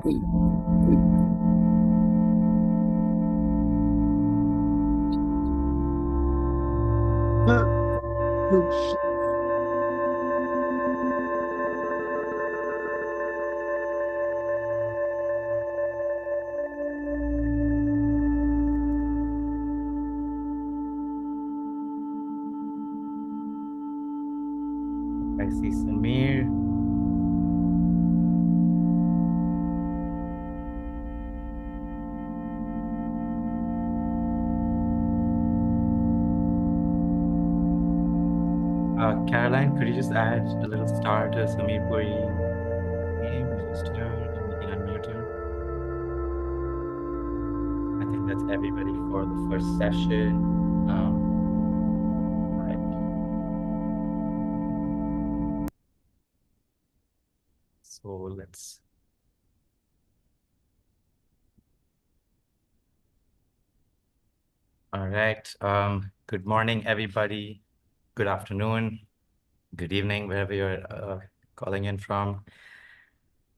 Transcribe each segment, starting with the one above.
I see Samir. Caroline, could you just add a little star to Samir Puri name? He's just here and you can unmute him. I think that's everybody for the first session. Right. So let's. All right. Good morning, everybody. Good afternoon. Good evening, wherever you're calling in from.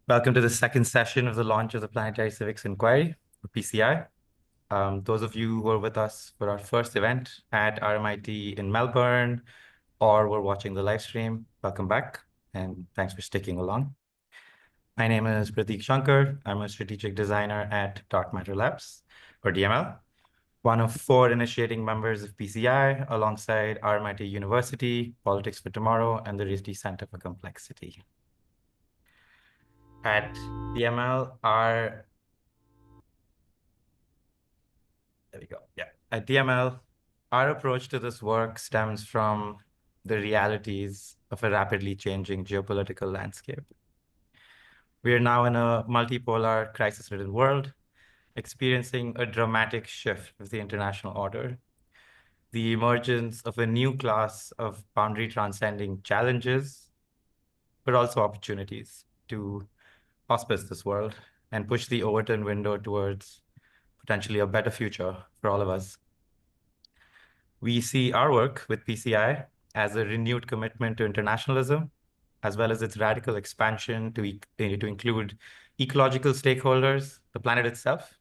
Welcome to the second session of the launch of the Planetary Civics Inquiry, or PCI. Those of you who are with us for our first event at RMIT in Melbourne, or were watching the live stream, welcome back, and thanks for sticking along. My name is Prateek Shankar. I'm a strategic designer at Dark Matter Labs, or DML, one of 4 initiating members of PCI, alongside RMIT University, Politics for Tomorrow, and the RISD Center for Complexity. At DML, there we go. Yeah. At DML, our approach to this work stems from the realities of a rapidly changing geopolitical landscape. We are now in a multipolar, crisis-ridden world, experiencing a dramatic shift of the international order, the emergence of a new class of boundary-transcending challenges, but also opportunities to auspice this world and push the Overton window towards potentially a better future for all of us. We see our work with PCI as a renewed commitment to internationalism, as well as its radical expansion to include ecological stakeholders, the planet itself,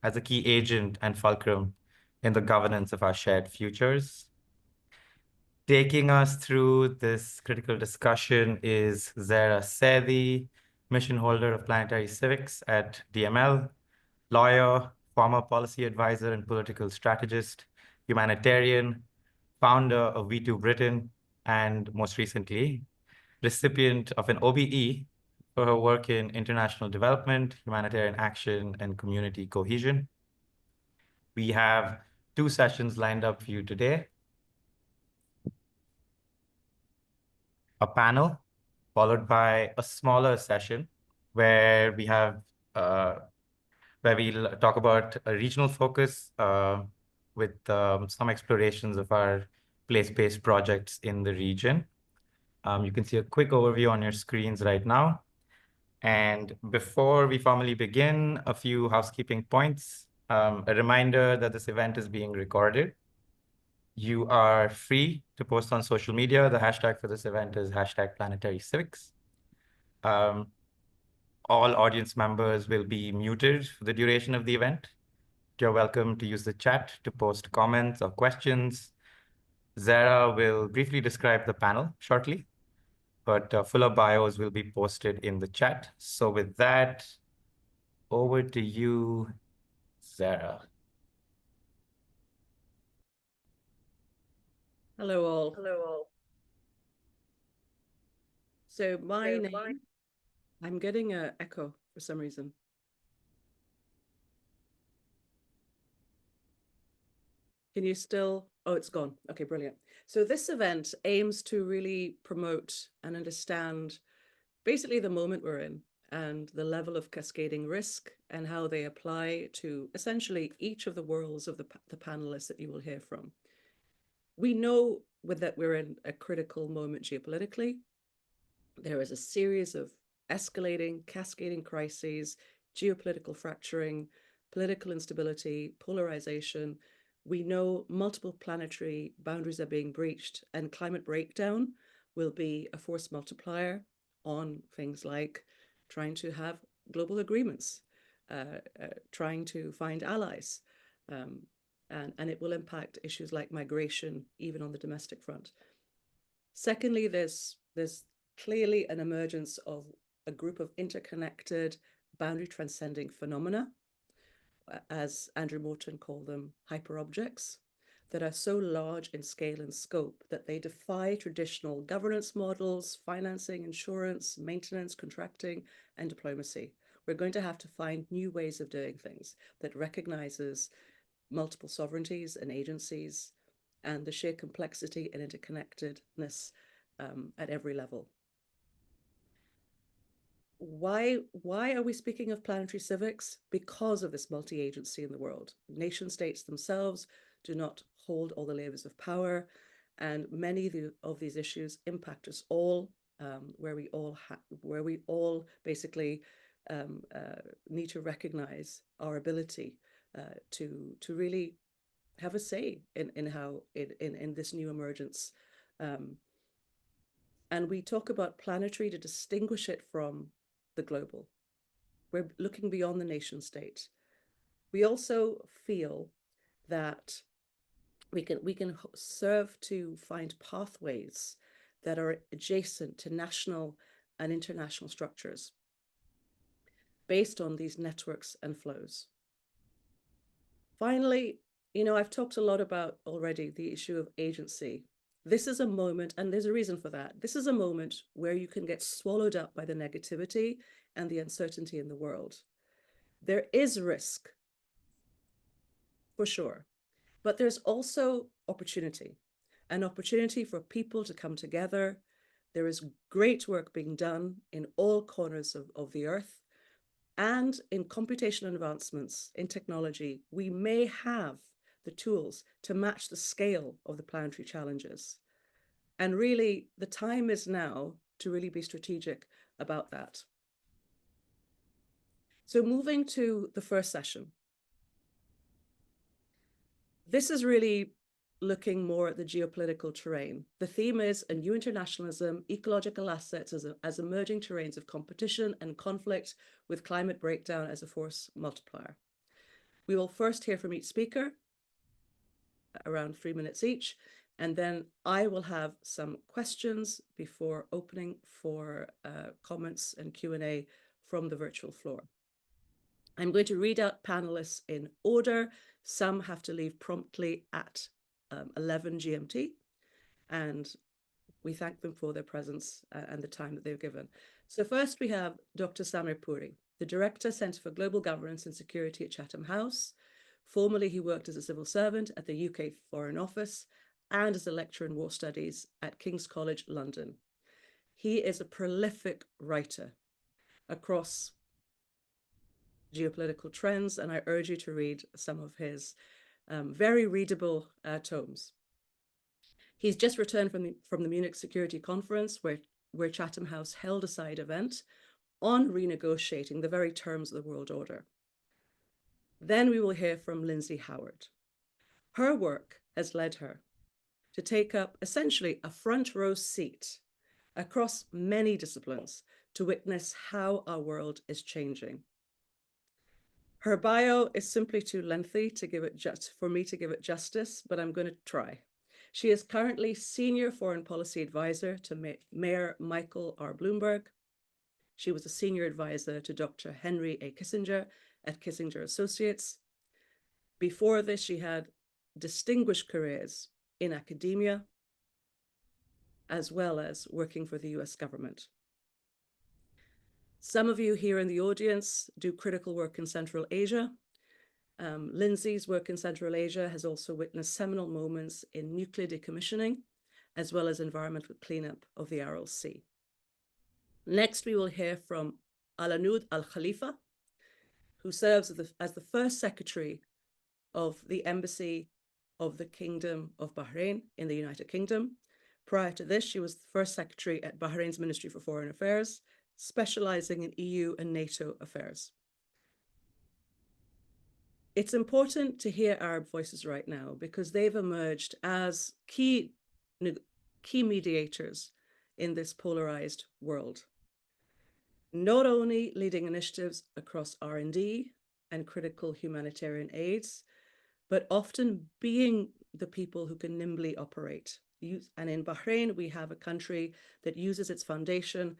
as a key agent and fulcrum in the governance of our shared futures. Taking us through this critical discussion is Zara Sethi, mission holder of Planetary Civics at DML, lawyer, former policy advisor and political strategist, humanitarian, founder of V2 Britain, and most recently, recipient of an OBE for her work in international development, humanitarian action, and community cohesion. We have 2 sessions lined up for you today. A panel, followed by a smaller session where we have where we'll talk about a regional focus with some explorations of our place-based projects in the region. You can see a quick overview on your screens right now. And before we formally begin, a few housekeeping points. A reminder that this event is being recorded. You are free to post on social media. The hashtag for this event is #PlanetaryCivics. All audience members will be muted for the duration of the event. You're welcome to use the chat to post comments or questions. Zara will briefly describe the panel shortly, but fuller bios will be posted in the chat. So with that, over to you, Zara. Hello all. So my name, I'm getting an echo for some reason. Can you still, oh, it's gone. Okay, brilliant. So this event aims to really promote and understand basically the moment we're in and the level of cascading risk and how they apply to essentially each of the worlds of the panelists that you will hear from. We know that we're in a critical moment geopolitically. There is a series of escalating, cascading crises, geopolitical fracturing, political instability, polarization. We know multiple planetary boundaries are being breached, and climate breakdown will be a force multiplier on things like trying to have global agreements, trying to find allies. And it will impact issues like migration, even on the domestic front. Secondly, there's clearly an emergence of a group of interconnected, boundary transcending phenomena, as Andrew Morton called them, hyperobjects, that are so large in scale and scope that they defy traditional governance models, financing, insurance, maintenance, contracting, and diplomacy. We're going to have to find new ways of doing things that recognizes multiple sovereignties and agencies and the sheer complexity and interconnectedness at every level. Why are we speaking of planetary civics? Because of this multi-agency in the world. Nation states themselves do not hold all the levers of power, and many of these issues impact us all, where we all basically need to recognize our ability to really have a say in how in this new emergence. And we talk about planetary to distinguish it from the global. We're looking beyond the nation state. We also feel that we can serve to find pathways that are adjacent to national and international structures based on these networks and flows. Finally, I've talked a lot about already the issue of agency. This is a moment, and there's a reason for that. This is a moment where you can get swallowed up by the negativity and the uncertainty in the world. There is risk, for sure, but there's also opportunity, an opportunity for people to come together. There is great work being done in all corners of the earth. And in computational advancements in technology, we may have the tools to match the scale of the planetary challenges. And really, the time is now to really be strategic about that. So moving to the first session. This is really looking more at the geopolitical terrain. The theme is a new internationalism, ecological assets as emerging terrains of competition and conflict, with climate breakdown as a force multiplier. We will first hear from each speaker, around 3 minutes each, and then I will have some questions before opening for comments and Q&A from the virtual floor. I'm going to read out panelists in order. Some have to leave promptly at 11 GMT, and we thank them for their presence and the time that they've given. So first we have Dr. Samir Puri, the Director, Centre for Global Governance and Security at Chatham House. Formerly, he worked as a civil servant at the UK Foreign Office and as a lecturer in war studies at King's College, London. He is a prolific writer across geopolitical trends, and I urge you to read some of his very readable tomes. He's just returned from the Munich Security Conference, where Chatham House held a side event on renegotiating the very terms of the world order. Then we will hear from Lindsay Howard. Her work has led her to take up essentially a front row seat across many disciplines to witness how our world is changing. Her bio is simply too lengthy for me to give it justice, but I'm going to try. She is currently Senior Foreign Policy Advisor to Mayor Michael R. Bloomberg. She was a Senior Advisor to Dr. Henry A. Kissinger at Kissinger Associates. Before this, she had distinguished careers in academia, as well as working for the US government. Some of you here in the audience do critical work in Central Asia. Lindsay's work in Central Asia has also witnessed seminal moments in nuclear decommissioning, as well as environmental cleanup of the Aral Sea. Next, we will hear from Alanud Al Khalifa, who serves as the first secretary of the Embassy of the Kingdom of Bahrain in the United Kingdom. Prior to this, she was the first secretary at Bahrain's Ministry for Foreign Affairs, specializing in EU and NATO affairs. It's important to hear Arab voices right now because they've emerged as key mediators in this polarized world. not only leading initiatives across R&D and critical humanitarian aids, but often being the people who can nimbly operate. And in Bahrain, we have a country that uses its foundation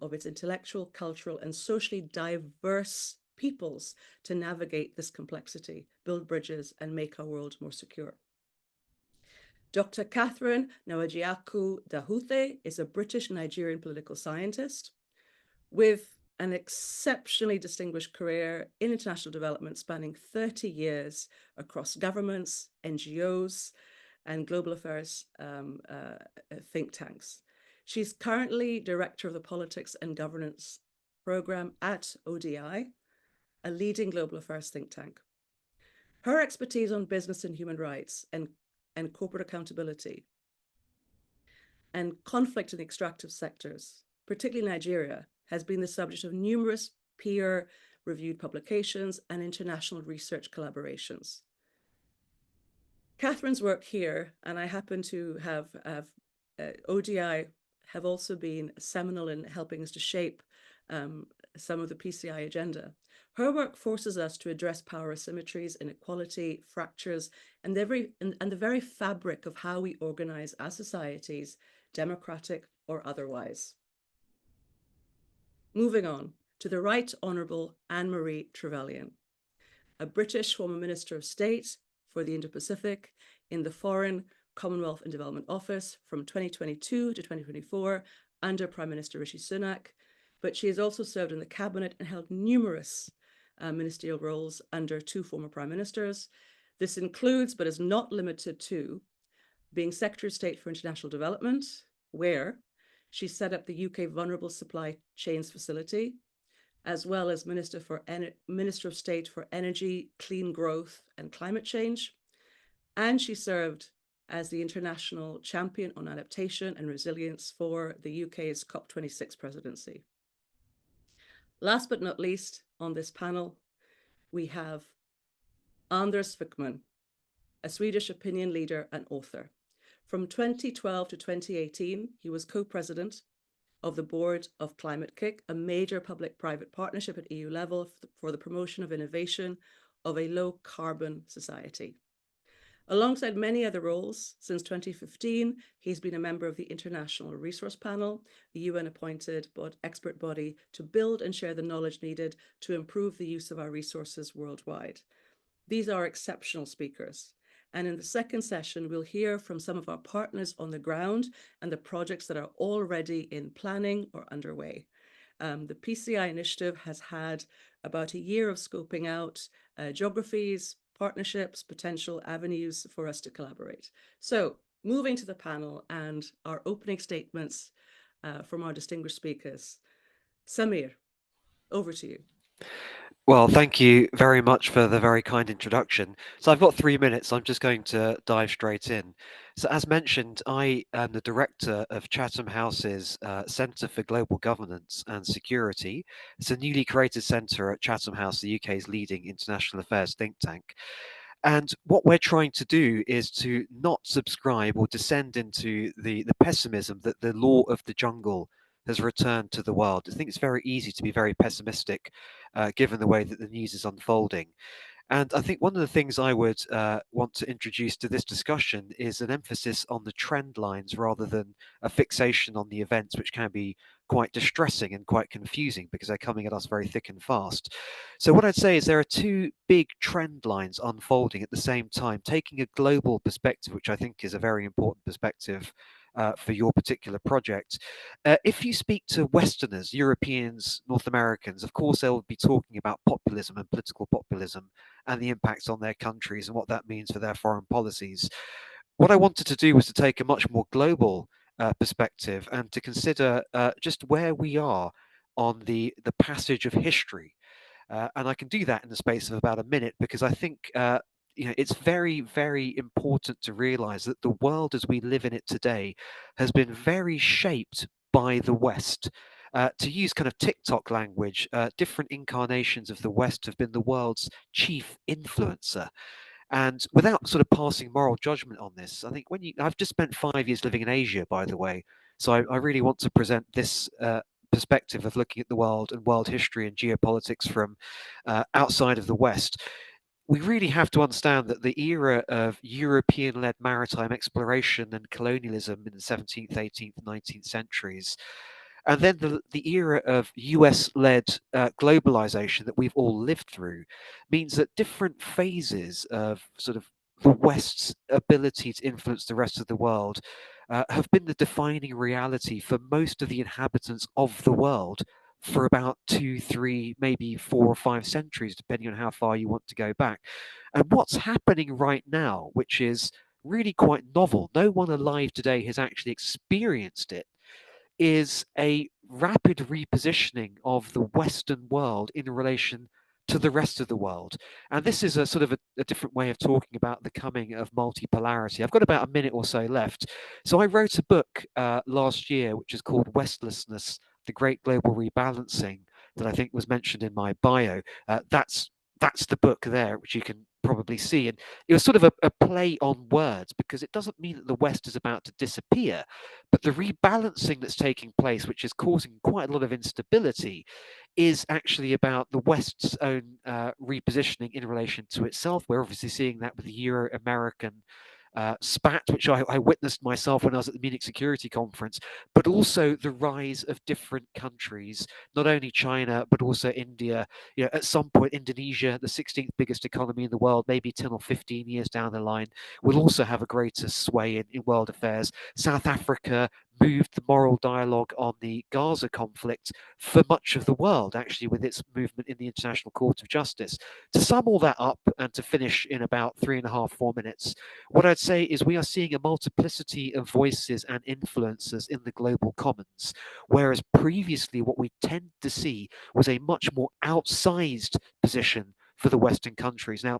of its intellectual, cultural, and socially diverse peoples to navigate this complexity, build bridges, and make our world more secure. Dr. Catherine Nawajiaku Dahuthe is a British Nigerian political scientist with an exceptionally distinguished career in international development spanning 30 years across governments, NGOs, and global affairs think tanks. She's currently director of the Politics and Governance program at ODI, a leading global affairs think tank. Her expertise on business and human rights and corporate accountability and conflict in the extractive sectors, particularly Nigeria, has been the subject of numerous peer-reviewed publications and international research collaborations. Catherine's work here, and I happen to have ODI have also been seminal in helping us to shape some of the PCI agenda. Her work forces us to address power asymmetries, inequality, fractures, and the very fabric of how we organize our societies, democratic or otherwise. Moving on to the Right Honourable Anne-Marie Trevelyan, a British former Minister of State for the Indo-Pacific in the Foreign, Commonwealth and Development Office from 2022 to 2024 under Prime Minister Rishi Sunak, but she has also served in the cabinet and held numerous ministerial roles under two former prime ministers. This includes, but is not limited to, being Secretary of State for International Development, where she set up the UK Vulnerable Supply Chains Facility, as well as Minister of State for Energy, Clean Growth and Climate Change. And she served as the International Champion on Adaptation and Resilience for the UK's COP26 presidency. Last but not least, on this panel, we have Anders Wijkman, a Swedish opinion leader and author. From 2012 to 2018, he was co-president of the board of Climate Kick, a major public-private partnership at EU level for the promotion of innovation of a low-carbon society. Alongside many other roles, since 2015, he's been a member of the International Resource Panel, the UN-appointed expert body to build and share the knowledge needed to improve the use of our resources worldwide. These are exceptional speakers. And in the second session, we'll hear from some of our partners on the ground and the projects that are already in planning or underway. The PCI initiative has had about a year of scoping out geographies, partnerships, potential avenues for us to collaborate. So moving to the panel and our opening statements from our distinguished speakers. Samir, over to you. Well, thank you very much for the very kind introduction. So I've got 3 minutes. I'm just going to dive straight in. So as mentioned, I am the director of Chatham House's Centre for Global Governance and Security. It's a newly created centre at Chatham House, the UK's leading international affairs think tank. And what we're trying to do is to not subscribe or descend into the pessimism that the law of the jungle has returned to the world. I think it's very easy to be very pessimistic given the way that the news is unfolding. And I think one of the things I would want to introduce to this discussion is an emphasis on the trend lines rather than a fixation on the events, which can be quite distressing and quite confusing because they're coming at us very thick and fast. So what I'd say is there are two big trend lines unfolding at the same time, taking a global perspective, which I think is a very important perspective for your particular project. If you speak to Westerners, Europeans, North Americans, of course, they'll be talking about populism and political populism and the impacts on their countries and what that means for their foreign policies. What I wanted to do was to take a much more global perspective and to consider just where we are on the passage of history. And I can do that in the space of about a minute because I think it's very, very important to realize that the world as we live in it today has been very shaped by the West. To use kind of TikTok language, different incarnations of the West have been the world's chief influencer. And without sort of passing moral judgment on this, I think I've just spent 5 years living in Asia, by the way, so I really want to present this perspective of looking at the world and world history and geopolitics from outside of the West, we really have to understand that the era of European-led maritime exploration and colonialism in the 17th, 18th, 19th centuries, and then the era of US-led globalization that we've all lived through, means that different phases of sort of the West's ability to influence the rest of the world have been the defining reality for most of the inhabitants of the world for about 2, 3, maybe 4 or 5 centuries, depending on how far you want to go back. And what's happening right now, which is really quite novel, no one alive today has actually experienced it, is a rapid repositioning of the Western world in relation to the rest of the world. And this is a sort of a different way of talking about the coming of multipolarity. I've got about a minute or so left. So I wrote a book last year, which is called Westlessness, The Great Global Rebalancing, that I think was mentioned in my bio. That's the book there, which you can probably see. And it was sort of a play on words, because it doesn't mean that the West is about to disappear, but the rebalancing that's taking place, which is causing quite a lot of instability, is actually about the West's own repositioning in relation to itself. We're obviously seeing that with the Euro-American spat, which I witnessed myself when I was at the Munich Security Conference, but also the rise of different countries, not only China, but also India. You know, at some point, Indonesia, the 16th biggest economy in the world, maybe 10 or 15 years down the line, will also have a greater sway in world affairs. South Africa moved the moral dialogue on the Gaza conflict for much of the world, actually, with its movement in the International Court of Justice. To sum all that up and to finish in about 3.5, 4 minutes, what I'd say is we are seeing a multiplicity of voices and influences in the global commons, whereas previously what we tend to see was a much more outsized position for the Western countries. Now,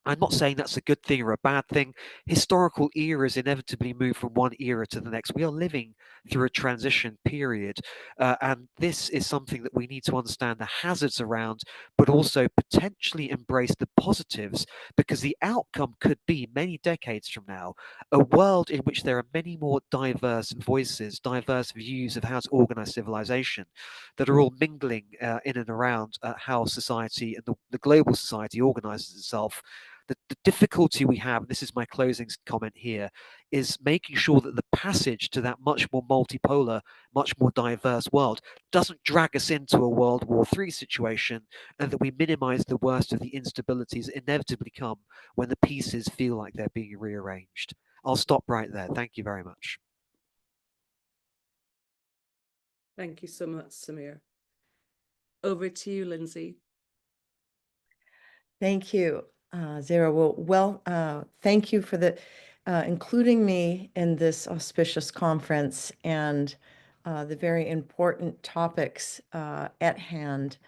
I'm not saying that's a good thing or a bad thing. Historical eras inevitably move from one era to the next. We are living through a transition period. And this is something that we need to understand the hazards around, but also potentially embrace the positives, because the outcome could be many decades from now, a world in which there are many more diverse voices, diverse views of how to organize civilization that are all mingling in and around how society and the global society organizes itself. The difficulty we have, and this is my closing comment here, is making sure that the passage to that much more multipolar, much more diverse world doesn't drag us into a World War III situation, and that we minimize the worst of the instabilities that inevitably come when the pieces feel like they're being rearranged. I'll stop right there. Thank you very much. Thank you so much, Samir. Over to you, Lindsay. Thank you, Zara. Well, thank you for including me in this auspicious conference and the very important topics at hand.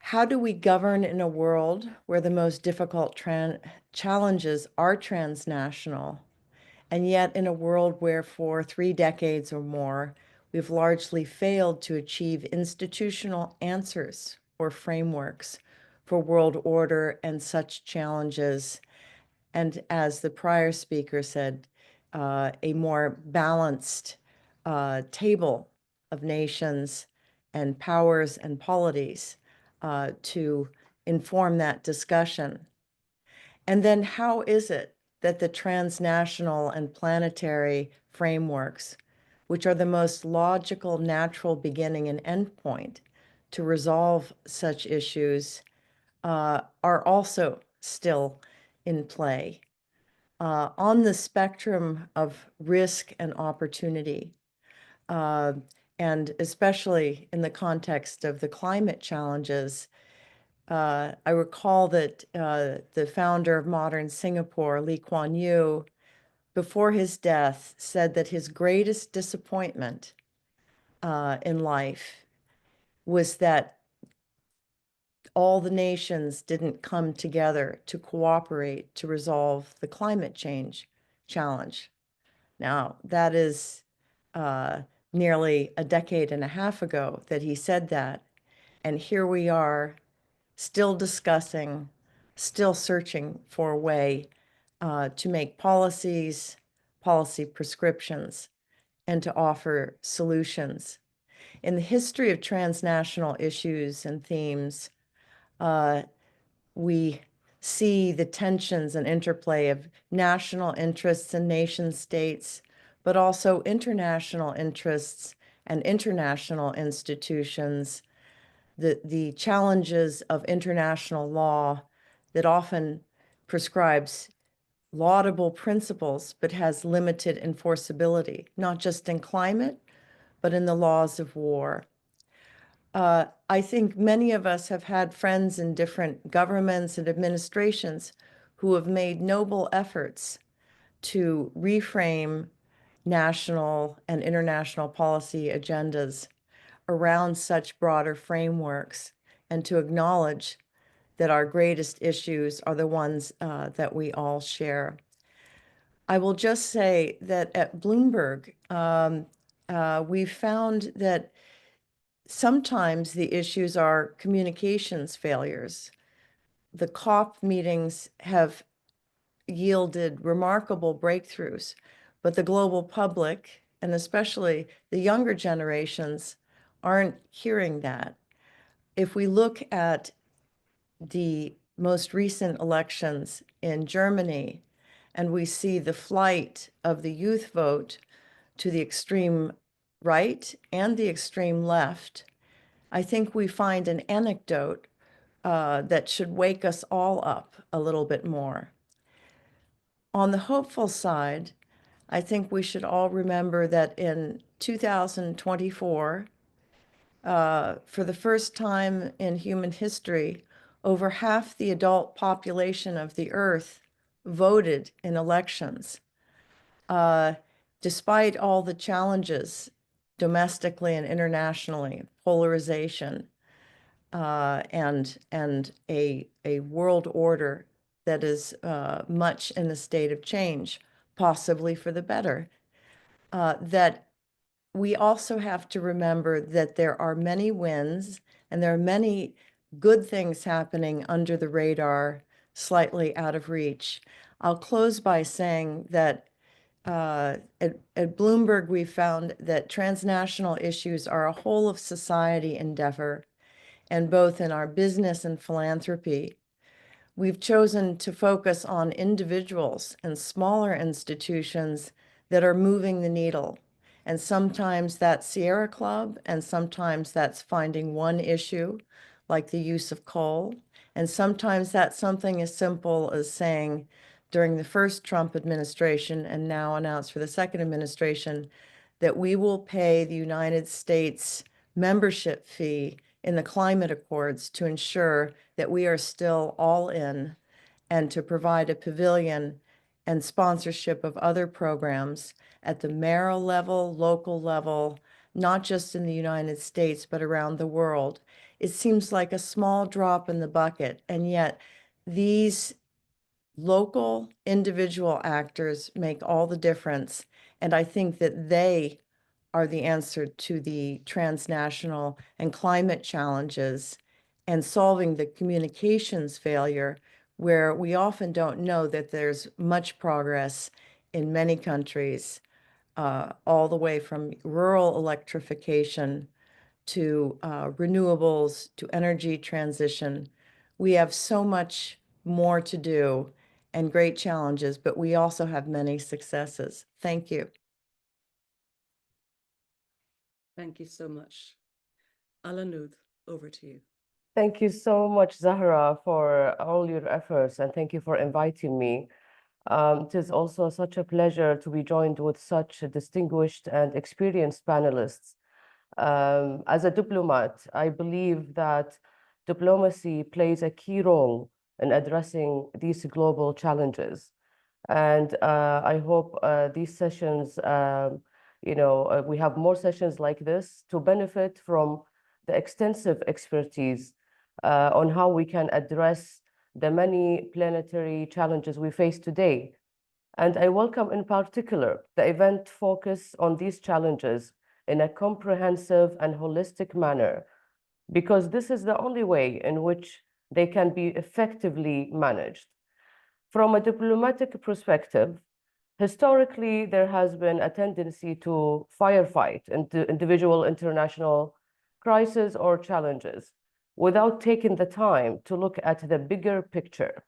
How do we govern in a world where the most difficult challenges are transnational, and yet in a world where for 3 decades or more, we've largely failed to achieve institutional answers or frameworks for world order and such challenges, and as the prior speaker said, a more balanced table of nations and powers and polities to inform that discussion. And then how is it that the transnational and planetary frameworks, which are the most logical, natural beginning and endpoint to resolve such issues, are also still in play? On the spectrum of risk and opportunity, and especially in the context of the climate challenges, I recall that the founder of modern Singapore, Lee Kuan Yew, before his death, said that his greatest disappointment in life was that all the nations didn't come together to cooperate to resolve the climate change challenge. Now, that is nearly a decade and a half ago that he said that. And here we are, still discussing, still searching for a way to make policy prescriptions, and to offer solutions In the history of transnational issues and themes, we see the tensions and interplay of national interests and nation states, but also international interests and international institutions, the challenges of international law that often prescribes laudable principles, but has limited enforceability, not just in climate, but in the laws of war. I think many of us have had friends in different governments and administrations who have made noble efforts to reframe national and international policy agendas around such broader frameworks and to acknowledge that our greatest issues are the ones that we all share. I will just say that at Bloomberg, we found that sometimes the issues are communications failures. The COP meetings have yielded remarkable breakthroughs, but the global public, and especially the younger generations, aren't hearing that. If we look at the most recent elections in Germany, and we see the flight of the youth vote to the extreme right and the extreme left, I think we find an anecdote that should wake us all up a little bit more. On the hopeful side, I think we should all remember that in 2024, for the first time in human history, over half the adult population of the Earth voted in elections. Despite all the challenges domestically and internationally, polarization, and a world order that is much in a state of change, possibly for the better, that we also have to remember that there are many wins and there are many good things happening under the radar, slightly out of reach. I'll close by saying that at Bloomberg, we found that transnational issues are a whole of society endeavor, and both in our business and philanthropy. We've chosen to focus on individuals and smaller institutions that are moving the needle. And sometimes that's Sierra Club, and sometimes that's finding one issue, like the use of coal. And sometimes that's something as simple as saying, during the first Trump administration and now announced for the second administration, that we will pay the United States membership fee in the climate accords to ensure that we are still all in, and to provide a pavilion and sponsorship of other programs at the mayoral level, local level, not just in the United States, but around the world. It seems like a small drop in the bucket, and yet these local individual actors make all the difference. And I think that they are the answer to the transnational and climate challenges and solving the communications failure, where we often don't know that there's much progress in many countries, all the way from rural electrification to renewables to energy transition. We have so much more to do and great challenges, but we also have many successes. Thank you. Thank you so much. Alanud, over to you. Thank you so much, Zahra, for all your efforts, and thank you for inviting me. It is also such a pleasure to be joined with such distinguished and experienced panelists. As a diplomat, I believe that diplomacy plays a key role in addressing these global challenges. And I hope these sessions, we have more sessions like this to benefit from the extensive expertise on how we can address the many planetary challenges we face today. And I welcome in particular the event focus on these challenges in a comprehensive and holistic manner, because this is the only way in which they can be effectively managed. From a diplomatic perspective, Historically, there has been a tendency to firefight into individual international crises or challenges without taking the time to look at the bigger picture.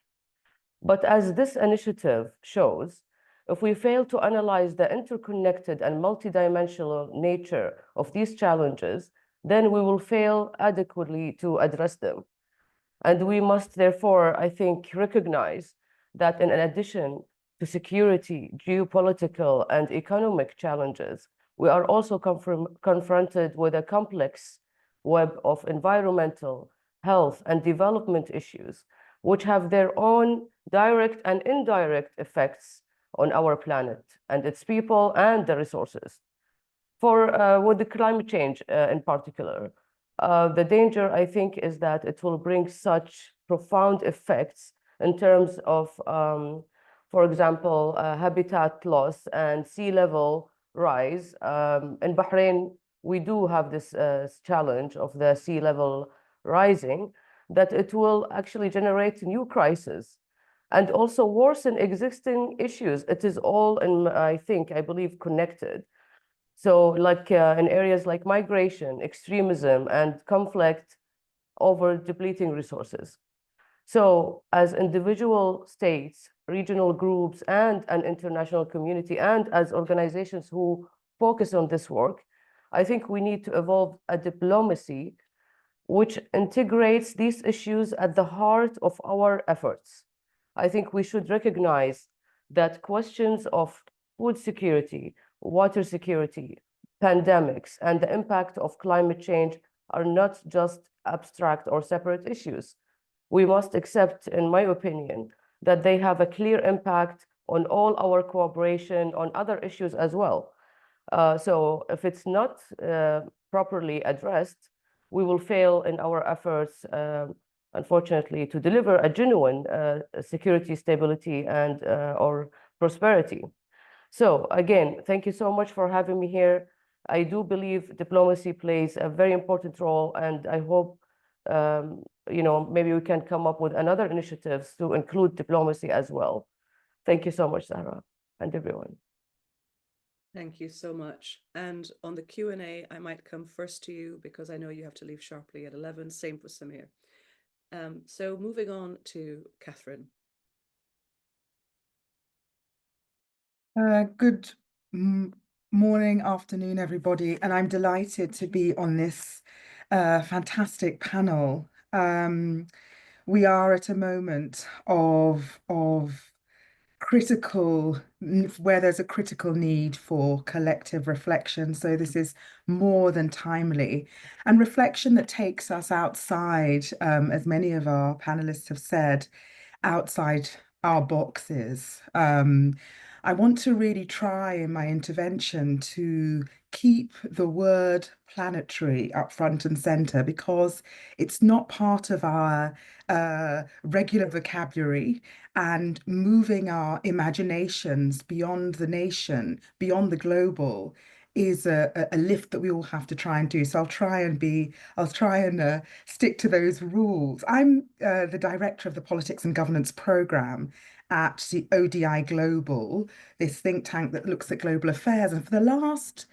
But as this initiative shows, if we fail to analyze the interconnected and multidimensional nature of these challenges, then we will fail adequately to address them. And we must therefore, I think, recognize that in addition to security, geopolitical, and economic challenges, we are also confronted with a complex web of environmental, health, and development issues, which have their own direct and indirect effects on our planet and its people and the resources. With the climate change in particular, the danger, I think, is that it will bring such profound effects in terms of, for example, habitat loss and sea level rise. In Bahrain, we do have this challenge of the sea level rising, that it will actually generate new crises and also worsen existing issues. It is all, I believe, connected. So like in areas like migration, extremism, and conflict over depleting resources. So as individual states, regional groups, and an international community, and as organizations who focus on this work, I think we need to evolve a diplomacy which integrates these issues at the heart of our efforts. I think we should recognize that questions of food security, water security, pandemics, and the impact of climate change are not just abstract or separate issues. We must accept, in my opinion, that they have a clear impact on all our cooperation on other issues as well. So if it's not properly addressed, we will fail in our efforts, unfortunately, to deliver a genuine security, stability, and or prosperity. So again, thank you so much for having me here. I do believe diplomacy plays a very important role, and I hope maybe we can come up with another initiatives to include diplomacy as well. Thank you so much, Zahra, and everyone. Thank you so much. And on the Q&A, I might come first to you because I know you have to leave sharply at 11. Same for Samir. So moving on to Catherine. Good morning, afternoon, everybody, and I'm delighted to be on this fantastic panel. We are at a moment of where there's a critical need for collective reflection. So this is more than timely, and reflection that takes us outside, as many of our panelists have said, outside our boxes. I want to really try in my intervention to keep the word planetary up front and center, because it's not part of our regular vocabulary, and moving our imaginations beyond the nation, beyond the global, is a lift that we all have to try and do. So I'll try and stick to those rules. I'm the director of the Politics and Governance Programme at the ODI Global, this think tank that looks at global affairs. And for the last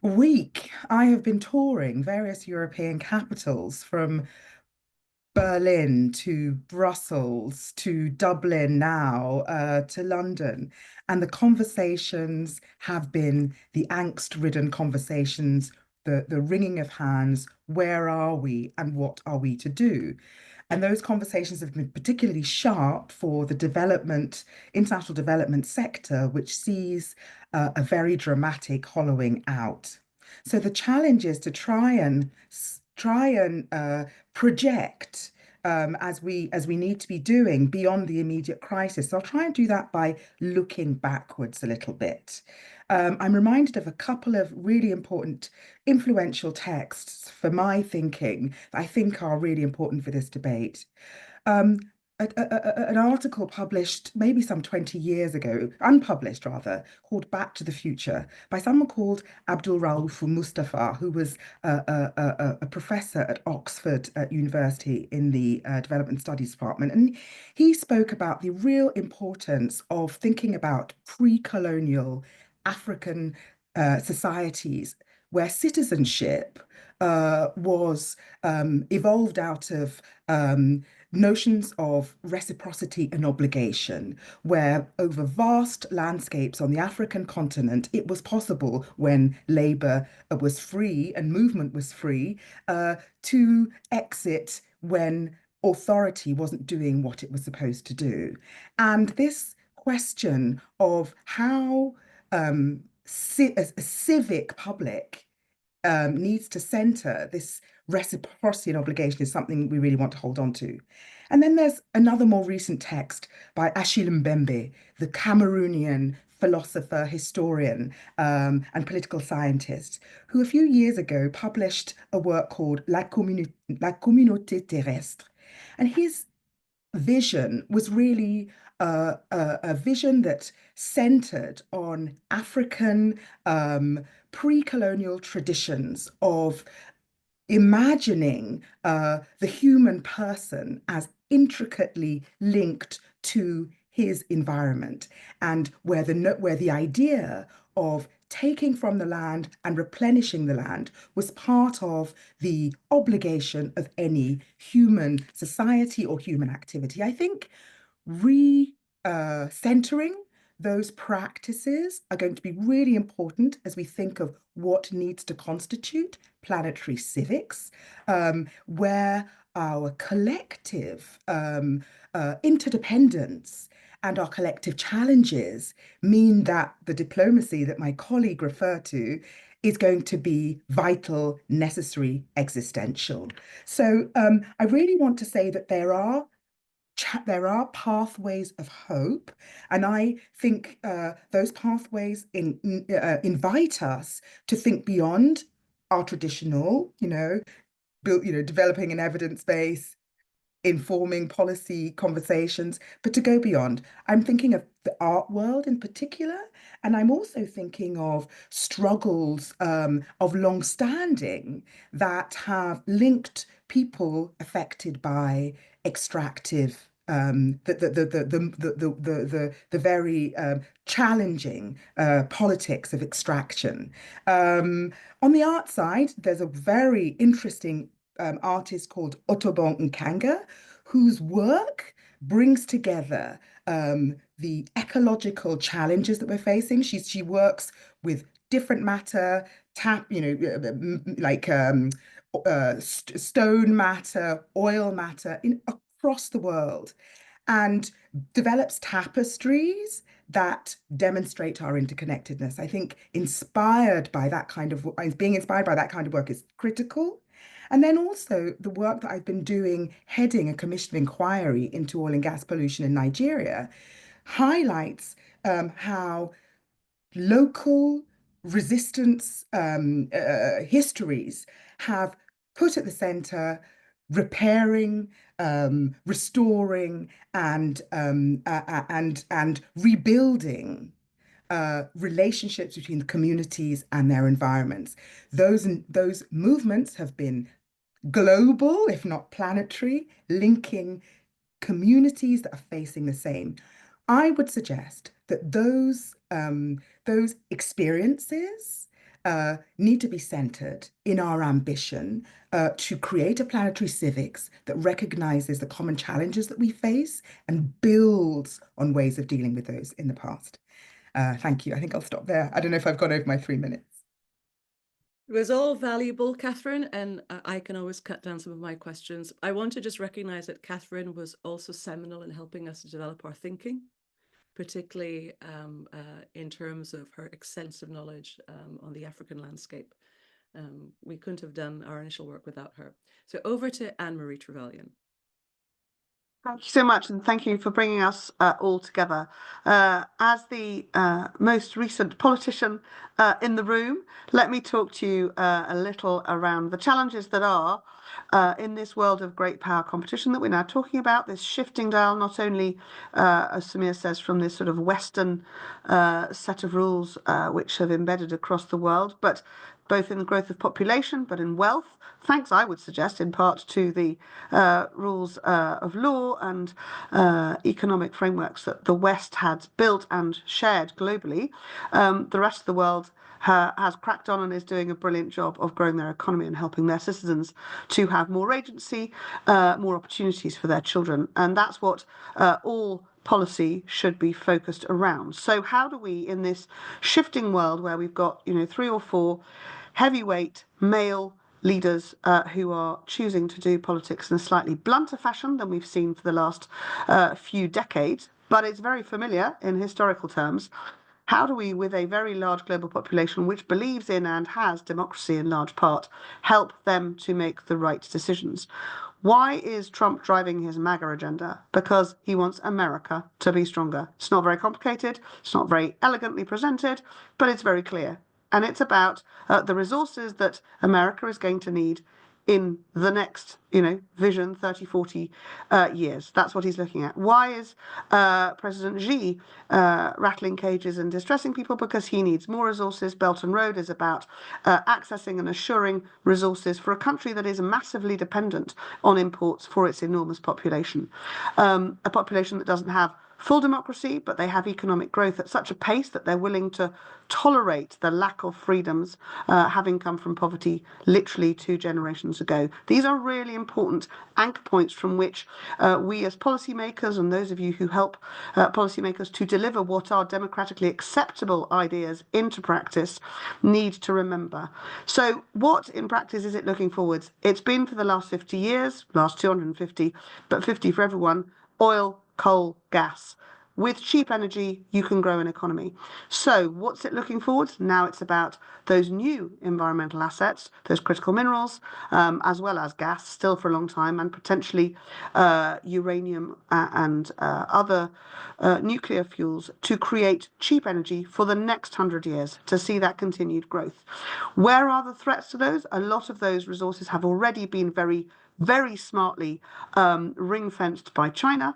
week, I have been touring various European capitals, from Berlin to Brussels to Dublin now, to London. And the conversations have been the angst-ridden conversations, the wringing of hands, where are we and what are we to do? And those conversations have been particularly sharp for the international development sector, which sees a very dramatic hollowing out. So the challenge is to try and project, as we need to be doing, beyond the immediate crisis. So I'll try and do that by looking backwards a little bit. I'm reminded of a couple of really important, influential texts for my thinking that I think are really important for this debate. an article published maybe some 20 years ago, unpublished rather, called Back to the Future by someone called Abdul Rauf Mustafa, who was a professor at Oxford University in the Development Studies Department. And he spoke about the real importance of thinking about pre-colonial African societies where citizenship was evolved out of notions of reciprocity and obligation, where over vast landscapes on the African continent, it was possible when labor was free and movement was free to exit when authority wasn't doing what it was supposed to do. And this question of how a civic public needs to center this reciprocity and obligation is something we really want to hold on to. And then there's another more recent text by Achille Mbembe, the Cameroonian philosopher, historian, and political scientist, who a few years ago published a work called La Communauté Terrestre. And his vision was really a vision that centered on African pre-colonial traditions of imagining the human person as intricately linked to his environment, and where the idea of taking from the land and replenishing the land was part of the obligation of any human society or human activity. I think centering those practices are going to be really important as we think of what needs to constitute planetary civics, where our collective interdependence and our collective challenges mean that the diplomacy that my colleague referred to is going to be vital, necessary, existential. So I really want to say that there are pathways of hope, and I think those pathways invite us to think beyond our traditional, developing an evidence base, informing policy conversations, but to go beyond. I'm thinking of the art world in particular, and I'm also thinking of struggles of long-standing that have linked people affected by extractive the very challenging politics of extraction. On the art side, there's a very interesting artist called Otobon Nkanga, whose work brings together the ecological challenges that we're facing. She works with different matter, stone matter, oil matter across the world, and develops tapestries that demonstrate our interconnectedness. I think being inspired by that kind of work is critical. And then also the work that I've been doing, heading a commission of inquiry into oil and gas pollution in Nigeria, highlights how local resistance histories have put at the center repairing, restoring, and rebuilding relationships between the communities and their environments. Those movements have been global, if not planetary, linking communities that are facing the same. I would suggest that those experiences need to be centered in our ambition to create a planetary civics that recognizes the common challenges that we face and builds on ways of dealing with those in the past. Thank you. I think I'll stop there. I don't know if I've gone over my 3 minutes. It was all valuable, Catherine, and I can always cut down some of my questions. I want to just recognize that Catherine was also seminal in helping us to develop our thinking, particularly in terms of her extensive knowledge on the African landscape. We couldn't have done our initial work without her. So over to Anne-Marie Trevelyan. Thank you so much, and thank you for bringing us all together. As the most recent politician in the room, let me talk to you a little around the challenges that are in this world of great power competition that we're now talking about, this shifting dial, not only, as Samir says, from this sort of Western set of rules which have embedded across the world, but both in the growth of population, but in wealth, thanks, I would suggest, in part to the rules of law and economic frameworks that the West had built and shared globally. The rest of the world has cracked on and is doing a brilliant job of growing their economy and helping their citizens to have more agency, more opportunities for their children. And that's what all policy should be focused around. So how do we, in this shifting world where we've got, 3 or 4 heavyweight male leaders who are choosing to do politics in a slightly blunter fashion than we've seen for the last few decades, but it's very familiar in historical terms. How do we, with a very large global population which believes in and has democracy in large part, help them to make the right decisions? Why is Trump driving his MAGA agenda? Because he wants America to be stronger. It's not very complicated, it's not very elegantly presented, but it's very clear. And it's about the resources that America is going to need in the next, vision 30, 40 years. That's what he's looking at. Why is President Xi rattling cages and distressing people? Because he needs more resources. Belt and Road is about accessing and assuring resources for a country that is massively dependent on imports for its enormous population. A population that doesn't have full democracy, but they have economic growth at such a pace that they're willing to tolerate the lack of freedoms having come from poverty literally 2 generations ago. These are really important anchor points from which we as policymakers and those of you who help policymakers to deliver what are democratically acceptable ideas into practice need to remember. So what in practice is it looking forwards? It's been for the last 50 years, last 250, but 50 for everyone, oil, coal, gas. With cheap energy, you can grow an economy. So what's it looking forward? Now it's about those new environmental assets, those critical minerals, as well as gas, still for a long time, and potentially uranium and other nuclear fuels to create cheap energy for the next 100 years, to see that continued growth. Where are the threats to those? A lot of those resources have already been very smartly ring-fenced by China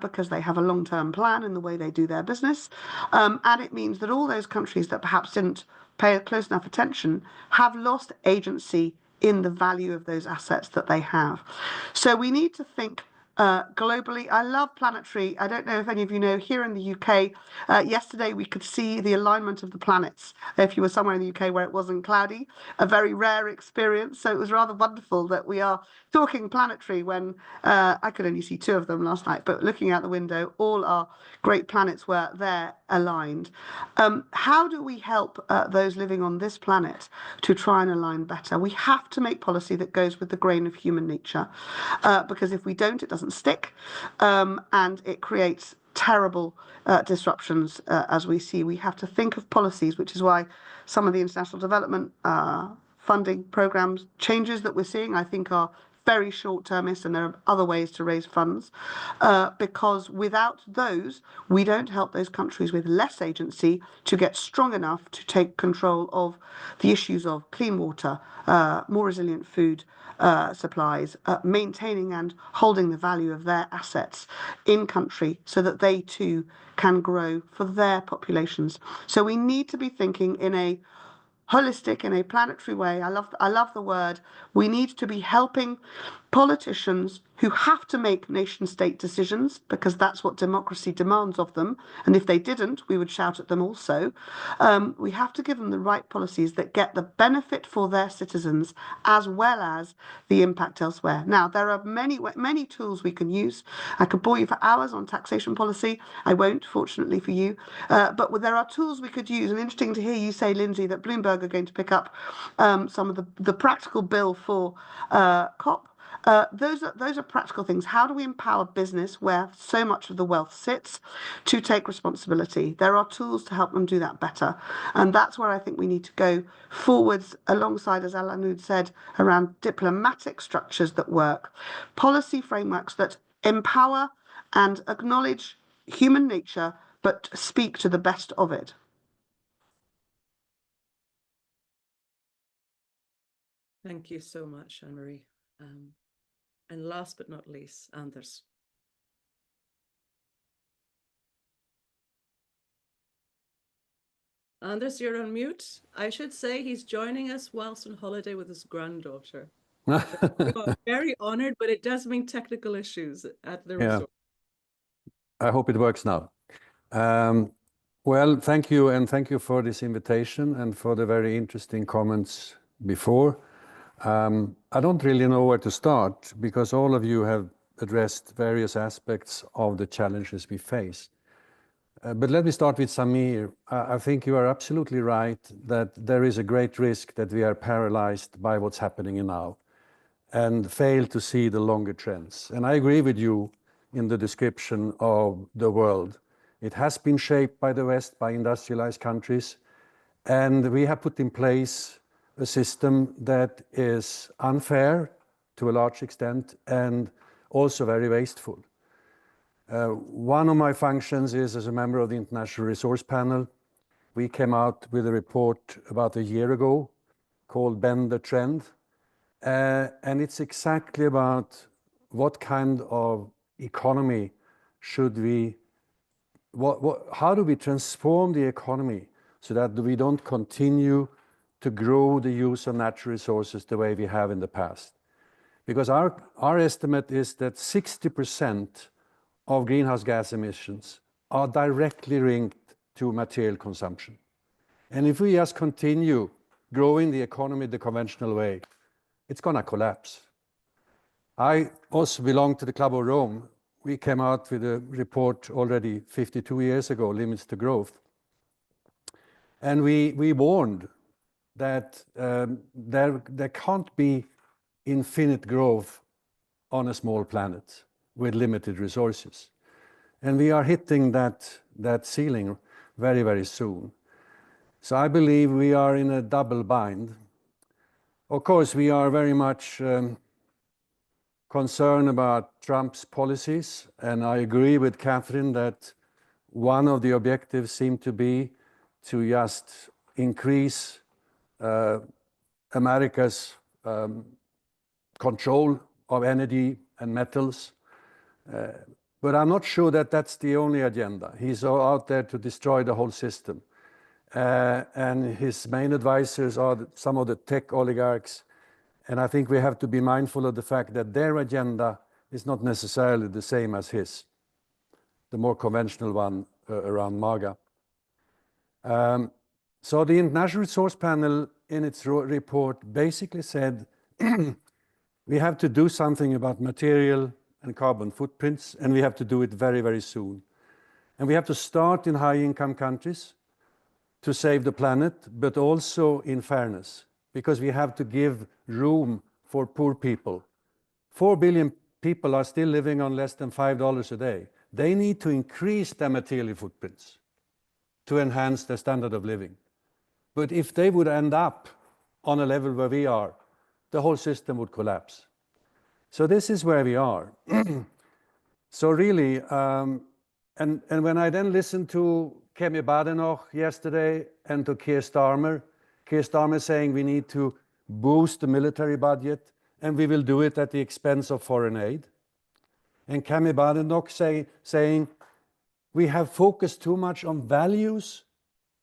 because they have a long-term plan in the way they do their business. And it means that all those countries that perhaps didn't pay close enough attention have lost agency in the value of those assets that they have. So we need to think globally. I love Planetary. I don't know if any of you know, here in the UK, yesterday we could see the alignment of the planets. If you were somewhere in the UK where it wasn't cloudy, a very rare experience. So it was rather wonderful that we are talking planetary when I could only see 2 of them last night, but looking out the window, all our great planets were there aligned. How do we help those living on this planet to try and align better? We have to make policy that goes with the grain of human nature, because if we don't, it doesn't stick, and it creates terrible disruptions as we see. We have to think of policies, which is why some of the international development funding programs changes that we're seeing, I think, are very short-termist, and there are other ways to raise funds, because without those, we don't help those countries with less agency to get strong enough to take control of the issues of clean water, more resilient food supplies, maintaining and holding the value of their assets in country so that they too can grow for their populations. So we need to be thinking in a holistic, in a planetary way. I love the word. We need to be helping politicians who have to make nation state decisions because that's what democracy demands of them. And if they didn't, we would shout at them also. We have to give them the right policies that get the benefit for their citizens as well as the impact elsewhere. Now, there are many tools we can use. I could bore you for hours on taxation policy. I won't, fortunately for you. But there are tools we could use. And interesting to hear you say, Lindsay, that Bloomberg are going to pick up some of the practical bill for COP. Those are practical things. How do we empower business where so much of the wealth sits to take responsibility? There are tools to help them do that better. And that's where I think we need to go forwards alongside, as Al Anoud said, around diplomatic structures that work, policy frameworks that empower and acknowledge human nature, but speak to the best of it. Thank you so much, Anne-Marie. And last but not least, Anders. Anders, you're on mute. I should say he's joining us whilst on holiday with his granddaughter. We are very honored, but it does mean technical issues at the resort. I hope it works now. Well, thank you, and thank you for this invitation and for the very interesting comments before. I don't really know where to start because all of you have addressed various aspects of the challenges we face. But let me start with Samir. I think you are absolutely right that there is a great risk that we are paralyzed by what's happening now and fail to see the longer trends. And I agree with you in the description of the world. It has been shaped by the West, by industrialized countries, and we have put in place a system that is unfair to a large extent and also very wasteful. One of my functions is as a member of the International Resource Panel. We came out with a report about a year ago called Bend the Trend. And it's exactly about what kind of economy should we, how do we transform the economy so that we don't continue to grow the use of natural resources the way we have in the past? Because our estimate is that 60% of greenhouse gas emissions are directly linked to material consumption. And if we just continue growing the economy the conventional way, it's going to collapse. I also belong to the Club of Rome. We came out with a report already 52 years ago, Limits to Growth. And we warned that there can't be infinite growth on a small planet with limited resources. And we are hitting that ceiling very, very soon. So I believe we are in a double bind. Of course, we are very much concerned about Trump's policies, and I agree with Catherine that one of the objectives seemed to be to just increase America's control of energy and metals. But I'm not sure that that's the only agenda. He's out there to destroy the whole system. And his main advisors are some of the tech oligarchs. And I think we have to be mindful of the fact that their agenda is not necessarily the same as his, the more conventional one around MAGA. So the International Resource Panel in its report basically said we have to do something about material and carbon footprints, and we have to do it very, very soon. And we have to start in high-income countries to save the planet, but also in fairness, because we have to give room for poor people. 4 billion people are still living on less than $5 a day. They need to increase their material footprints to enhance their standard of living. But if they would end up on a level where we are, the whole system would collapse. So this is where we are. So really, and when I then listened to Kemi Badenoch yesterday and to Keir Starmer saying we need to boost the military budget and we will do it at the expense of foreign aid. And Kemi Badenoch saying we have focused too much on values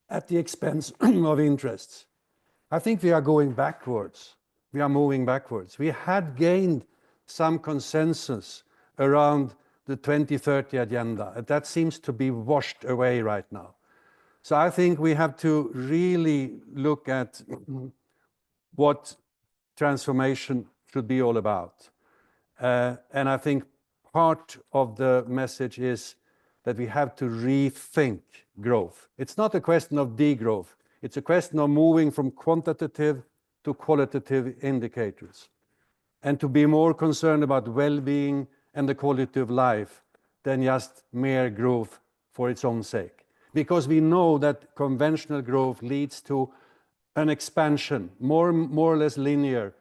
at the expense of interests. I think we are going backwards. We are moving backwards. We had gained some consensus around the 2030 agenda. That seems to be washed away right now. So I think we have to really look at what transformation should be all about. And I think part of the message is that we have to rethink growth. It's not a question of degrowth. It's a question of moving from quantitative to qualitative indicators, and to be more concerned about well-being and the quality of life than just mere growth for its own sake. Because we know that conventional growth leads to an expansion, more or less linear,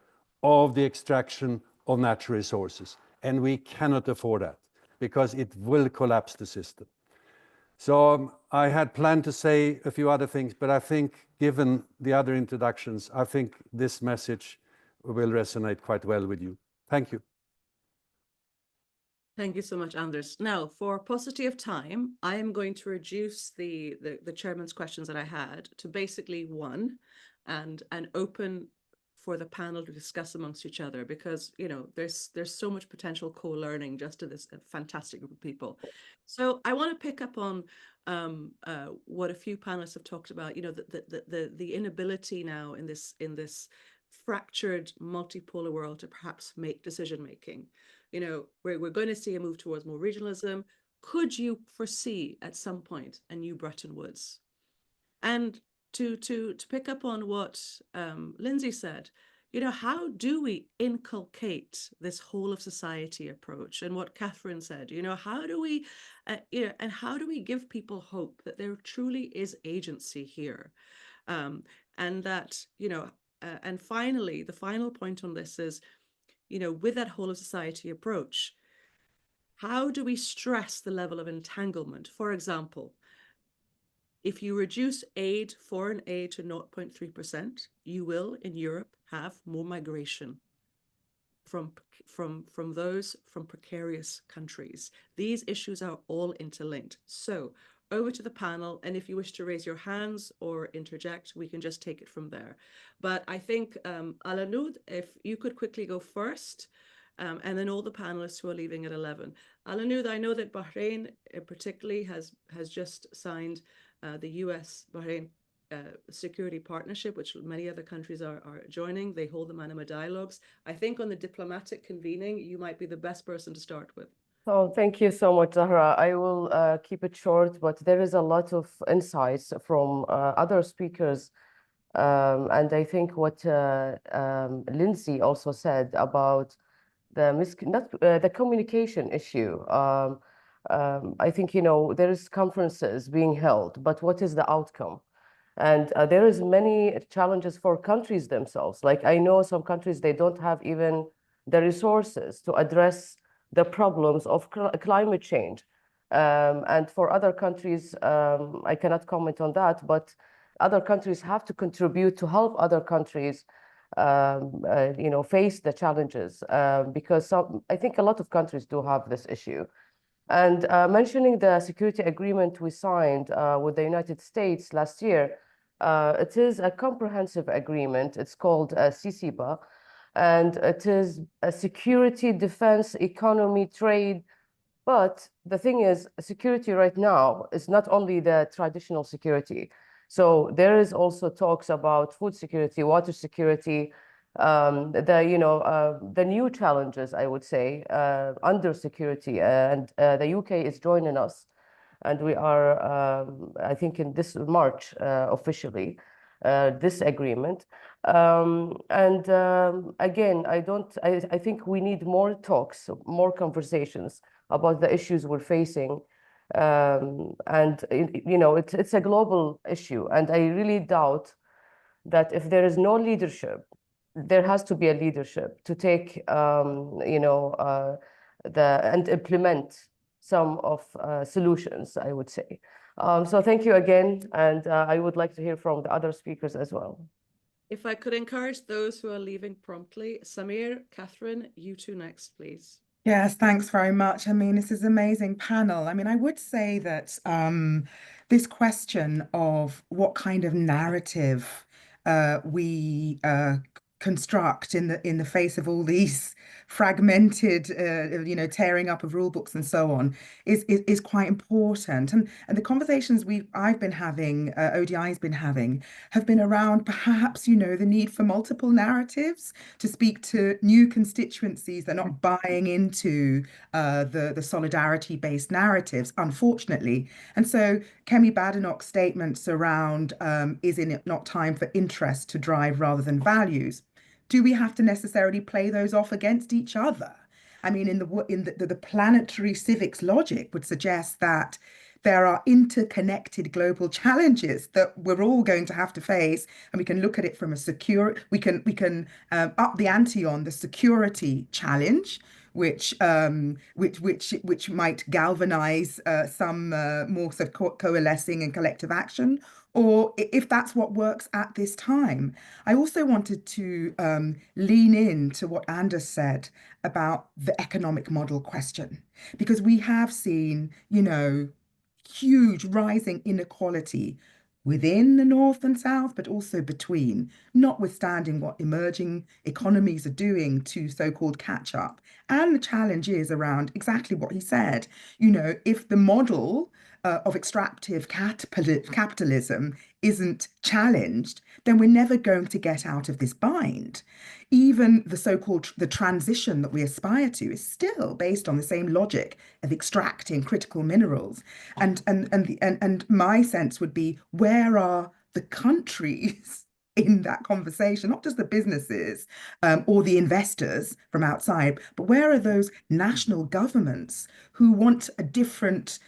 of the extraction of natural resources. And we cannot afford that. because it will collapse the system. So I had planned to say a few other things, but I think given the other introductions, I think this message will resonate quite well with you. Thank you. Thank you so much, Anders. Now, for paucity of time, I am going to reduce the chairman's questions that I had to basically one, and open for the panel to discuss amongst each other, because there's so much potential co-learning just to this fantastic group of people. So I want to pick up on what a few panelists have talked about. The inability now in this fractured multipolar world to perhaps make decision making. We're going to see a move towards more regionalism. Could you foresee at some point a new Bretton Woods? And to pick up on what Lindsay said, how do we inculcate this whole of society approach? And what Catherine said, how do we, and how do we give people hope that there truly is agency here? And that, and finally, the final point on this is, with that whole of society approach, how do we stress the level of entanglement? For example, if you reduce foreign aid to 0.3%, you will in Europe have more migration from those from precarious countries. These issues are all interlinked. So over to the panel, and if you wish to raise your hands or interject, we can just take it from there. But I think, Alanoud, if you could quickly go first, and then all the panelists who are leaving at 11. Alanoud, I know that Bahrain particularly has just signed the US-Bahrain security partnership, which many other countries are joining. They hold the Manama dialogues. I think on the diplomatic convening, you might be the best person to start with. Oh, thank you so much, Zahra. I will keep it short, but there is a lot of insights from other speakers. And I think what Lindsay also said about the communication issue. I think, there is conferences being held, but what is the outcome? And there is many challenges for countries themselves. Like I know some countries, they don't have even the resources to address the problems of climate change. And for other countries, I cannot comment on that, but other countries have to contribute to help other countries face the challenges, because I think a lot of countries do have this issue. And mentioning the security agreement we signed with the United States last year, it is a comprehensive agreement. It's called CCPA, and it is a security, defense, economy, trade. But the thing is, security right now is not only the traditional security. So there is also talks about food security, water security, the new challenges, I would say, under security. And the UK is joining us. And we are, I think, in this March officially, this agreement. Again, I think we need more talks, more conversations about the issues we're facing. It's a global issue. And I really doubt that if there is no leadership, there has to be a leadership to take, and implement some of solutions, I would say. So thank you again. And I would like to hear from the other speakers as well. If I could encourage those who are leaving promptly, Samir, Catherine, you two next, please. Yes, thanks very much. I mean, this is an amazing panel. I mean, I would say that this question of what kind of narrative we construct in the face of all these fragmented, tearing up of rule books and so on is quite important. And the conversations I've been having, ODI's been having, have been around perhaps, the need for multiple narratives to speak to new constituencies. They're not buying into the solidarity-based narratives, unfortunately. And so Kemi Badenoch's statements around is it not time for interest to drive rather than values? Do we have to necessarily play those off against each other? I mean, the planetary civics logic would suggest that there are interconnected global challenges that we're all going to have to face, and we can look at it from we can up the ante on the security challenge. which might galvanize some more sort of coalescing and collective action, or if that's what works at this time. I also wanted to lean in to what Anders said about the economic model question, because we have seen, you know, huge rising inequality within the North and South, but also between, notwithstanding what emerging economies are doing to so-called catch up. And the challenge is around exactly what he said. You know, if the model of extractive capitalism isn't challenged, then we're never going to get out of this bind. Even the so-called the transition that we aspire to is still based on the same logic of extracting critical minerals. And my sense would be, where are the countries in that conversation, not just the businesses or the investors from outside, but where are those national governments who want a different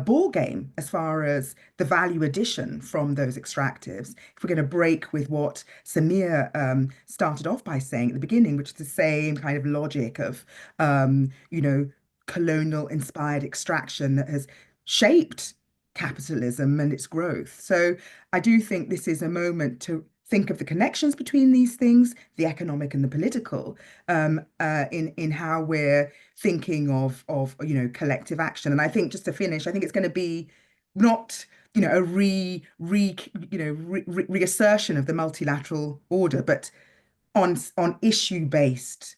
ball game as far as the value addition from those extractives? If we're going to break with what Samir started off by saying at the beginning, which is the same kind of logic of, you know, colonial inspired extraction that has shaped capitalism and its growth. So I do think this is a moment to think of the connections between these things, the economic and the political, in how we're thinking of you know, collective action. And I think, just to finish, I think it's going to be not, you know, a reassertion of the multilateral order, but on issue-based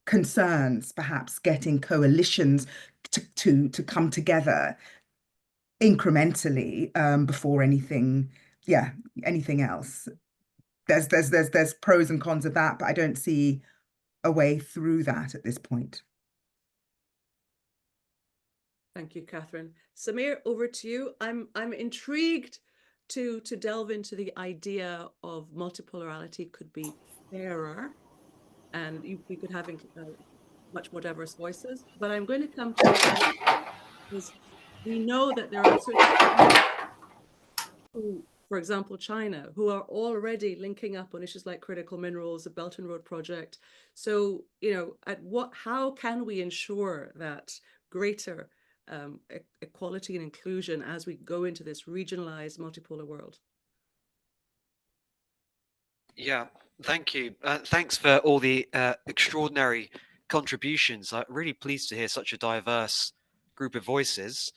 concerns, perhaps getting coalitions to come together incrementally before anything else. There's pros and cons of that, but I don't see a way through that at this point. Thank you, Catherine. Samir, over to you. I'm intrigued to delve into the idea of multipolarity could be fairer, and we could have much more diverse voices. But I'm going to come to you, because we know that there are certain who, for example, China, who are already linking up on issues like critical minerals, the Belt and Road project. So, you know, how can we ensure that greater equality and inclusion as we go into this regionalized multipolar world? Yeah, thank you. Thanks for all the extraordinary contributions. I'm really pleased to hear such a diverse group of voices.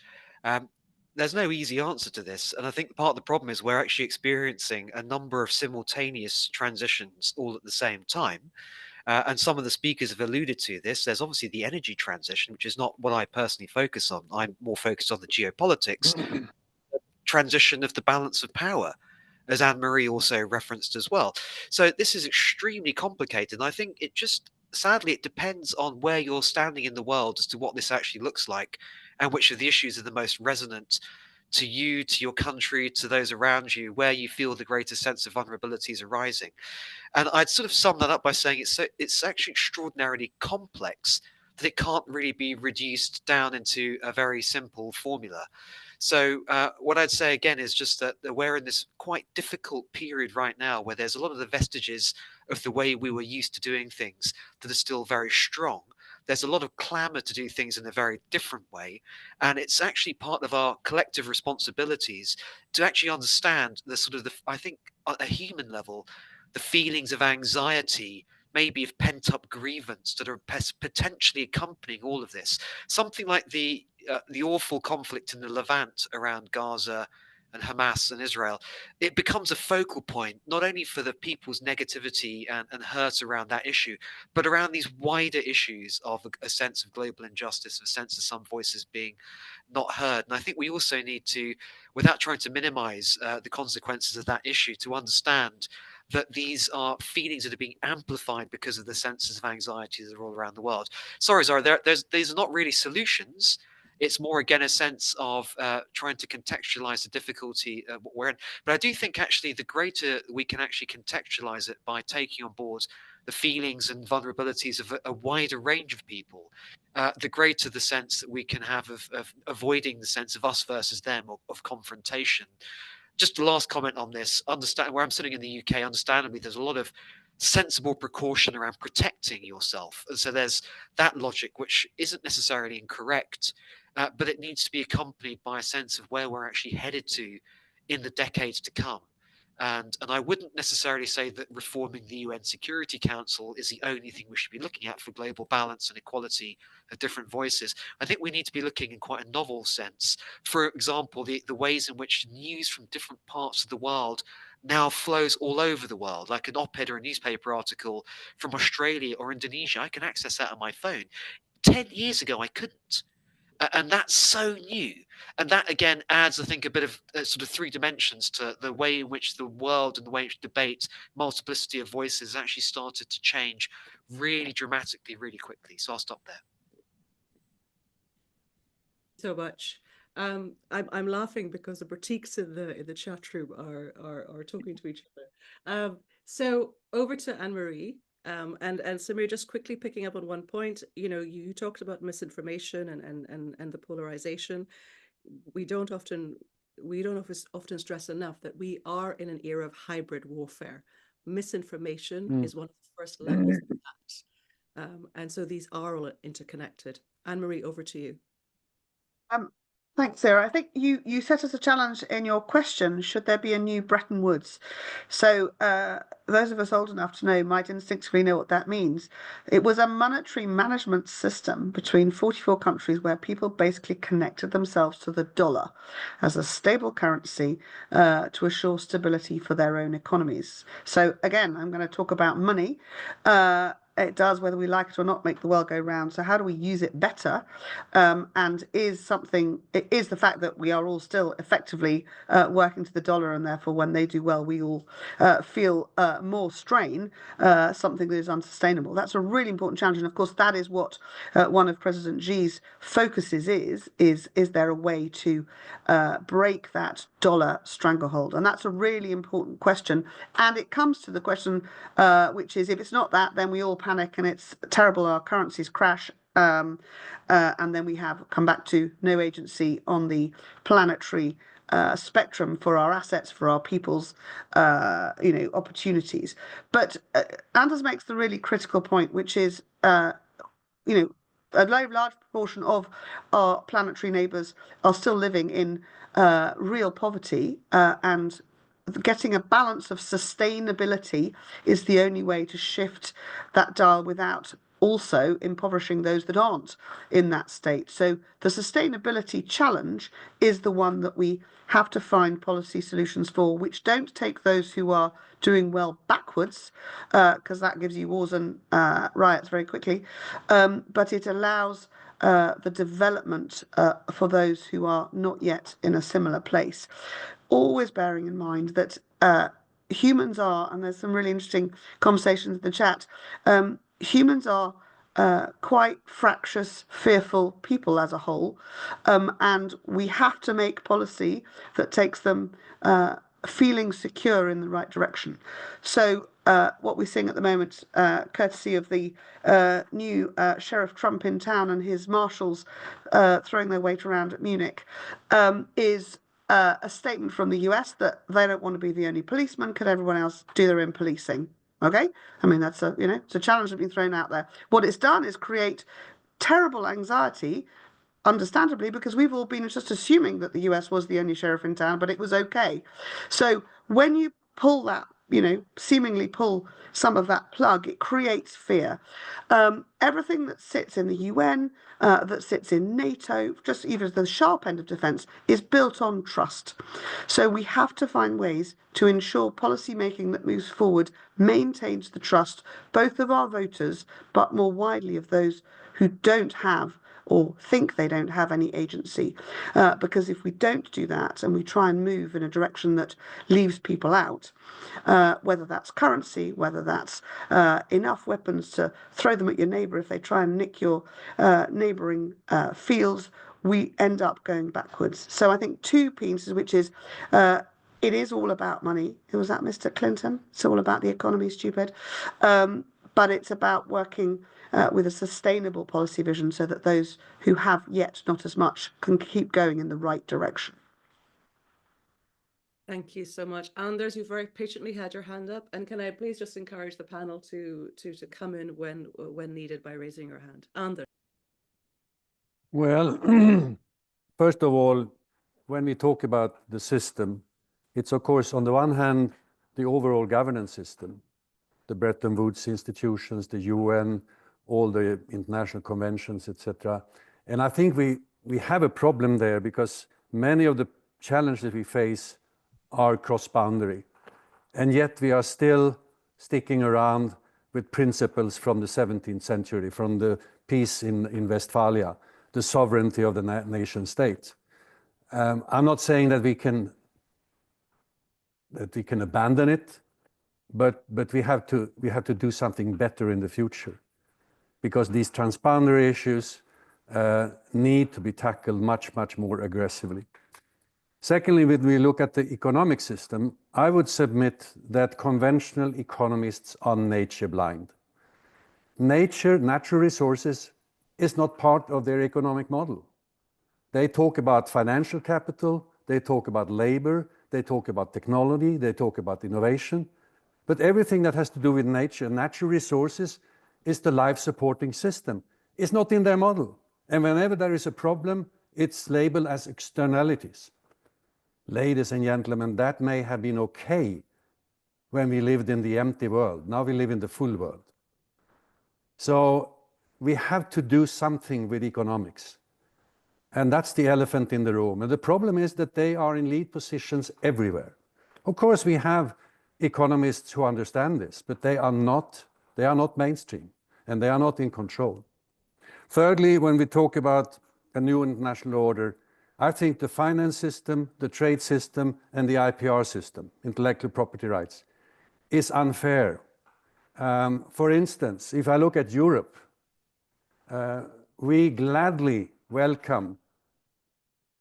There's no easy answer to this, and I think part of the problem is we're actually experiencing a number of simultaneous transitions all at the same time. And some of the speakers have alluded to this. There's obviously the energy transition, which is not what I personally focus on. I'm more focused on the geopolitics, transition of the balance of power, as Anne-Marie also referenced as well. So this is extremely complicated. And I think it just, sadly, it depends on where you're standing in the world as to what this actually looks like and which of the issues are the most resonant to you, to your country, to those around you, where you feel the greatest sense of vulnerabilities arising. And I'd sort of sum that up by saying it's actually extraordinarily complex, that it can't really be reduced down into a very simple formula. So what I'd say again is just that we're in this quite difficult period right now where there's a lot of the vestiges of the way we were used to doing things that are still very strong. There's a lot of clamor to do things in a very different way. And it's actually part of our collective responsibilities to actually understand the sort of, I think, at a human level, the feelings of anxiety, maybe of pent-up grievance that are potentially accompanying all of this. Something like the awful conflict in the Levant around Gaza and Hamas and Israel, it becomes a focal point, not only for the people's negativity and hurt around that issue, but around these wider issues of a sense of global injustice, a sense of some voices being not heard. And I think we also need to, without trying to minimize the consequences of that issue, to understand that these are feelings that are being amplified because of the senses of anxiety that are all around the world. Sorry, Zara, these are not really solutions. It's more, again, a sense of trying to contextualize the difficulty we're in. But I do think, actually, the greater we can actually contextualize it by taking on board the feelings and vulnerabilities of a wider range of people, the greater the sense that we can have of avoiding the sense of us versus them, or of confrontation. Just the last comment on this, understand where I'm sitting in the UK, understandably, there's a lot of sensible precaution around protecting yourself. And so there's that logic, which isn't necessarily incorrect, but it needs to be accompanied by a sense of where we're actually headed to in the decades to come. And I wouldn't necessarily say that reforming the UN Security Council is the only thing we should be looking at for global balance and equality of different voices. I think we need to be looking in quite a novel sense. For example, the ways in which news from different parts of the world now flows all over the world, like an op-ed or a newspaper article from Australia or Indonesia. I can access that on my phone. 10 years ago, I couldn't. And that's so new. And that, again, adds, I think, a bit of sort of 3 dimensions to the way in which the world and the way in which debate, multiplicity of voices actually started to change really dramatically, really quickly. So I'll stop there. So much. I'm laughing because the boutiques in the chat room are talking to each other. So over to Anne-Marie. And Samir, just quickly picking up on one point, you talked about misinformation and the polarization. We don't often stress enough that we are in an era of hybrid warfare. Misinformation is one of the first levels of that. And so these are all interconnected. Anne-Marie, over to you. Thanks, Sarah. I think you set us a challenge in your question, should there be a new Bretton Woods? So those of us old enough to know might instinctively know what that means. It was a monetary management system between 44 countries where people basically connected themselves to the dollar as a stable currency to assure stability for their own economies. So again, I'm going to talk about money. It does, whether we like it or not, make the world go round. So how do we use it better? And is the fact that we are all still effectively working to the dollar, and therefore when they do well, we all feel more strain, something that is unsustainable. That's a really important challenge. And of course, that is what one of President Xi's focuses is there a way to break that dollar stranglehold? And that's a really important question. And it comes to the question, which is, if it's not that, then we all panic and it's terrible, our currencies crash, and then we have come back to no agency on the planetary spectrum for our assets, for our people's opportunities. But Anders makes the really critical point, which is a large proportion of our planetary neighbours are still living in real poverty, and getting a balance of sustainability is the only way to shift that dial without also impoverishing those that aren't in that state. So the sustainability challenge is the one that we have to find policy solutions for, which don't take those who are doing well backwards, because that gives you wars and riots very quickly, but it allows the development for those who are not yet in a similar place. Always bearing in mind that humans are, and there's some really interesting conversations in the chat, humans are quite fractious, fearful people as a whole, and we have to make policy that takes them feeling secure in the right direction. So what we're seeing at the moment, courtesy of the new Sheriff Trump in town and his marshals throwing their weight around at Munich, is a statement from the US that they don't want to be the only policeman. Could everyone else do their own policing? Okay, I mean, that's it's a challenge that's been thrown out there. What it's done is create terrible anxiety, understandably, because we've all been just assuming that the US was the only sheriff in town, but it was okay. So when you pull that, seemingly pull some of that plug, it creates fear. Everything that sits in the UN, that sits in NATO, just even the sharp end of defence, is built on trust. So we have to find ways to ensure policy making that moves forward maintains the trust, both of our voters, but more widely of those who don't have or think they don't have any agency. Because if we don't do that and we try and move in a direction that leaves people out, whether that's currency, whether that's enough weapons to throw them at your neighbour if they try and nick your neighbouring fields, we end up going backwards. So I think 2 pieces, which is it is all about money. Who was that, Mr. Clinton? It's all about the economy, stupid. But it's about working with a sustainable policy vision so that those who have yet not as much can keep going in the right direction. Thank you so much. Anders, you very patiently had your hand up. And can I please just encourage the panel to come in when needed by raising your hand? Anders. Well, first of all, when we talk about the system, it's of course, on the one hand, the overall governance system, the Bretton Woods institutions, the UN, all the international conventions, etc. And I think we have a problem there because many of the challenges we face are cross-boundary. And yet we are still sticking around with principles from the 17th century, from the peace in Westphalia, the sovereignty of the nation state. I'm not saying that we can abandon it, but we have to do something better in the future, because these transboundary issues need to be tackled much more aggressively. Secondly, when we look at the economic system, I would submit that conventional economists are nature blind. Natural resources is not part of their economic model. They talk about financial capital, they talk about labor, they talk about technology, they talk about innovation, but everything that has to do with nature, natural resources, is the life-supporting system. It's not in their model. And whenever there is a problem, it's labeled as externalities. Ladies and gentlemen, that may have been okay when we lived in the empty world. Now we live in the full world. So we have to do something with economics. And that's the elephant in the room. And the problem is that they are in lead positions everywhere. Of course, we have economists who understand this, but they are not mainstream, and they are not in control. Thirdly, when we talk about a new international order, I think the finance system, the trade system, and the IPR system, intellectual property rights, is unfair. For instance, if I look at Europe, we gladly welcome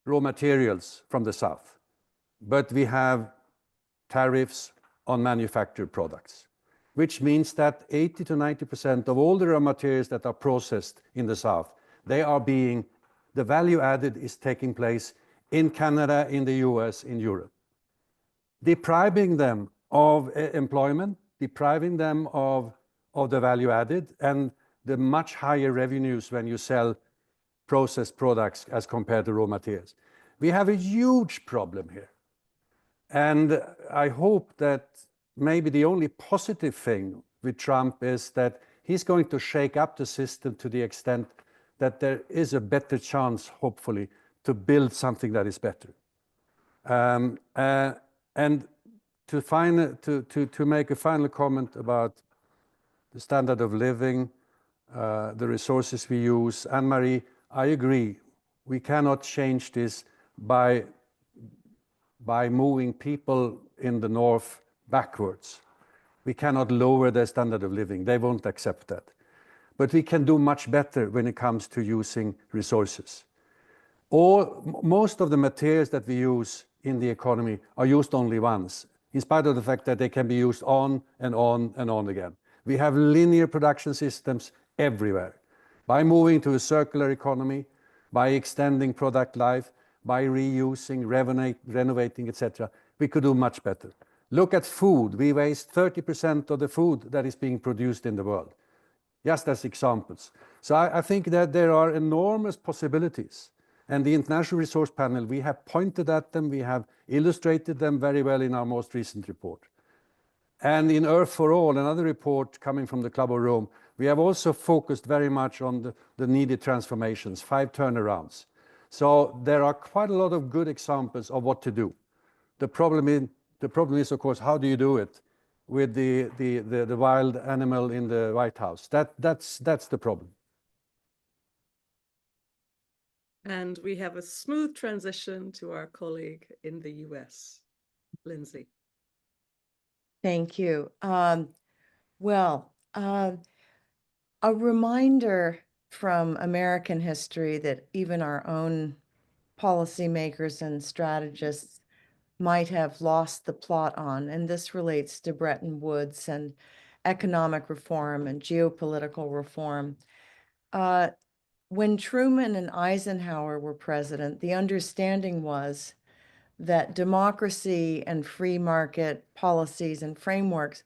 raw materials from the south, but we have tariffs on manufactured products, which means that 80 to 90% of all the raw materials that are processed in the south, the value added is taking place in Canada, in the US, in Europe, depriving them of employment, depriving them of the value added and the much higher revenues when you sell processed products as compared to raw materials. We have a huge problem here. And I hope that maybe the only positive thing with Trump is that he's going to shake up the system to the extent that there is a better chance, hopefully, to build something that is better. And to make a final comment about the standard of living, the resources we use, Anne-Marie, I agree. We cannot change this by moving people in the north backwards. We cannot lower their standard of living. They won't accept that. But we can do much better when it comes to using resources. Most of the materials that we use in the economy are used only once, in spite of the fact that they can be used on and on and on again. We have linear production systems everywhere. By moving to a circular economy, by extending product life, by reusing, renovating, etc., we could do much better. Look at food. We waste 30% of the food that is being produced in the world, just as examples. So I think that there are enormous possibilities. And the International Resource Panel, we have pointed at them, we have illustrated them very well in our most recent report. And in Earth for All, another report coming from the Club of Rome, we have also focused very much on the needed transformations, 5 turnarounds. So there are quite a lot of good examples of what to do. The problem is, of course, how do you do it with the wild animal in the White House? That's the problem. And we have a smooth transition to our colleague in the US, Lindsay. Thank you. A reminder from American history that even our own policymakers and strategists might have lost the plot on, and this relates to Bretton Woods and economic reform and geopolitical reform. When Truman and Eisenhower were president, the understanding was that democracy and free market policies and frameworks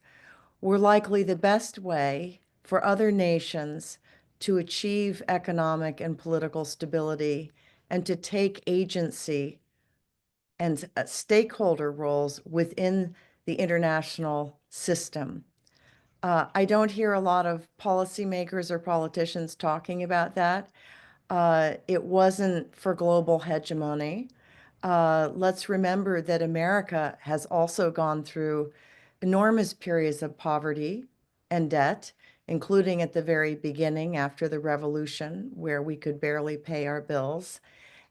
were likely the best way for other nations to achieve economic and political stability and to take agency and stakeholder roles within the international system. I don't hear a lot of policymakers or politicians talking about that. It wasn't for global hegemony. Let's remember that America has also gone through enormous periods of poverty and debt, including at the very beginning after the revolution, where we could barely pay our bills,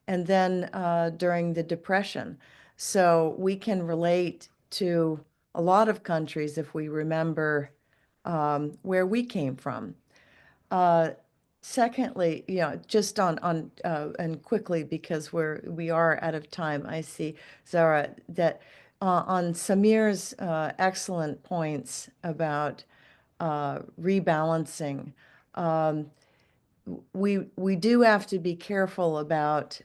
and then during the Depression. So we can relate to a lot of countries if we remember where we came from. Secondly, just on and quickly, because we are out of time, I see, Zahra, that on Samir's excellent points about rebalancing, we do have to be careful about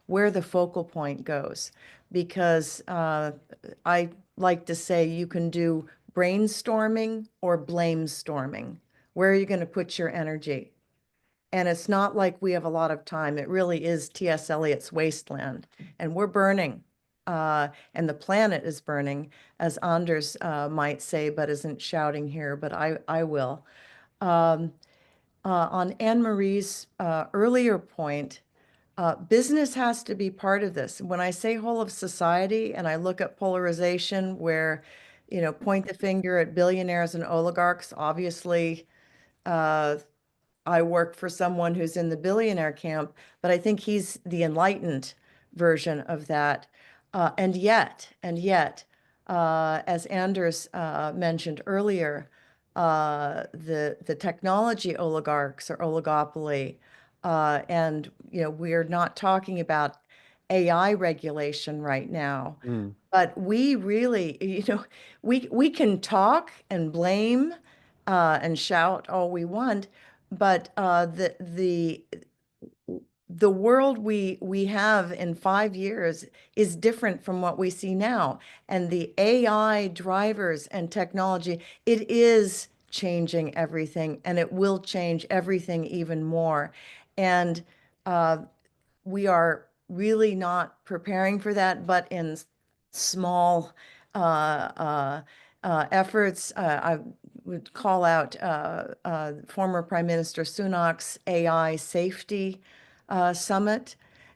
where the focal point goes, because I like to say you can do brainstorming or blame storming. Where are you going to put your energy? And it's not like we have a lot of time. It really is T.S. Eliot's wasteland, and we're burning. And the planet is burning, as Anders might say, but isn't shouting here, but I will. On Anne-Marie's earlier point, business has to be part of this. When I say whole of society and I look at polarization where, point the finger at billionaires and oligarchs, obviously, I work for someone who's in the billionaire camp, but I think he's the enlightened version of that. And yet, as Anders mentioned earlier, the technology oligarchs or oligopoly, and we're not talking about AI regulation right now, but we really, we can talk and blame and shout all we want, but the world we have in 5 years is different from what we see now. And the AI drivers and technology, it is changing everything, and it will change everything even more. And we are really not preparing for that, but in small efforts. I would call out former Prime Minister Sunak's AI safety summit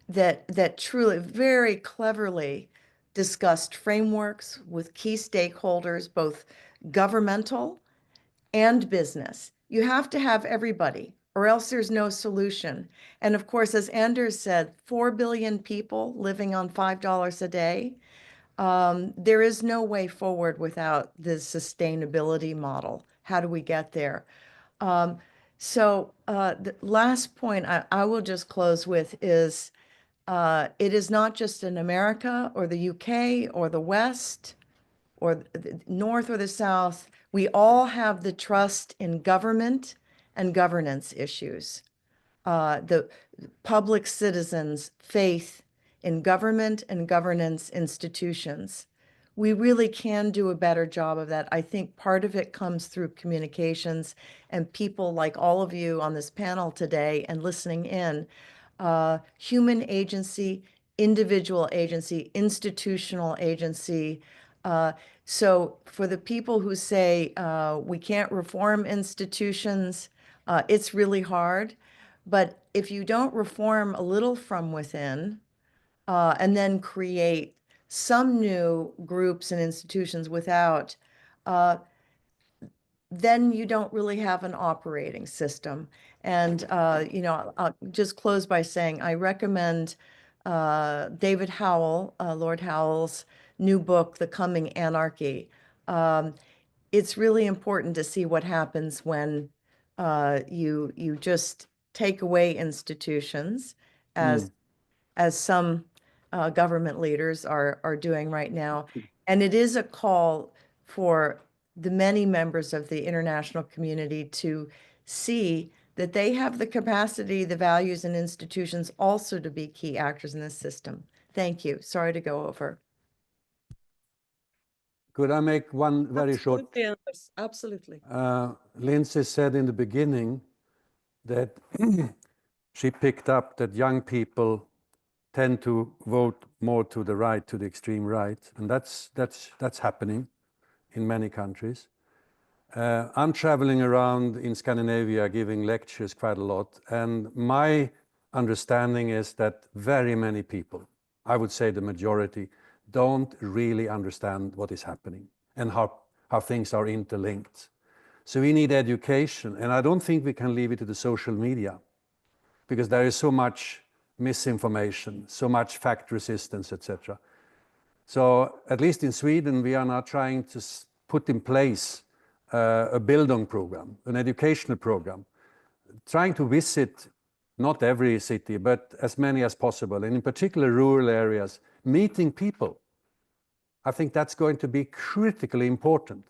that truly very cleverly discussed frameworks with key stakeholders, both governmental and business. You have to have everybody, or else there's no solution. And of course, as Anders said, 4 billion people living on $5 a day. There is no way forward without the sustainability model. How do we get there? So the last point I will just close with is it is not just in America or the UK or the West or the North or the South. We all have the trust in government and governance issues. The public citizens' faith in government and governance institutions. We really can do a better job of that. I think part of it comes through communications and people like all of you on this panel today and listening in. Human agency, individual agency, institutional agency. So for the people who say we can't reform institutions, it's really hard. But if you don't reform a little from within, and then create some new groups and institutions without, then you don't really have an operating system. And, I'll just close by saying I recommend David Howell, Lord Howell's new book, The Coming Anarchy. It's really important to see what happens when you just take away institutions, as some government leaders are doing right now. And it is a call for the many members of the international community to see that they have the capacity, the values, and institutions also to be key actors in this system. Thank you. Sorry to go over. Could I make one very short? Absolutely, Anders, absolutely. Lindsay said in the beginning that she picked up that young people tend to vote more to the right, to the extreme right, and that's happening in many countries. I'm traveling around in Scandinavia giving lectures quite a lot, and my understanding is that very many people, I would say the majority, don't really understand what is happening and how things are interlinked. So we need education, and I don't think we can leave it to the social media, because there is so much misinformation, so much fact resistance, etc. So at least in Sweden, we are now trying to put in place a Bildung program, an educational program, trying to visit not every city, but as many as possible, and in particular rural areas, meeting people. I think that's going to be critically important,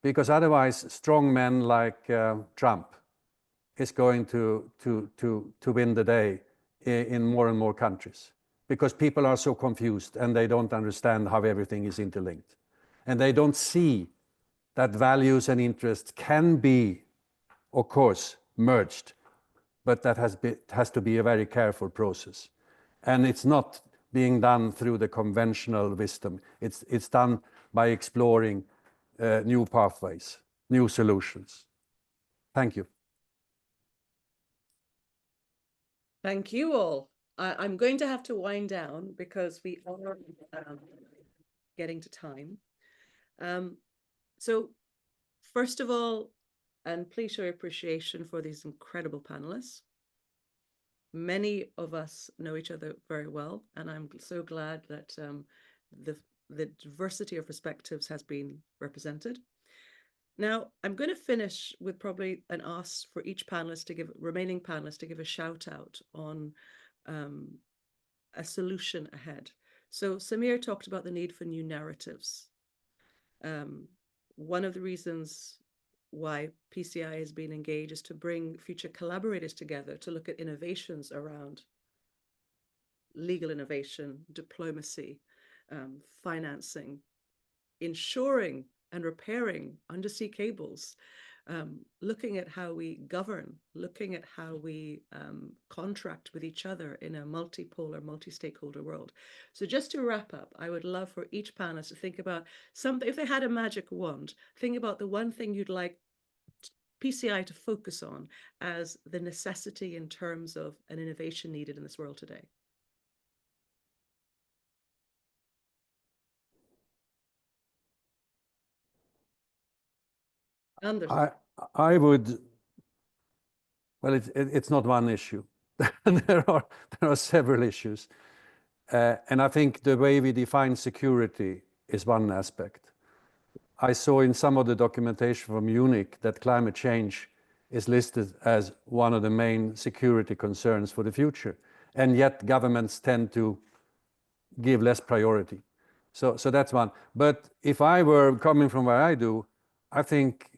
because otherwise strong men like Trump is going to win the day in more and more countries, because people are so confused and they don't understand how everything is interlinked. And they don't see that values and interests can be, of course, merged, but that has to be a very careful process. And it's not being done through the conventional wisdom. It's done by exploring new pathways, new solutions. Thank you. Thank you all. I'm going to have to wind down because we are getting to time. So first of all, and please show your appreciation for these incredible panelists. Many of us know each other very well, and I'm so glad that the diversity of perspectives has been represented. Now, I'm going to finish with probably an ask for each panelist to give, remaining panelists to give a shout out on a solution ahead. So Samir talked about the need for new narratives. One of the reasons why PCI has been engaged is to bring future collaborators together to look at innovations around legal innovation, diplomacy, financing, ensuring and repairing undersea cables, looking at how we govern, looking at how we contract with each other in a multipolar, multi-stakeholder world. So just to wrap up, I would love for each panelist to think about something, if they had a magic wand, think about the one thing you'd like PCI to focus on as the necessity in terms of an innovation needed in this world today. Anders. I would, well, it's not one issue. There are several issues. And I think the way we define security is one aspect. I saw in some of the documentation from Munich that climate change is listed as one of the main security concerns for the future. And yet governments tend to give less priority. So that's one. But if I were coming from where I do, I think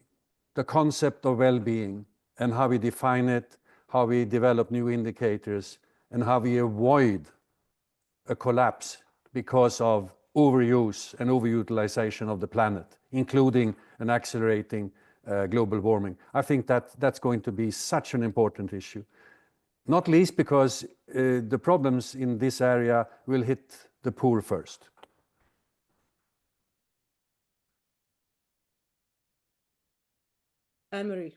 the concept of well-being and how we define it, how we develop new indicators, and how we avoid a collapse because of overuse and overutilization of the planet, including an accelerating global warming. I think that's going to be such an important issue, not least because the problems in this area will hit the poor first. Anne-Marie.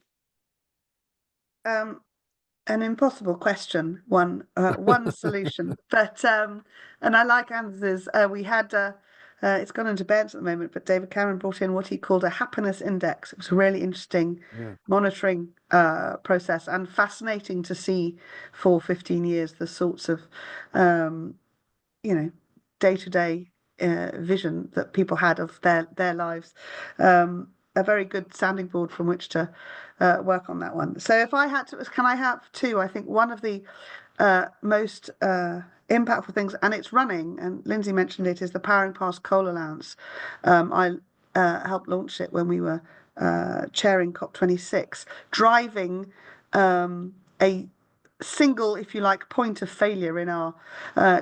An impossible question, one solution, but and I like Anders's. We had it's gone into bed at the moment, but David Cameron brought in what he called a happiness index. It was a really interesting monitoring process, and fascinating to see for 15 years the sorts of day-to-day vision that people had of their lives. A very good sounding board from which to work on that one. So if I had to, can I have two? I think one of the most impactful things, and it's running, and Lindsay mentioned it, is the Powering Past Coal Allowance. I helped launch it when we were chairing COP26, driving a single, if you like, point of failure in our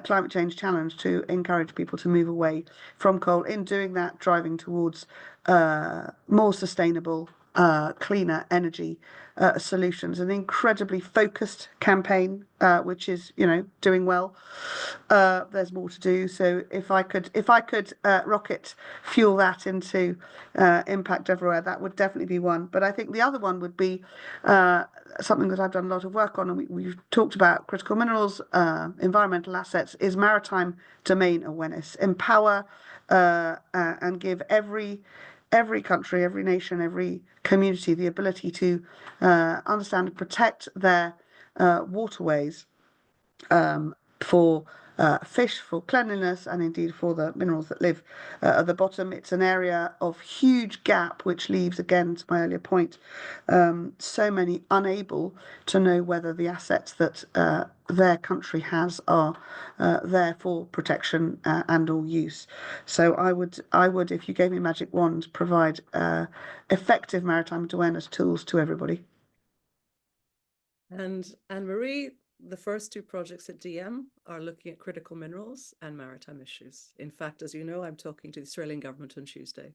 climate change challenge to encourage people to move away from coal. In doing that, driving towards more sustainable, cleaner energy solutions. An incredibly focused campaign, which is, doing well. There's more to do. So if I could rocket fuel that into impact everywhere, that would definitely be one. But I think the other one would be something that I've done a lot of work on, and we've talked about critical minerals, environmental assets, is maritime domain awareness. Empower and give every country, every nation, every community the ability to understand and protect their waterways for fish, for cleanliness, and indeed for the minerals that live at the bottom. It's an area of huge gap, which leaves, again, to my earlier point, so many unable to know whether the assets that their country has are there for protection and or use. So I would, if you gave me a magic wand, provide effective maritime awareness tools to everybody. And Anne-Marie, the first two projects at DM are looking at critical minerals and maritime issues. In fact, as you know, I'm talking to the Australian government on Tuesday.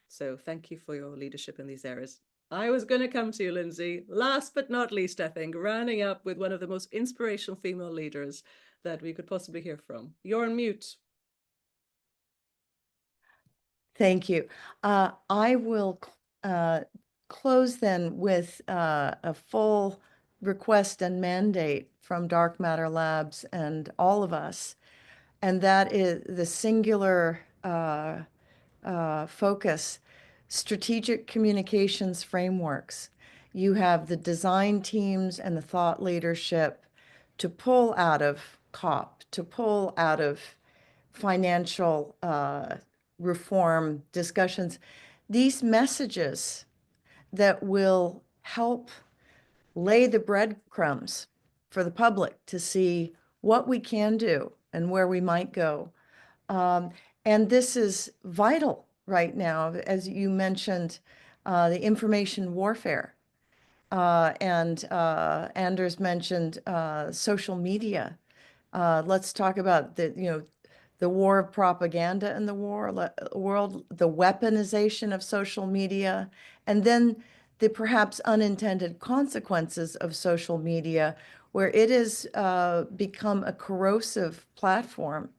So thank you for your leadership in these areas. I was going to come to you, Lindsay. Last but not least, I think, rounding up with one of the most inspirational female leaders that we could possibly hear from. You're on mute. Thank you. I will close then with a full request and mandate from Dark Matter Labs and all of us, and that is the singular focus, strategic communications frameworks. You have the design teams and the thought leadership to pull out of COP, to pull out of financial reform discussions, these messages that will help lay the breadcrumbs for the public to see what we can do and where we might go. And this is vital right now, as you mentioned, the information warfare. And Anders mentioned social media. Let's talk about the war of propaganda in the world, the weaponization of social media, and then the perhaps unintended consequences of social media, where it has become a corrosive platform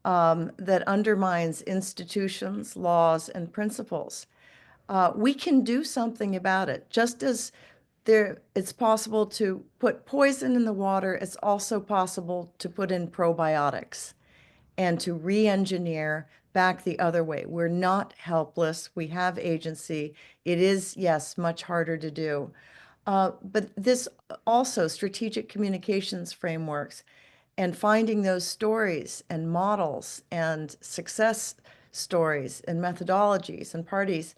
that undermines institutions, laws, and principles. We can do something about it. Just as it's possible to put poison in the water, it's also possible to put in probiotics and to re-engineer back the other way. We're not helpless. We have agency. It is, yes, much harder to do. But this also, strategic communications frameworks and finding those stories and models and success stories and methodologies and parties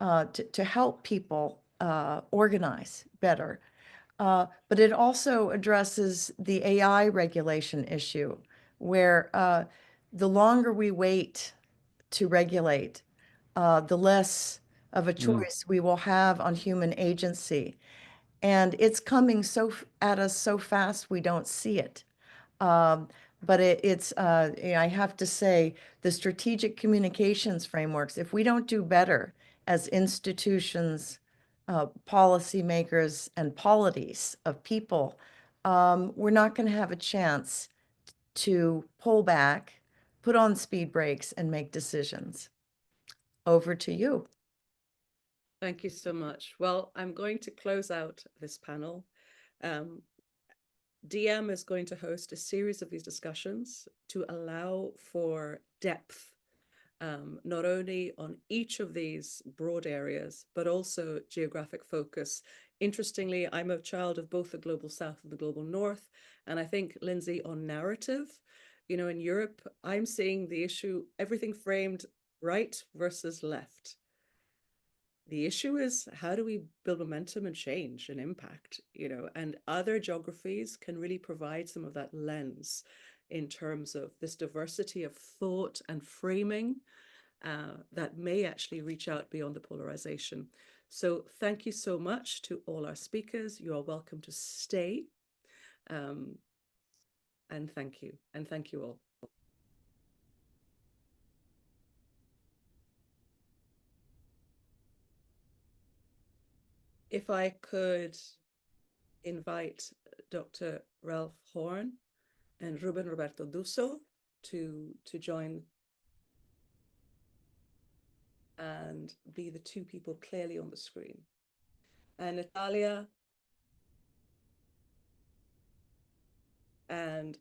to help people organize better. But it also addresses the AI regulation issue, where the longer we wait to regulate, the less of a choice we will have on human agency. And it's coming at us so fast we don't see it. But I have to say, the strategic communications frameworks, if we don't do better as institutions, policymakers, and polities of people, we're not going to have a chance to pull back, put on speed brakes, and make decisions. Over to you. Thank you so much. Well, I'm going to close out this panel. DM is going to host a series of these discussions to allow for depth, not only on each of these broad areas, but also geographic focus. Interestingly, I'm a child of both the global South and the global North. And I think, Lindsay, on narrative, in Europe, I'm seeing the issue, everything framed right versus left. The issue is, how do we build momentum and change and impact, and other geographies can really provide some of that lens in terms of this diversity of thought and framing that may actually reach out beyond the polarization. So thank you so much to all our speakers. You are welcome to stay. And thank you. And thank you all. If I could invite Dr. Ralph Horn and Ruben Roberto Dusso to join and be the two people clearly on the screen. And Natalia and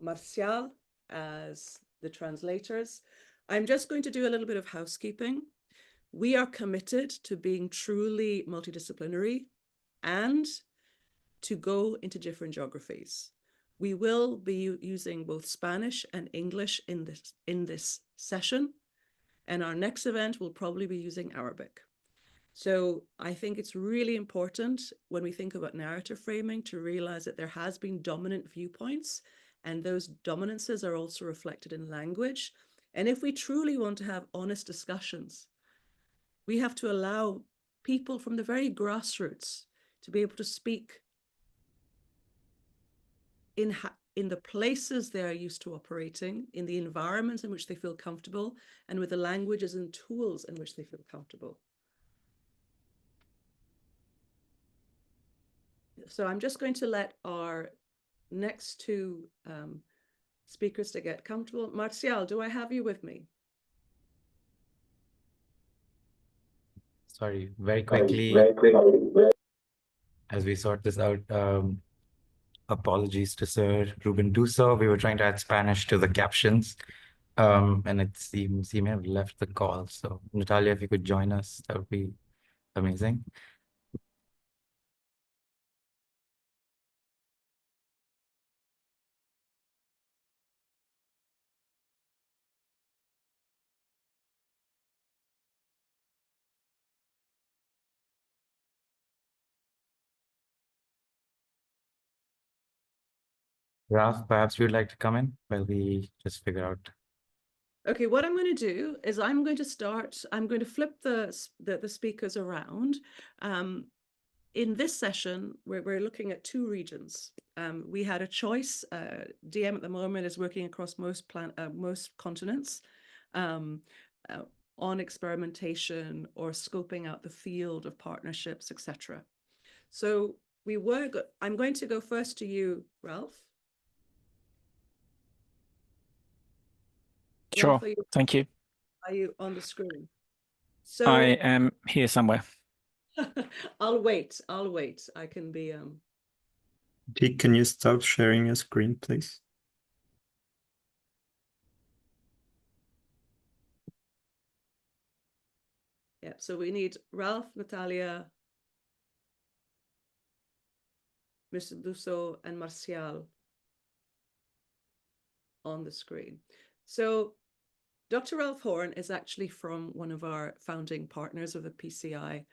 Marcial as the translators. I'm just going to do a little bit of housekeeping. We are committed to being truly multidisciplinary and to go into different geographies. We will be using both Spanish and English in this session, and our next event will probably be using Arabic. So I think it's really important when we think about narrative framing to realize that there has been dominant viewpoints, and those dominances are also reflected in language. And if we truly want to have honest discussions, we have to allow people from the very grassroots to be able to speak in the places they are used to operating, in the environments in which they feel comfortable, and with the languages and tools in which they feel comfortable. So I'm just going to let our next two speakers to get comfortable. Marcial, do I have you with me? Sorry, very quickly, as we sort this out, apologies to Sir Ruben Dusso. We were trying to add Spanish to the captions, and it seems he may have left the call. So Natalia, if you could join us, that would be amazing. Ralph, perhaps you'd like to come in while we just figure out. Okay, what I'm going to do is I'm going to flip the speakers around. In this session, we're looking at two regions. We had a choice. DM at the moment is working across most continents on experimentation or scoping out the field of partnerships, etc. So I'm going to go first to you, Ralph. Sure, Ralph, thank you. Are you on the screen? So I am here somewhere. I'll wait. I can be Dick, can you stop sharing your screen, please? Yeah, so we need Ralph, Natalia, Mr. Dusso, and Marcial on the screen. So Dr. Ralph Horn is actually from one of our founding partners of the PCI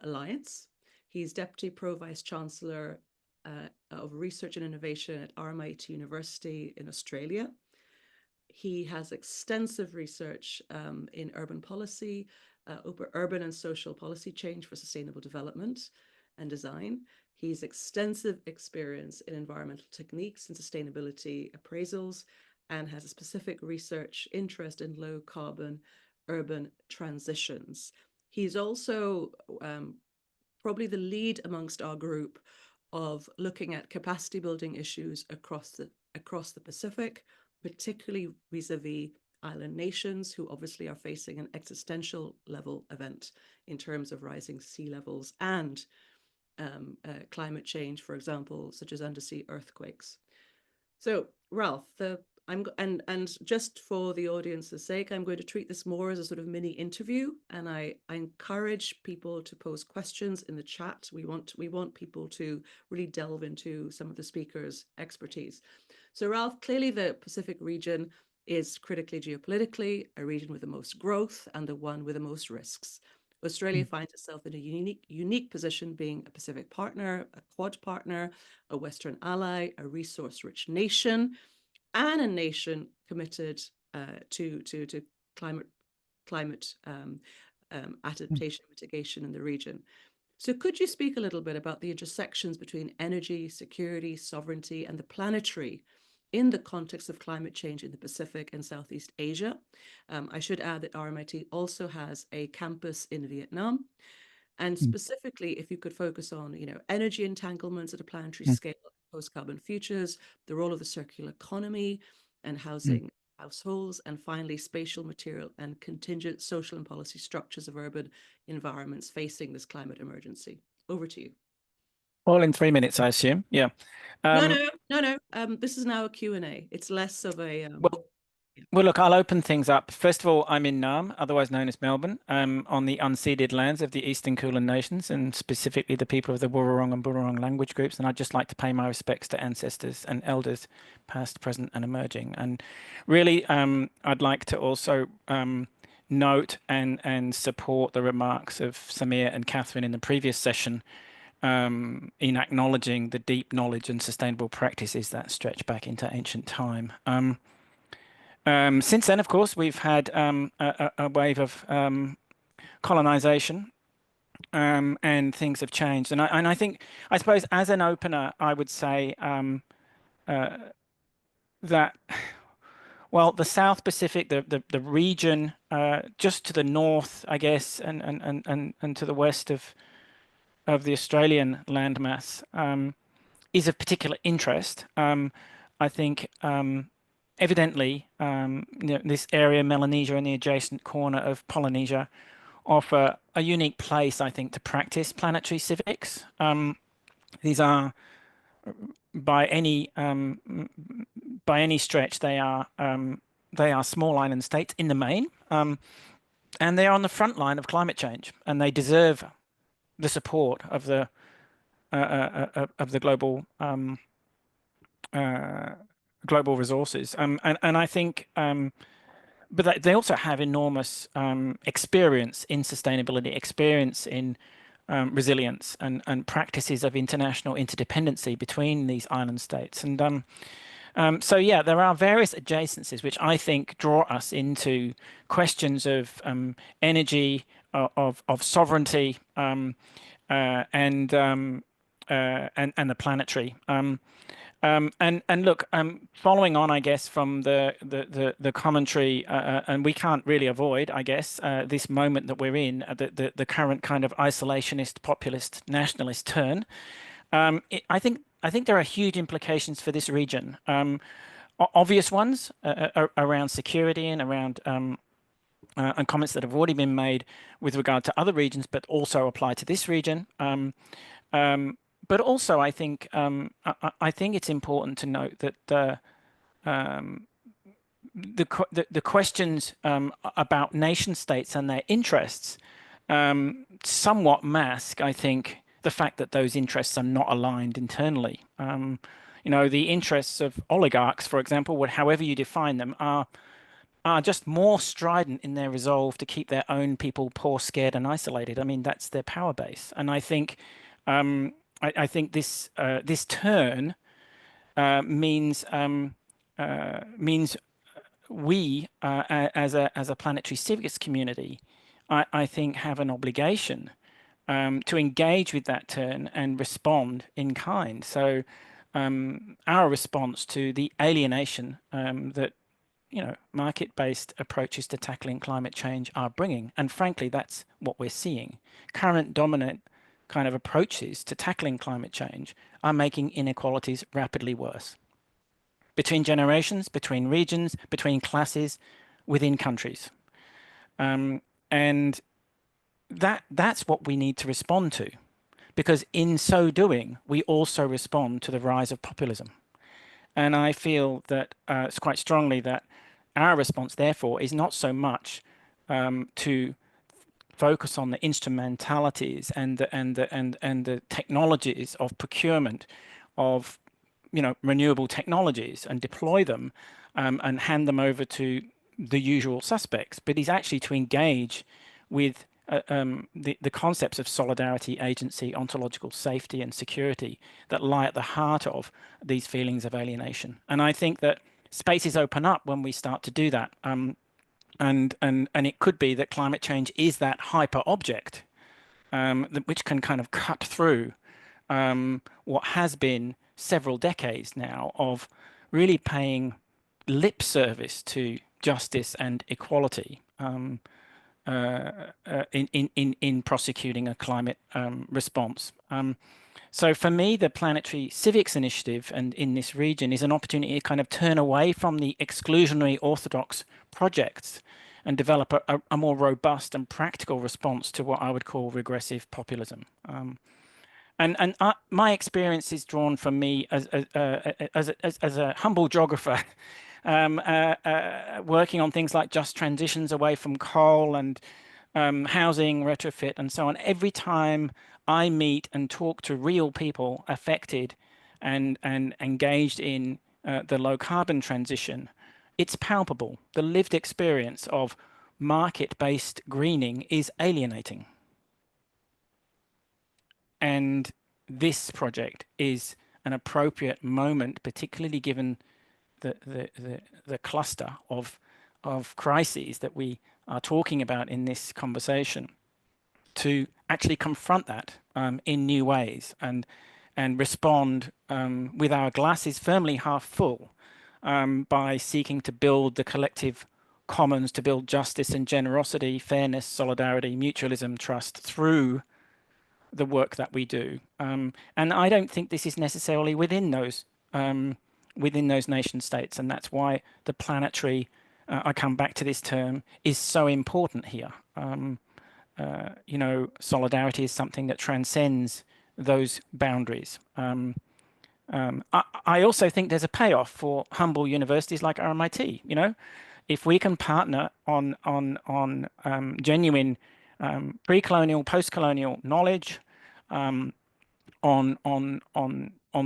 Alliance. He's Deputy Pro-Vice Chancellor of Research and Innovation at RMIT University in Australia. He has extensive research in urban policy, urban and social policy change for sustainable development and design. He's extensive experience in environmental techniques and sustainability appraisals, and has a specific research interest in low carbon urban transitions. He's also probably the lead amongst our group of looking at capacity building issues across the Pacific, particularly vis-a-vis island nations who obviously are facing an existential level event in terms of rising sea levels and climate change, for example, such as undersea earthquakes. So Ralph, and just for the audience's sake, I'm going to treat this more as a sort of mini interview, and I encourage people to pose questions in the chat. We want people to really delve into some of the speakers' expertise. So Ralph, clearly the Pacific region is critically geopolitically a region with the most growth and the one with the most risks. Australia finds itself in a unique position, being a Pacific partner, a Quad partner, a Western ally, a resource-rich nation, and a nation committed to climate adaptation mitigation in the region. So could you speak a little bit about the intersections between energy, security, sovereignty, and the planetary in the context of climate change in the Pacific and Southeast Asia? I should add that RMIT also has a campus in Vietnam. And specifically, if you could focus on, energy entanglements at a planetary scale, post-carbon futures, the role of the circular economy and housing households, and finally, spatial, material, and contingent social and policy structures of urban environments facing this climate emergency. Over to you. All in 3 minutes, I assume. Yeah. No. This is now a Q&A. It's less of a... Well, look, I'll open things up. First of all, I'm in Naarm, otherwise known as Melbourne, on the unceded lands of the Eastern Kulin Nations, and specifically the people of the Wurrung and Burrung language groups. And I'd just like to pay my respects to ancestors and elders, past, present, and emerging. And really, I'd like to also note and support the remarks of Samir and Catherine in the previous session, in acknowledging the deep knowledge and sustainable practices that stretch back into ancient time. Since then, of course, we've had a wave of colonization, and things have changed. And I think, I suppose, as an opener, I would say that, well, the South Pacific, the region just to the north, I guess, and to the west of the Australian landmass is of particular interest. I think. Evidently, this area, Melanesia and the adjacent corner of Polynesia, offer a unique place, I think, to practice planetary civics. These are, by any stretch, they are small island states in the main, and they are on the front line of climate change, and they deserve the support of the global resources, and I think, but they also have enormous experience in sustainability, experience in resilience, and practices of international interdependency between these island states. And so, yeah, there are various adjacencies which I think draw us into questions of energy, of sovereignty, and the planetary. And look, following on, I guess, from the commentary, and we can't really avoid, I guess, this moment that we're in, the current kind of isolationist, populist, nationalist turn. I think there are huge implications for this region. Obvious ones around security and around and comments that have already been made with regard to other regions, but also apply to this region. But also, I think it's important to note that the questions about nation states and their interests somewhat mask, I think, the fact that those interests are not aligned internally. The interests of oligarchs, for example, however you define them, are just more strident in their resolve to keep their own people poor, scared, and isolated. I mean, that's their power base, and I think. I think this turn means we as a planetary civics community, I think, have an obligation to engage with that turn and respond in kind. So our response to the alienation that market-based approaches to tackling climate change are bringing, and frankly, that's what we're seeing. Current dominant kind of approaches to tackling climate change are making inequalities rapidly worse between generations, between regions, between classes, within countries. And that's what we need to respond to, because in so doing, we also respond to the rise of populism. And I feel that it's quite strongly that our response, therefore, is not so much to focus on the instrumentalities and the technologies of procurement of renewable technologies and deploy them and hand them over to the usual suspects, but is actually to engage with the concepts of solidarity, agency, ontological safety, and security that lie at the heart of these feelings of alienation. And I think that spaces open up when we start to do that. And it could be that climate change is that hyper object which can kind of cut through what has been several decades now of really paying lip service to justice and equality in prosecuting a climate response. So for me, the Planetary Civics Initiative and in this region is an opportunity to kind of turn away from the exclusionary orthodox projects and develop a more robust and practical response to what I would call regressive populism. My experience is drawn from me as a humble geographer, working on things like just transitions away from coal and housing retrofit and so on. Every time I meet and talk to real people affected and engaged in the low carbon transition, it's palpable. The lived experience of market-based greening is alienating. And this project is an appropriate moment, particularly given the cluster of crises that we are talking about in this conversation, to actually confront that in new ways and respond with our glasses firmly half full by seeking to build the collective commons, to build justice and generosity, fairness, solidarity, mutualism, trust through the work that we do. And I don't think this is necessarily within those nation states, and that's why the planetary, I come back to this term, is so important here. You know, solidarity is something that transcends those boundaries. I also think there's a payoff for humble universities like RMIT. You know, if we can partner on genuine pre-colonial, post-colonial knowledge, on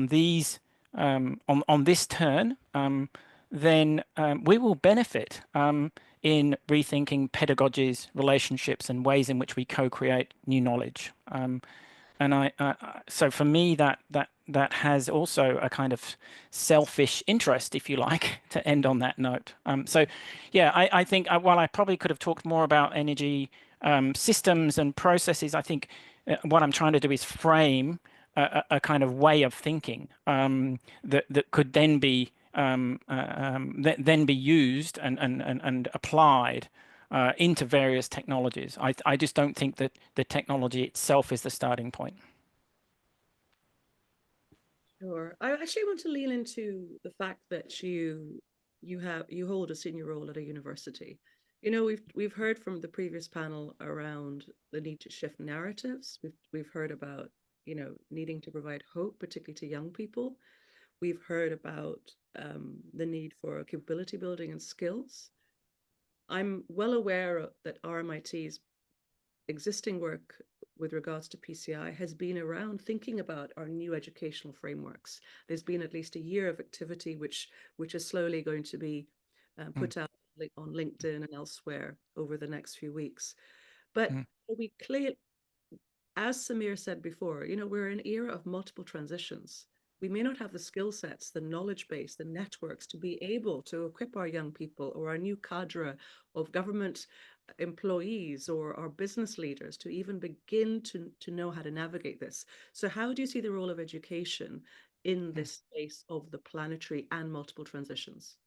this turn, then we will benefit in rethinking pedagogies, relationships, and ways in which we co-create new knowledge. And so for me, that has also a kind of selfish interest, if you like, to end on that note. So yeah, I think while I probably could have talked more about energy systems and processes, I think what I'm trying to do is frame a kind of way of thinking that could then be used and applied into various technologies. I just don't think that the technology itself is the starting point. Sure. I actually want to lean into the fact that you hold a senior role at a university. You know, we've heard from the previous panel around the need to shift narratives. We've heard about, you know, needing to provide hope, particularly to young people. We've heard about the need for capability building and skills. I'm well aware that RMIT's existing work with regards to PCI has been around thinking about our new educational frameworks. There's been at least a year of activity which is slowly going to be put out on LinkedIn and elsewhere over the next few weeks. But we clearly, as Samir said before, you know, we're in an era of multiple transitions. We may not have the skill sets, the knowledge base, the networks to be able to equip our young people or our new cadre of government employees or our business leaders to even begin to know how to navigate this. So how do you see the role of education in this space of the planetary and multiple transitions?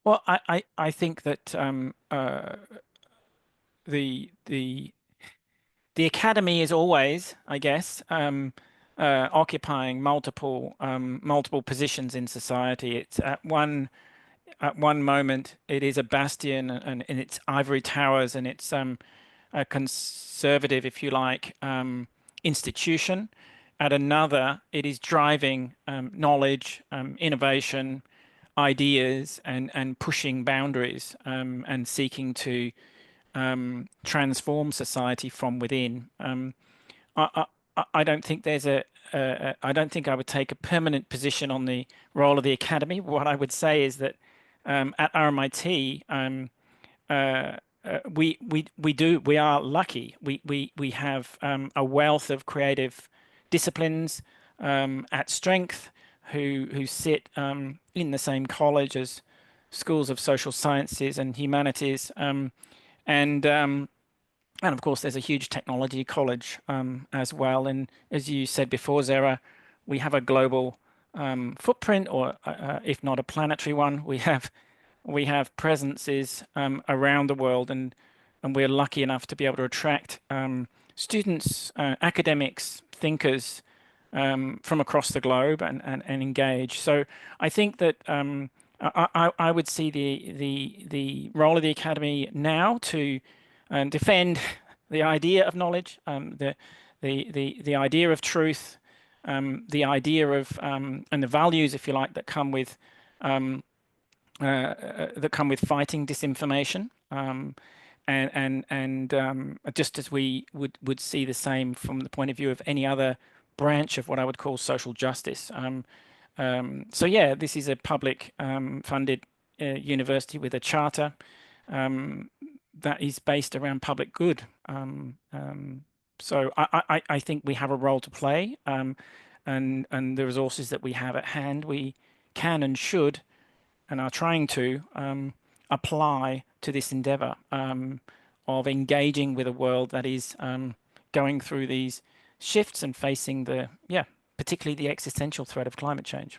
Well, I think that the academy is always, I guess, occupying multiple positions in society. It's at one moment it is a bastion and in its ivory towers, and it's a conservative, if you like, institution. At another, it is driving knowledge, innovation, ideas, and pushing boundaries and seeking to transform society from within. I don't think there's I don't think I would take a permanent position on the role of the academy. What I would say is that at RMIT, we are lucky. We have a wealth of creative disciplines at Strength who sit in the same college as schools of social sciences and humanities, and And of course, there's a huge technology college as well. And as you said before, Zara, we have a global footprint, or if not a planetary one. We have presences around the world, and we're lucky enough to be able to attract students, academics, thinkers from across the globe and engage. So I think that I would see the role of the academy now to defend the idea of knowledge, the idea of truth, the idea of and the values, if you like, that come with fighting disinformation. And just as we would see the same from the point of view of any other branch of what I would call social justice. So yeah, this is a public funded university with a charter that is based around public good. So I think we have a role to play, and the resources that we have at hand, we can and should and are trying to apply to this endeavor of engaging with a world that is going through these shifts and facing particularly the existential threat of climate change.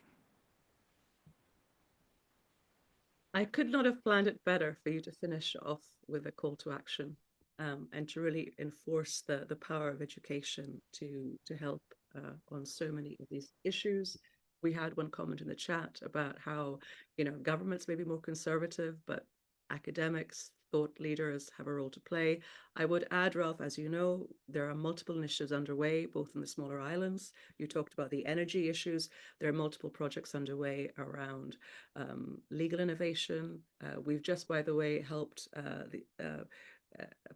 I could not have planned it better for you to finish off with a call to action and to really enforce the power of education to help on so many of these issues. We had one comment in the chat about how, governments may be more conservative, but academics, thought leaders have a role to play. I would add, Ralph, as you know, there are multiple initiatives underway, both in the smaller islands. You talked about the energy issues. There are multiple projects underway around legal innovation. We've just, by the way, helped a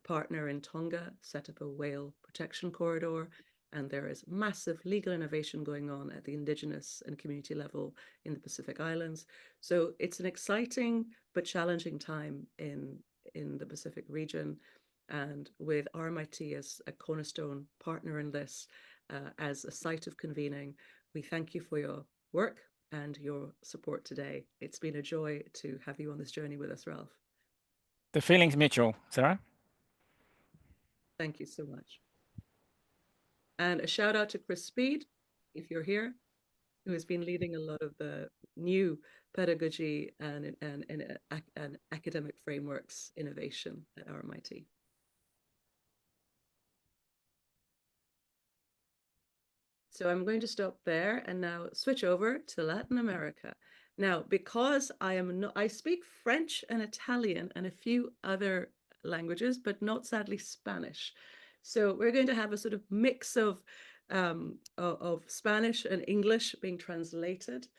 partner in Tonga set up a whale protection corridor. And there is massive legal innovation going on at the indigenous and community level in the Pacific Islands. So it's an exciting but challenging time in the Pacific region. And with RMIT as a cornerstone partner in this, as a site of convening, we thank you for your work and your support today. It's been a joy to have you on this journey with us, Ralph. The feeling's mutual, Sarah. Thank you so much. And a shout out to Chris Speed, if you're here, who has been leading a lot of the new pedagogy and academic frameworks innovation at RMIT. So I'm going to stop there and now switch over to Latin America. Now, because I speak French and Italian and a few other languages, but not sadly Spanish. So we're going to have a sort of mix of Spanish and English being translated.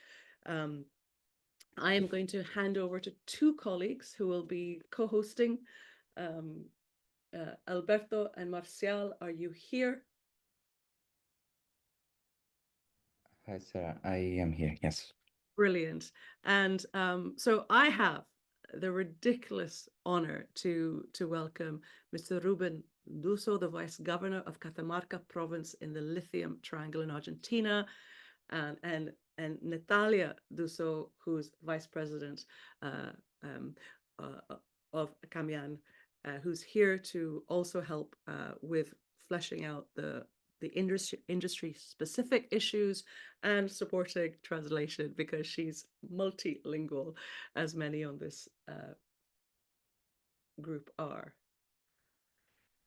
I am going to hand over to two colleagues who will be co-hosting. Alberto and Marcial, are you here? Hi, Sarah. I am here, yes. Brilliant. And so I have the ridiculous honor to welcome Mr. Ruben Duso, the Vice Governor of Catamarca Province in the Lithium Triangle in Argentina, and Natalia Duso, who's Vice President of Camian, who's here to also help with fleshing out the industry-specific issues and supporting translation, because she's multilingual, as many on this group are.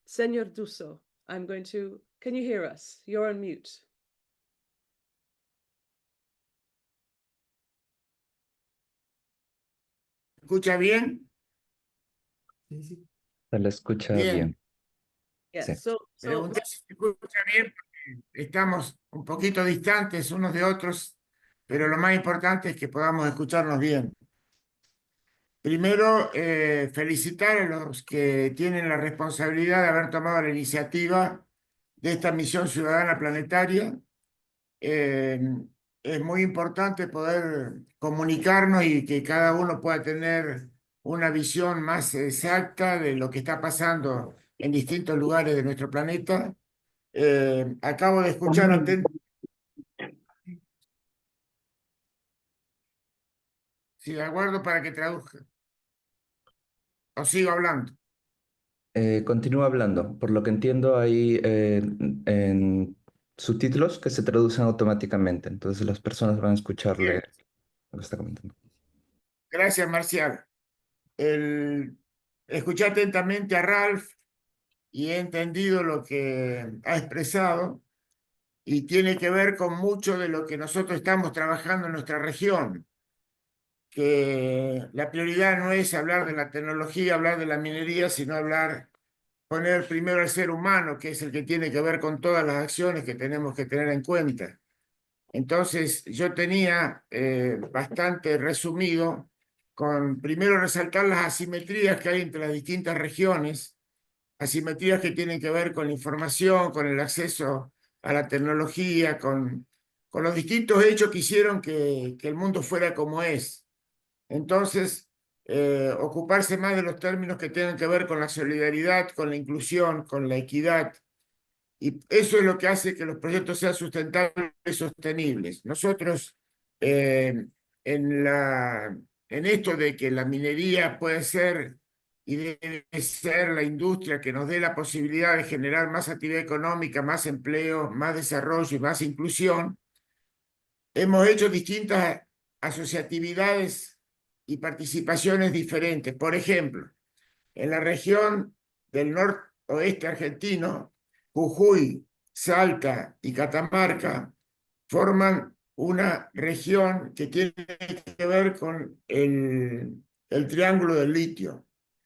Senor Duso, can you hear us? You're on mute. ¿Escucha bien? Se le escucha bien. Yes, Sí. so Pregunté si se escucha bien porque estamos un poquito distantes unos de otros, pero lo más importante es que podamos escucharnos bien. Primero, felicitar a los que tienen la responsabilidad de haber tomado la iniciativa de esta misión ciudadana planetaria. Es muy importante poder comunicarnos y que cada uno pueda tener una visión más exacta de lo que está pasando en distintos lugares de nuestro planeta. Acabo de escuchar atentamente. Sí, de acuerdo, para que traduzca. O sigo hablando. Continúa hablando. Por lo que entiendo, hay en subtítulos que se traducen automáticamente. Entonces las personas van a escucharle lo que está comentando. Gracias, Marcial. Escuché atentamente a Ralph y he entendido lo que ha expresado y tiene que ver con mucho de lo que nosotros estamos trabajando en nuestra región, que la prioridad no es hablar de la tecnología, hablar de la minería, sino poner primero al ser humano, que es el que tiene que ver con todas las acciones que tenemos que tener en cuenta. Entonces, yo tenía bastante resumido con primero resaltar las asimetrías que hay entre las distintas regiones, asimetrías que tienen que ver con la información, con el acceso a la tecnología, con los distintos hechos que hicieron que el mundo fuera como es. Entonces, ocuparse más de los términos que tengan que ver con la solidaridad, con la inclusión, con la equidad. Y eso es lo que hace que los proyectos sean sustentables y sostenibles. Nosotros, en esto de que la minería puede ser y debe ser la industria que nos dé la posibilidad de generar más actividad económica, más empleo, más desarrollo y más inclusión, hemos hecho distintas asociatividades y participaciones diferentes. Por ejemplo, en la región del noroeste argentino, Jujuy, Salta y Catamarca forman una región que tiene que ver con el triángulo del litio.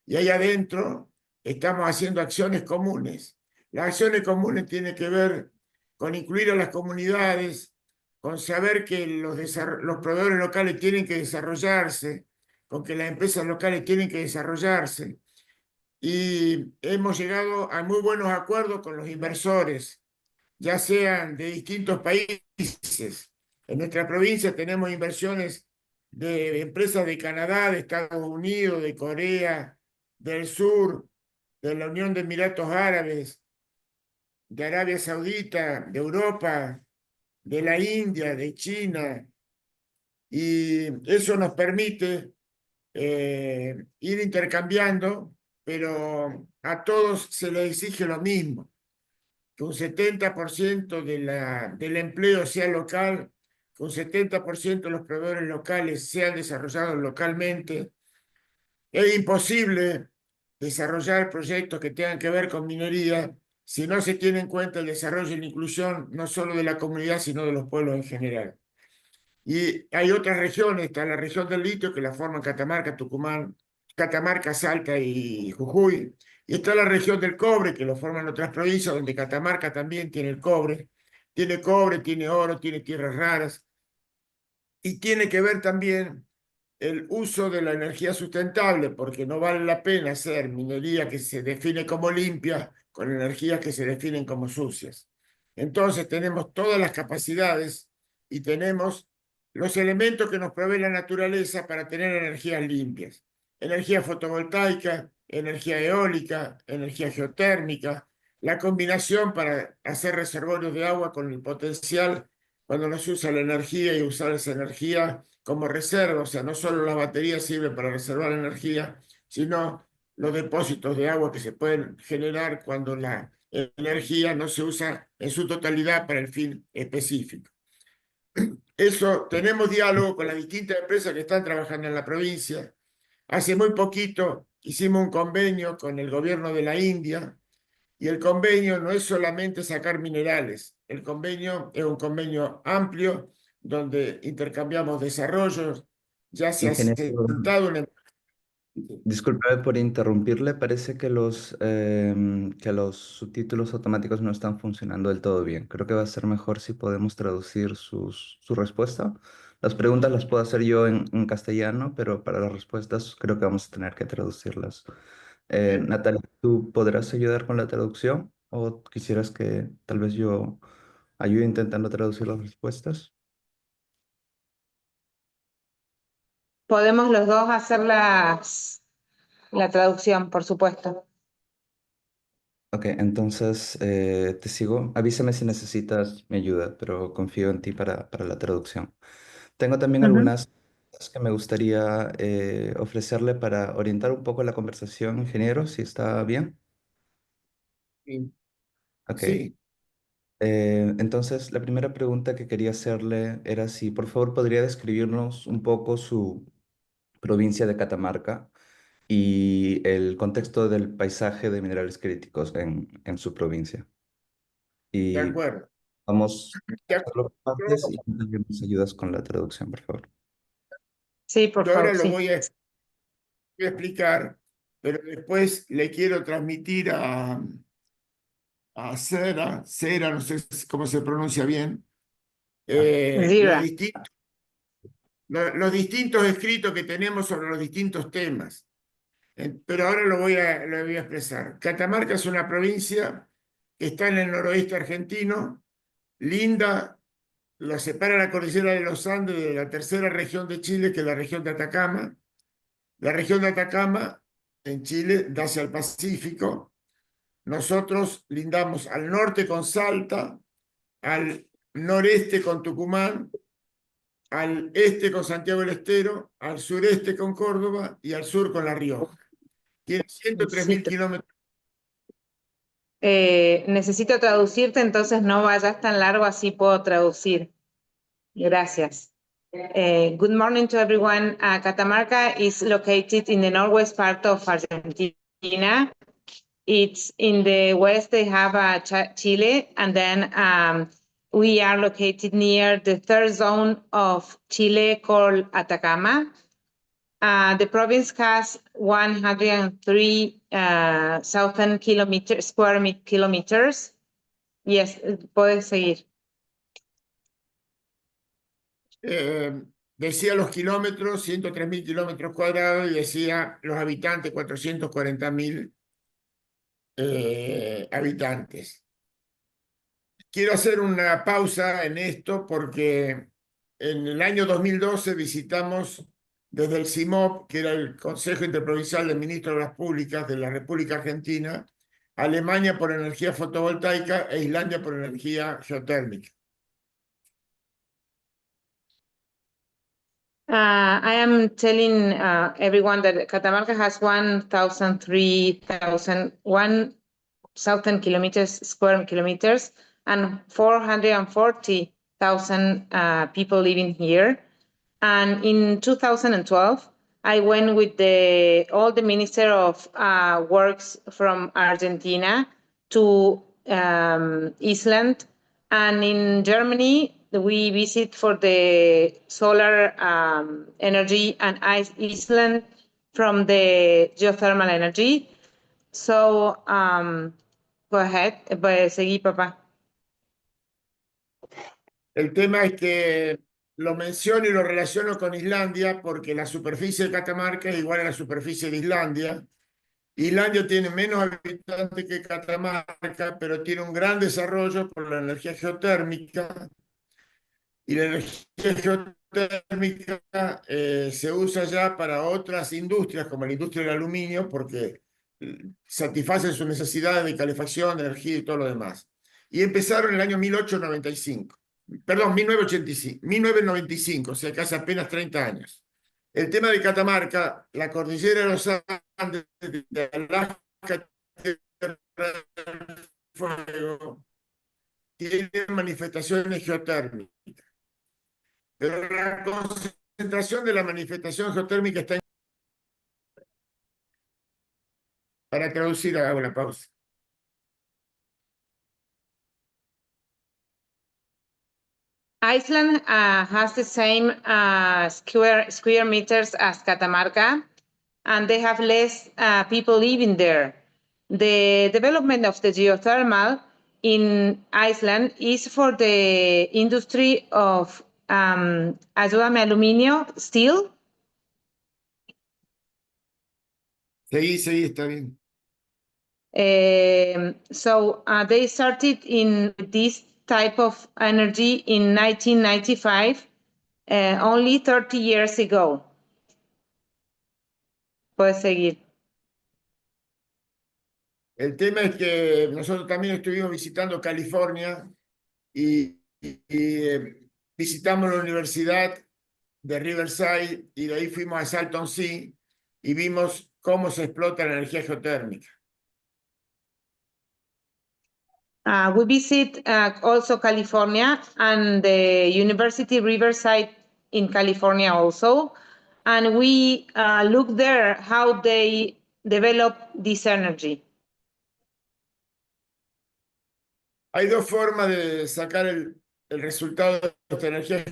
Y ahí adentro estamos haciendo acciones comunes. Las acciones comunes tienen que ver con incluir a las comunidades, con saber que los proveedores locales tienen que desarrollarse, con que las empresas locales tienen que desarrollarse. Y hemos llegado a muy buenos acuerdos con los inversores, ya sean de distintos países. En nuestra provincia tenemos inversiones de empresas de Canadá, de Estados Unidos, de Corea del Sur, de la Unión de Emiratos Árabes, de Arabia Saudita, de Europa, de la India, de China. Y eso nos permite ir intercambiando, pero a todos se les exige lo mismo, que un 70% del empleo sea local, que un 70% de los proveedores locales sean desarrollados localmente. Es imposible desarrollar proyectos que tengan que ver con minería si no se tiene en cuenta el desarrollo y la inclusión no solo de la comunidad, sino de los pueblos en general. Y hay otras regiones, está la región del litio que la forman Catamarca, Tucumán, Catamarca, Salta y Jujuy. Y está la región del cobre que lo forman otras provincias, donde Catamarca también tiene el cobre. Tiene cobre, tiene oro, tiene tierras raras. Y tiene que ver también el uso de la energía sustentable, porque no vale la pena hacer minería que se define como limpia con energías que se definen como sucias. Entonces tenemos todas las capacidades y tenemos los elementos que nos provee la naturaleza para tener energías limpias. Energía fotovoltaica, energía eólica, energía geotérmica, la combinación para hacer reservorios de agua con el potencial cuando no se usa la energía y usar esa energía como reserva, o sea, no solo las baterías sirven para reservar energía, sino los depósitos de agua que se pueden generar cuando la energía no se usa en su totalidad para el fin específico. Eso, tenemos diálogo con las distintas empresas que están trabajando en la provincia. Hace muy poquito hicimos un convenio con el gobierno de la India y el convenio no es solamente sacar minerales, el convenio es un convenio amplio donde intercambiamos desarrollos, ya se ha Ingeniero, sentado una... disculpe por interrumpirle, parece que que los subtítulos automáticos no están funcionando del todo bien. Creo que va a ser mejor si podemos traducir su respuesta. Las preguntas las puedo hacer yo en castellano, pero para las respuestas creo que vamos a tener que traducirlas. Natalia, ¿tú podrás ayudar con la traducción o quisieras que tal vez yo ayude intentando traducir las respuestas? Podemos los dos hacer la traducción, por supuesto. Ok, entonces te sigo. Avísame si necesitas mi ayuda, pero confío en ti para la traducción. Tengo también Ujú. algunas cosas que me gustaría ofrecerle para orientar un poco la conversación, ingeniero, si está bien. Sí, Ok. sí. Entonces, la primera pregunta que quería hacerle era si, por favor, podría describirnos un poco su provincia de Catamarca y el contexto del paisaje de minerales críticos en su provincia. De Y acuerdo. vamos De a hacerlo por partes acuerdo. y tú también nos ayudas con la traducción, por favor. Sí, por Yo ahora favor, lo sí. voy a explicar, pero después le quiero transmitir a Cera, no sé cómo se pronuncia bien, Zira. los distintos escritos que tenemos sobre los distintos temas. Pero ahora lo voy a expresar. Catamarca es una provincia que está en el noroeste argentino, linda, la separa la cordillera de los Andes de la tercera región de Chile, que es la región de Atacama. La región de Atacama en Chile da hacia el Pacífico. Nosotros lindamos al norte con Salta, al noreste con Tucumán, al este con Santiago del Estero, al sureste con Córdoba y al sur con La Rioja. Tiene 103.000 kilómetros. Necesito traducirte, entonces no vayas tan largo, así puedo traducir. Gracias. Good morning to everyone. Catamarca is located in the northwest part of Argentina. It's in the west, they have Chile, and then we are located near the third zone of Chile called Atacama. The province has 103,000 square kilometers. Yes, puedes seguir. Decía los kilómetros, 103.000 kilómetros cuadrados, y decía los habitantes, 440.000 habitantes. Quiero hacer una pausa en esto porque en el año 2012 visitamos desde el CIMOP, que era el Consejo Interprovincial de Ministros de Obras Públicas de la República Argentina, Alemania por energía fotovoltaica e Islandia por energía geotérmica. I am telling everyone that Catamarca has 1,000 square kilometers, and 440,000 people living here. And in 2012, I went with all the Minister of Works from Argentina to Iceland, and in Germany, we visit for the solar energy, and Iceland from the geothermal energy. So, go ahead, seguí, papá. El tema es que lo menciono y lo relaciono con Islandia porque la superficie de Catamarca es igual a la superficie de Islandia. Islandia tiene menos habitantes que Catamarca, pero tiene un gran desarrollo por la energía geotérmica. Y la energía geotérmica se usa ya para otras industrias, como la industria del aluminio, porque satisface sus necesidades de calefacción, de energía y todo lo demás. Y empezaron en el año 1995. Perdón, 1995, o sea que hace apenas 30 años. El tema de Catamarca, la cordillera de los Andes, de Alaska, Tierra del Fuego, tiene manifestaciones geotérmicas. Pero la concentración de la manifestación geotérmica está en... Para traducir, hago la pausa. Iceland has the same square meters as Catamarca, and they have less people living there. The development of the geothermal in Iceland is for the industry of ayúdame, aluminio, steel. Seguí, está bien. So they started in this type of energy in 1995, only 30 years ago. Puedes seguir. El tema es que nosotros también estuvimos visitando California y visitamos la Universidad de Riverside y de ahí fuimos a Salton Sea y vimos cómo se explota la energía geotérmica. We visit also California and the University Riverside in California also. And we look there how they develop this energy. Hay dos formas de sacar el resultado de esta energía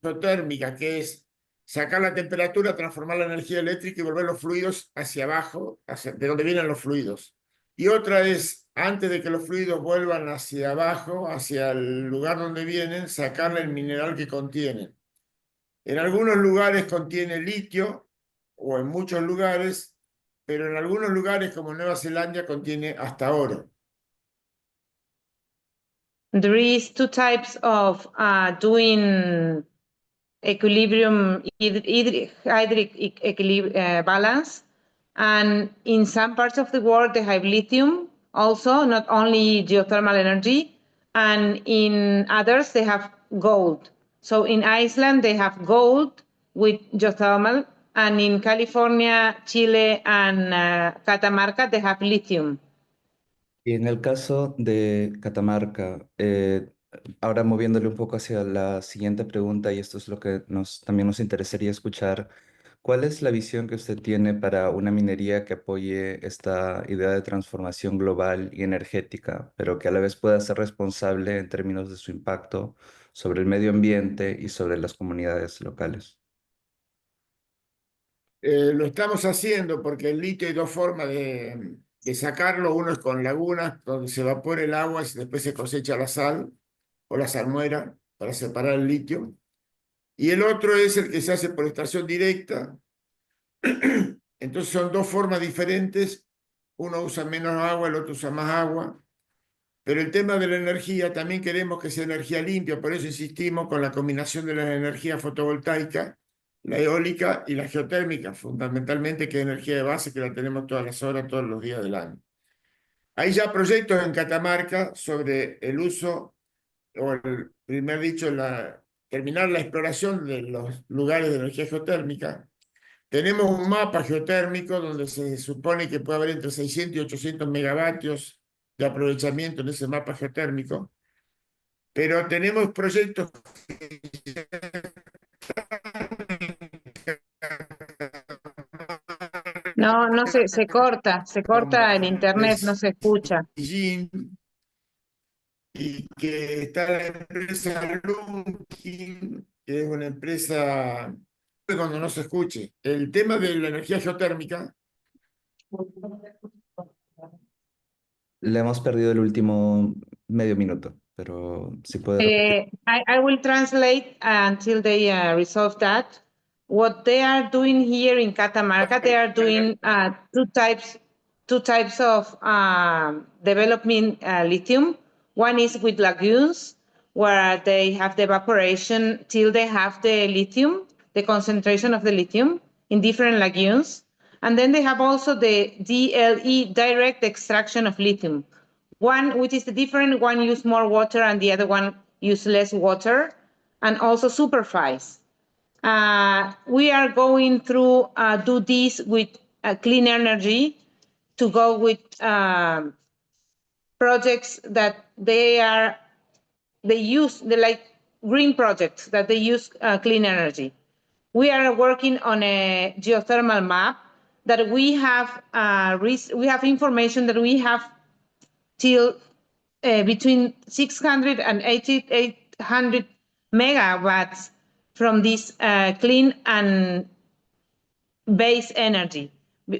geotérmica, que es sacar la temperatura, transformar la energía eléctrica y volver los fluidos hacia abajo, de donde vienen los fluidos. Y otra es, antes de que los fluidos vuelvan hacia abajo, hacia el lugar donde vienen, sacarle el mineral que contienen. En algunos lugares contiene litio, o en muchos lugares, pero en algunos lugares, como Nueva Zelanda, contiene hasta oro. There is two types of doing equilibrium, hydric balance. And in some parts of the world, they have lithium also, not only geothermal energy. And in others, they have gold. So in Iceland, they have gold with geothermal. And in California, Chile, and Catamarca, they have lithium. Y en el caso de Catamarca, ahora moviéndole un poco hacia la siguiente pregunta, y esto es lo que también nos interesaría escuchar, ¿cuál es la visión que usted tiene para una minería que apoye esta idea de transformación global y energética, pero que a la vez pueda ser responsable en términos de su impacto sobre el medio ambiente y sobre las comunidades locales? Lo estamos haciendo porque el litio hay dos formas de sacarlo. Uno es con lagunas, donde se evapora el agua y después se cosecha la sal o la salmuera para separar el litio. Y el otro es el que se hace por extracción directa. Entonces son dos formas diferentes. Uno usa menos agua, el otro usa más agua. Pero el tema de la energía, también queremos que sea energía limpia, por eso insistimos con la combinación de la energía fotovoltaica, la eólica y la geotérmica, fundamentalmente, que es energía de base que la tenemos todas las horas, todos los días del año. Hay ya proyectos en Catamarca sobre el uso, o el primer dicho, terminar la exploración de los lugares de energía geotérmica. Tenemos un mapa geotérmico donde se supone que puede haber entre 600 y 800 megavatios de aprovechamiento en ese mapa geotérmico, pero tenemos proyectos No, se corta el internet, no se escucha. y que está la empresa Lunkin, que es una empresa cuando no se escuche. El tema de la energía geotérmica. Le hemos perdido el último medio minuto, pero si puede repetir. I will translate until they resolve that. What they are doing here in Catamarca, they are doing two types of developing lithium. One is with lagoons, where they have the evaporation till they have the lithium, the concentration of the lithium in different lagoons. And then they have also the DLE, direct extraction of lithium. One, which is the different, one use more water and the other one use less water, and also supervise. We are going through do this with clean energy to go with projects that they use like green projects that they use clean energy. We are working on a geothermal map that we have information that we have till between 600 and 800 megawatts from this clean and base energy.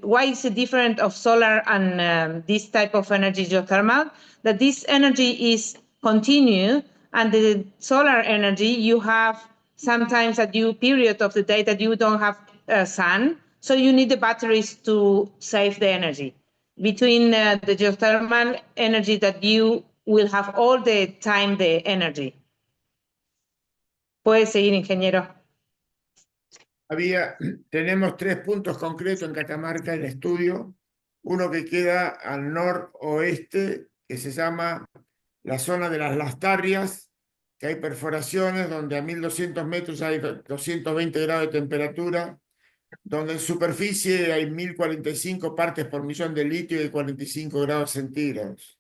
Why is it different of solar and this type of energy, geothermal? That this energy is continue, and the solar energy, you have sometimes a due period of the day that you don't have sun, so you need the batteries to save the energy. Between the geothermal energy that you will have all the time the energy. Puede seguir, ingeniero. Tenemos 3 puntos concretos en Catamarca en estudio. Uno que queda al noroeste, que se llama la zona de las Lastarrias, que hay perforaciones donde a 1200 metros hay 220 grados de temperatura, donde en superficie hay 1045 partes por millón de litio y 45 grados centígrados.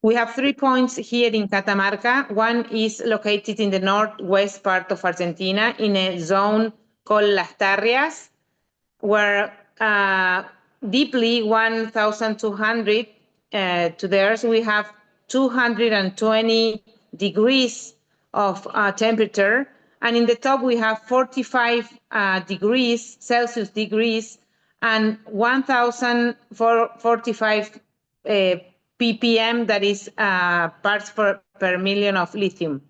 We have 3 points here in Catamarca. One is located in the northwest part of Argentina in a zone called Las Tarrias, where deeply 1,200 to the earth, we have 220 degrees of temperature. And in the top, we have 45 degrees, Celsius degrees, and 1,045 ppm, that is parts per million of lithium.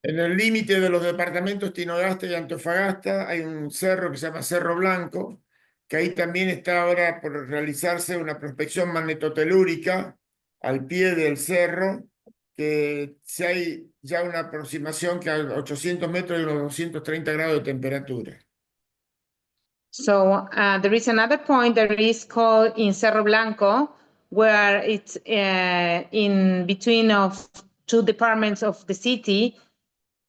En el límite de los departamentos Tinogasta y Antofagasta hay un cerro que se llama Cerro Blanco, que ahí también está ahora por realizarse una prospección magnetotelúrica al pie del cerro, que si hay ya una aproximación que a 800 metros y unos 230 grados de temperatura. So there is another point that is called in Cerro Blanco, where it's in between of 2 departments of the city,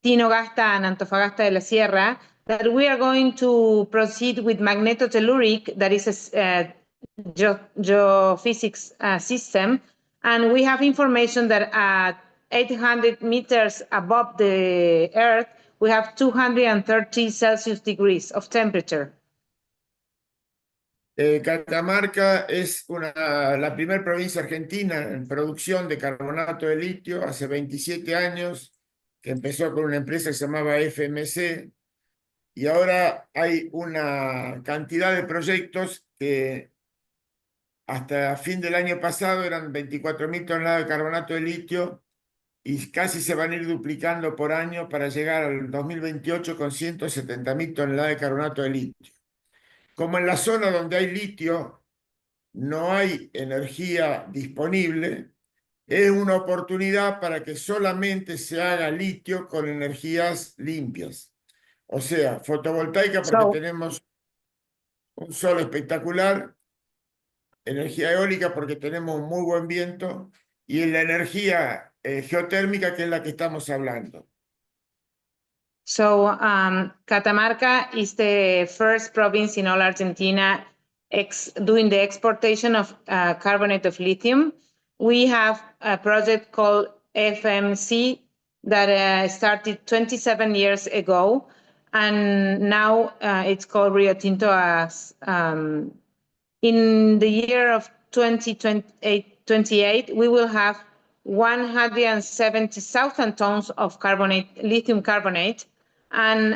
Tinogasta and Antofagasta de la Sierra, that we are going to proceed with magnetotelluric, that is a geophysics system. And we have information that at 800 meters above the Earth, we have 230 Celsius degrees of temperature. Catamarca es la primera provincia argentina en producción de carbonato de litio hace 27 años, que empezó con una empresa que se llamaba FMC, y ahora hay una cantidad de proyectos que hasta fin del año pasado eran 24.000 toneladas de carbonato de litio y casi se van a ir duplicando por año para llegar al 2028 con 170.000 toneladas de carbonato de litio. Como en la zona donde hay litio no hay energía disponible, es una oportunidad para que solamente se haga litio con energías limpias. O sea, fotovoltaica porque tenemos un sol espectacular, energía eólica porque tenemos un muy buen viento y la energía geotérmica que es la que estamos hablando. So Catamarca is the first province in all Argentina doing the exportation of carbonate of lithium. We have a project called FMC that started 27 years ago, and now it's called Rio Tinto. As in the year of 2028, we will have 170,000 tons of lithium carbonate. And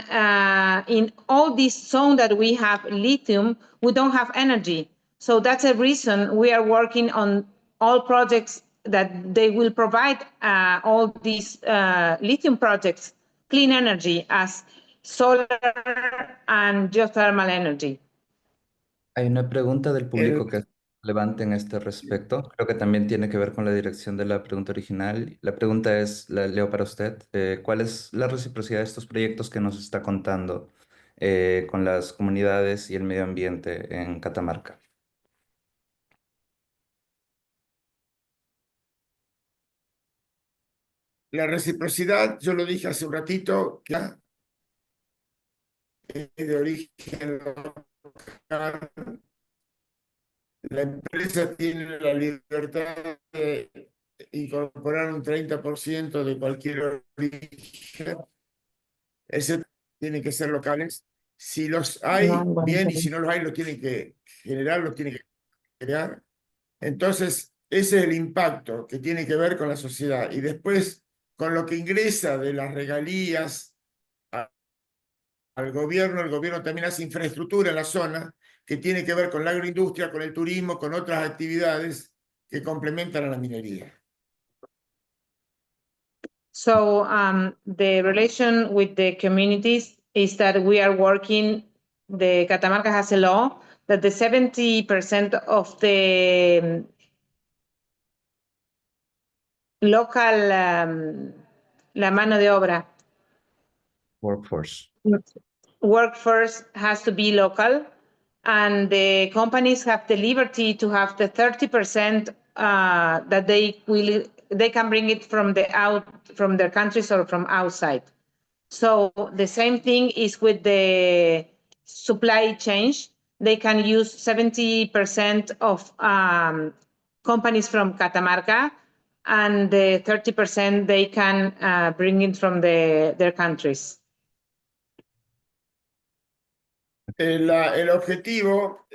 in all this zone that we have lithium, we don't have energy. So that's a reason we are working on all projects that they will provide all these lithium projects, clean energy as solar and geothermal energy. Hay una pregunta del público que es relevante en este respecto. Creo que también tiene que ver con la dirección de la pregunta original. La pregunta es, la leo para usted, ¿cuál es la reciprocidad de estos proyectos que nos está contando con las comunidades y el medio ambiente en Catamarca? La reciprocidad, yo lo dije hace un ratito, que es de origen local. La empresa tiene la libertad de incorporar un 30% de cualquier origen. Ese tienen que ser locales. Si los hay, bien, y si no los hay, los tienen que generar, los tienen que crear. Entonces, ese es el impacto que tiene que ver con la sociedad. Y después, con lo que ingresa de las regalías al gobierno, el gobierno también hace infraestructura en la zona, que tiene que ver con la agroindustria, con el turismo, con otras actividades que complementan a la minería. So the relation with the communities is that we are working, the Catamarca has a law that the 70% of the local, la mano de obra. Workforce has to be local, and the companies have the liberty to have the 30% that they can bring it from their countries or from outside. So the same thing is with the supply chain. They can use 70% of companies from Catamarca, and the 30% they can bring in from their countries. El objetivo,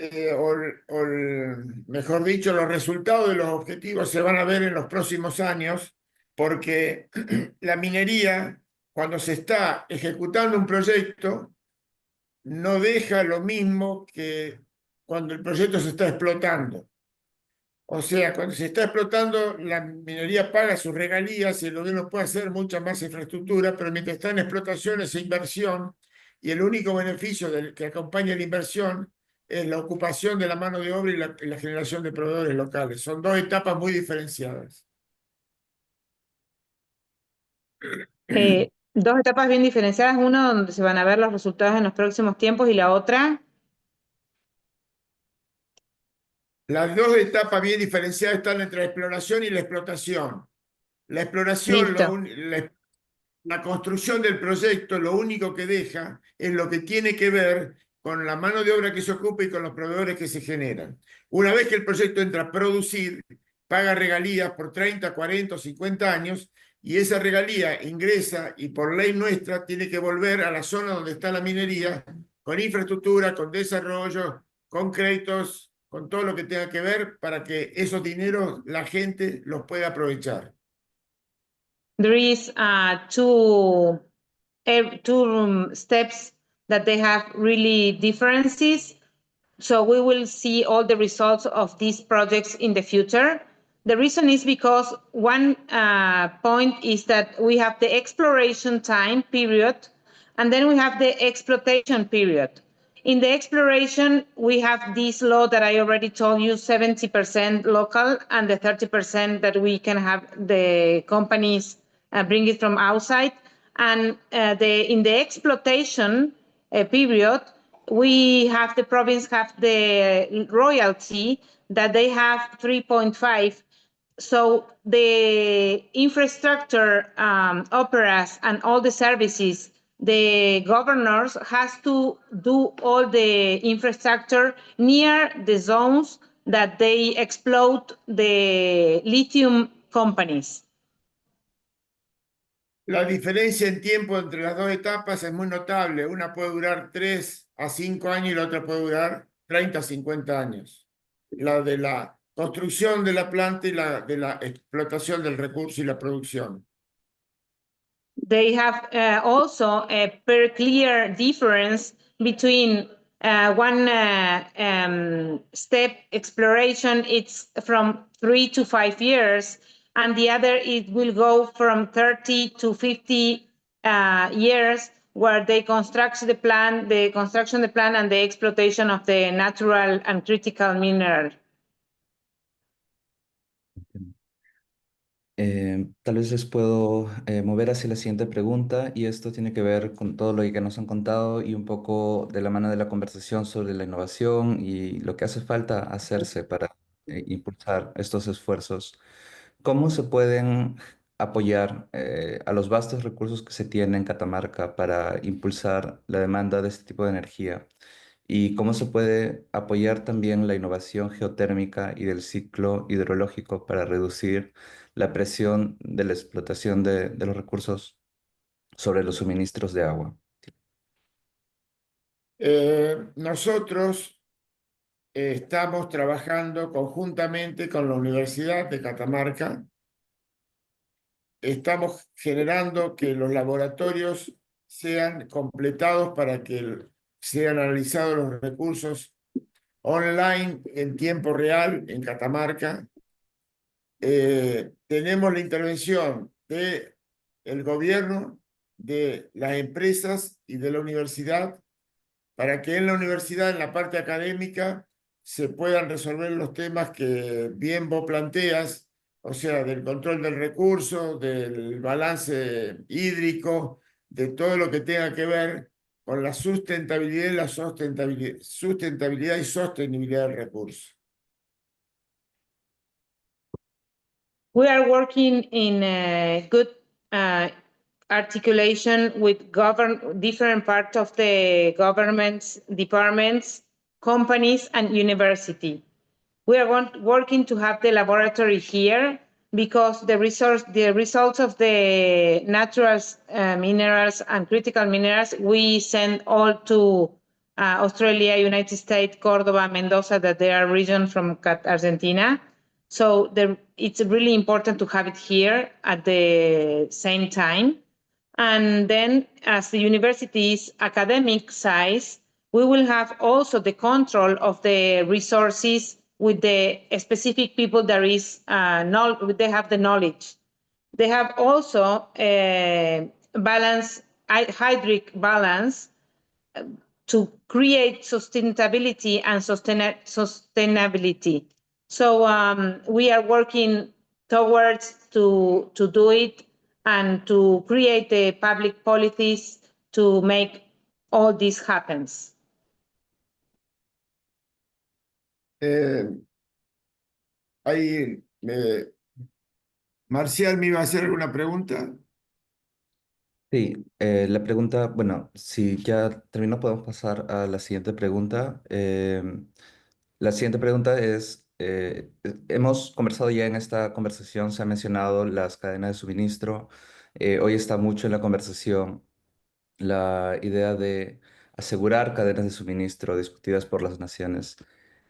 mejor dicho, los resultados de los objetivos se van a ver en los próximos años, porque la minería, cuando se está ejecutando un proyecto, no deja lo mismo que cuando el proyecto se está explotando. O sea, cuando se está explotando, la minería paga sus regalías y el gobierno puede hacer mucha más infraestructura, pero mientras está en explotación es inversión, y el único beneficio que acompaña la inversión es la ocupación de la mano de obra y la generación de proveedores locales. Son dos etapas muy diferenciadas. Dos etapas bien diferenciadas, una donde se van a ver los resultados en los próximos tiempos y la otra. Las dos etapas bien diferenciadas están entre la exploración y la explotación. La exploración, la construcción del proyecto, lo único que deja es lo que tiene que ver con la mano de obra que se ocupa y con los proveedores que se generan. Una vez que el proyecto entra a producir, paga regalías por 30, 40 o 50 años, y esa regalía ingresa y por ley nuestra tiene que volver a la zona donde está la minería, con infraestructura, con desarrollo, con créditos, con todo lo que tenga que ver para que esos dineros la gente los pueda aprovechar. There is two steps that they have really differences. So we will see all the results of these projects in the future. The reason is because one point is that we have the exploration time period, and then we have the exploitation period. In the exploration, we have this law that I already told you, 70% local, and the 30% that we can have the companies bring it from outside. And in the exploitation period, the province have the royalty that they have 3.5. So the infrastructure operas and all the services, the governors has to do all the infrastructure near the zones that they exploit the lithium companies. La diferencia en tiempo entre las dos etapas es muy notable. Una puede durar 3 a 5 años y la otra puede durar 30 a 50 años. La de la construcción de la planta y la de la explotación del recurso y la producción. They have also a very clear difference between one step exploration, it's from 3 to 5 years, and the other it will go from 30 to 50 years, where they construct the plant, the construction of the plant, and the exploitation of the natural and critical mineral. Tal vez les puedo mover hacia la siguiente pregunta, y esto tiene que ver con todo lo que nos han contado y un poco de la mano de la conversación sobre la innovación y lo que hace falta hacerse para impulsar estos esfuerzos. ¿Cómo se pueden apoyar a los vastos recursos que se tienen en Catamarca para impulsar la demanda de este tipo de energía? ¿Y cómo se puede apoyar también la innovación geotérmica y del ciclo hidrológico para reducir la presión de la explotación de los recursos sobre los suministros de agua? Nosotros estamos trabajando conjuntamente con la Universidad de Catamarca. Estamos generando que los laboratorios sean completados para que sean analizados los recursos online en tiempo real en Catamarca. Tenemos la intervención del gobierno, de las empresas y de la universidad, para que en la universidad, en la parte académica, se puedan resolver los temas que bien vos planteas, o sea, del control del recurso, del balance hídrico, de todo lo que tenga que ver con la sustentabilidad y sustentabilidad y sostenibilidad del recurso. We are working in a good articulation with different parts of the governments, departments, companies, and university. We are working to have the laboratory here because the results of the natural minerals and critical minerals, we send all to Australia, United States, Cordoba, Mendoza, that they are regions from Argentina. So it's really important to have it here at the same time. And then as the university's academic size, we will have also the control of the resources with the specific people that is, they have the knowledge. They have also a hydric balance to create sustainability and sustainability. So we are working towards to do it and to create the public policies to make all this happens. Marcial me iba a hacer alguna pregunta. Sí, la pregunta, bueno, si ya terminó, podemos pasar a la siguiente pregunta. La siguiente pregunta es, hemos conversado ya en esta conversación, se ha mencionado las cadenas de suministro. Hoy está mucho en la conversación la idea de asegurar cadenas de suministro discutidas por las naciones.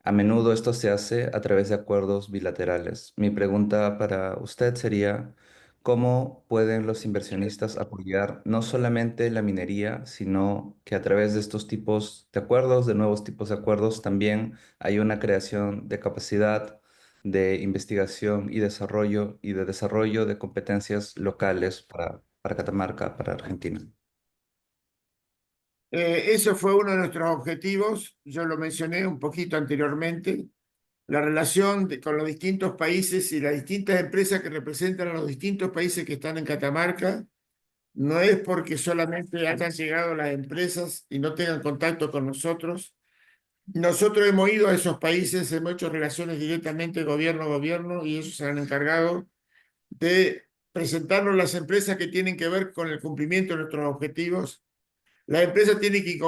A menudo esto se hace a través de acuerdos bilaterales. Mi pregunta para usted sería, ¿cómo pueden los inversionistas apoyar no solamente la minería, sino que a través de estos tipos de acuerdos, de nuevos tipos de acuerdos, también hay una creación de capacidad de investigación y de desarrollo de competencias locales para Catamarca, para Argentina? Eso fue uno de nuestros objetivos, yo lo mencioné un poquito anteriormente, la relación con los distintos países y las distintas empresas que representan a los distintos países que están en Catamarca. No es porque solamente hayan llegado las empresas y no tengan contacto con nosotros. Nosotros hemos ido a esos países, hemos hecho relaciones directamente gobierno a gobierno y ellos se han encargado de presentarnos las empresas que tienen que ver con el cumplimiento de nuestros objetivos. La empresa tiene que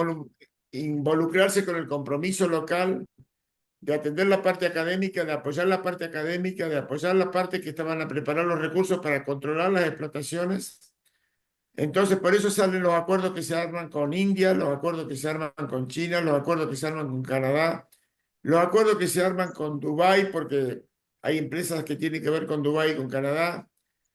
involucrarse con el compromiso local de atender la parte académica, de apoyar la parte académica, de apoyar la parte que estaban a preparar los recursos para controlar las explotaciones. Entonces, por eso salen los acuerdos que se arman con India, los acuerdos que se arman con China, los acuerdos que se arman con Canadá, los acuerdos que se arman con Dubái, porque hay empresas que tienen que ver con Dubái y con Canadá.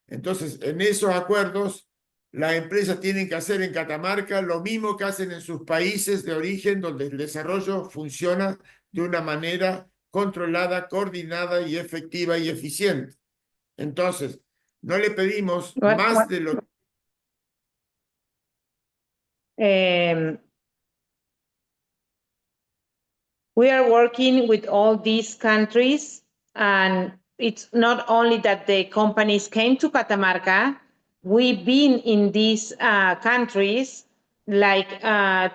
Entonces, en esos acuerdos, las empresas tienen que hacer en Catamarca lo mismo que hacen en sus países de origen, donde el desarrollo funciona de una manera controlada, coordinada y efectiva y eficiente. Entonces, no le pedimos más de lo we are working with all these countries, and it's not only that the companies came to Catamarca, we've been in these countries like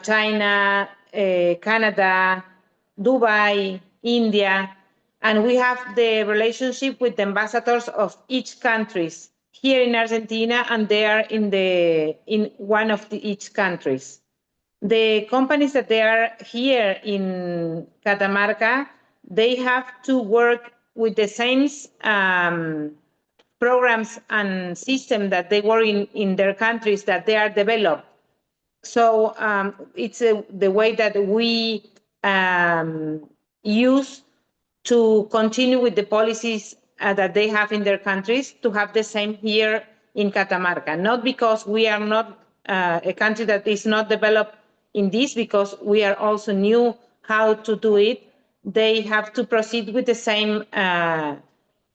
China, Canada, Dubai, India, and we have the relationship with the ambassadors of each countries here in Argentina, and they are in one of each countries. The companies that they are here in Catamarca, they have to work with the same programs and system that they were in their countries that they are developed. So it's the way that we use to continue with the policies that they have in their countries to have the same here in Catamarca. Not because we are not a country that is not developed in this, because we are also new how to do it. They have to proceed with the same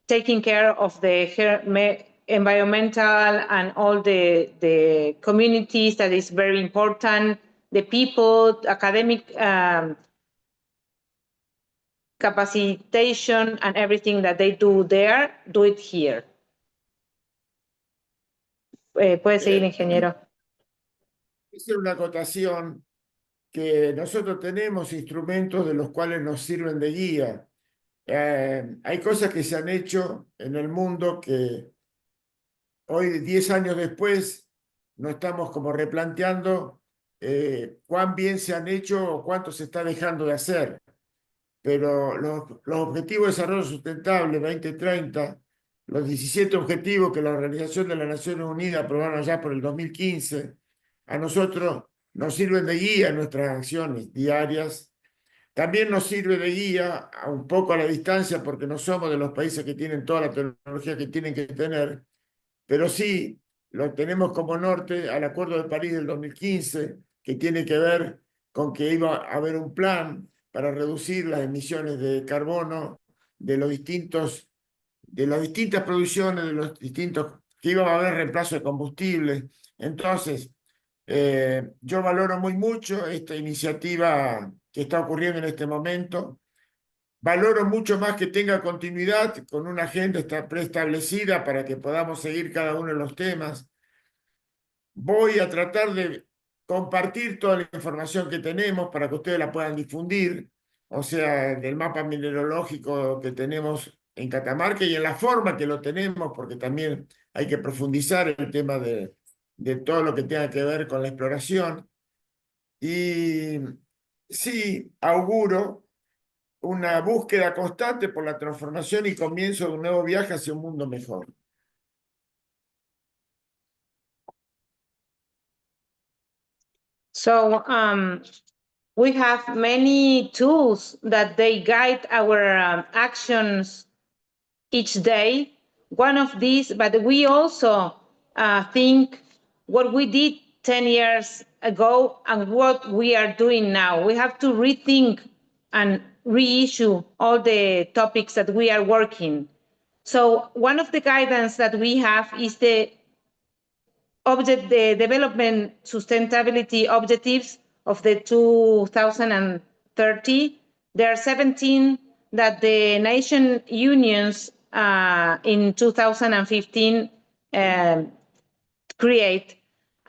taking care of the environmental and all the communities that is very important, the people, academic capacitation and everything that they do there, do it here. Puede seguir, ingeniero. Hice una acotación que nosotros tenemos instrumentos de los cuales nos sirven de guía. Hay cosas que se han hecho en el mundo que hoy, 10 años después, no estamos como replanteando cuán bien se han hecho o cuánto se está dejando de hacer. pero los Objetivos de Desarrollo Sustentable 2030, los 17 objetivos que la Organización de las Naciones Unidas aprobaron ya por el 2015, a nosotros nos sirven de guía en nuestras acciones diarias. También nos sirve de guía a un poco a la distancia porque no somos de los países que tienen toda la tecnología que tienen que tener, pero sí lo tenemos como norte al Acuerdo de París del 2015, que tiene que ver con que iba a haber un plan para reducir las emisiones de carbono de las distintas producciones, de los distintos, que iba a haber reemplazo de combustibles. Entonces, yo valoro muy mucho esta iniciativa que está ocurriendo en este momento. Valoro mucho más que tenga continuidad con una agenda preestablecida para que podamos seguir cada uno de los temas. Voy a tratar de compartir toda la información que tenemos para que ustedes la puedan difundir, o sea, del mapa mineralógico que tenemos en Catamarca y en la forma que lo tenemos, porque también hay que profundizar el tema de todo lo que tenga que ver con la exploración. Y sí, auguro una búsqueda constante por la transformación y comienzo de un nuevo viaje hacia un mundo mejor. So we have many tools that they guide our actions each day. One of these, but we also think what we did 10 years ago and what we are doing now. We have to rethink and reissue all the topics that we are working. So one of the guidance that we have is the development sustainability objectives of the 2030. There are 17 that the nation unions in 2015 create.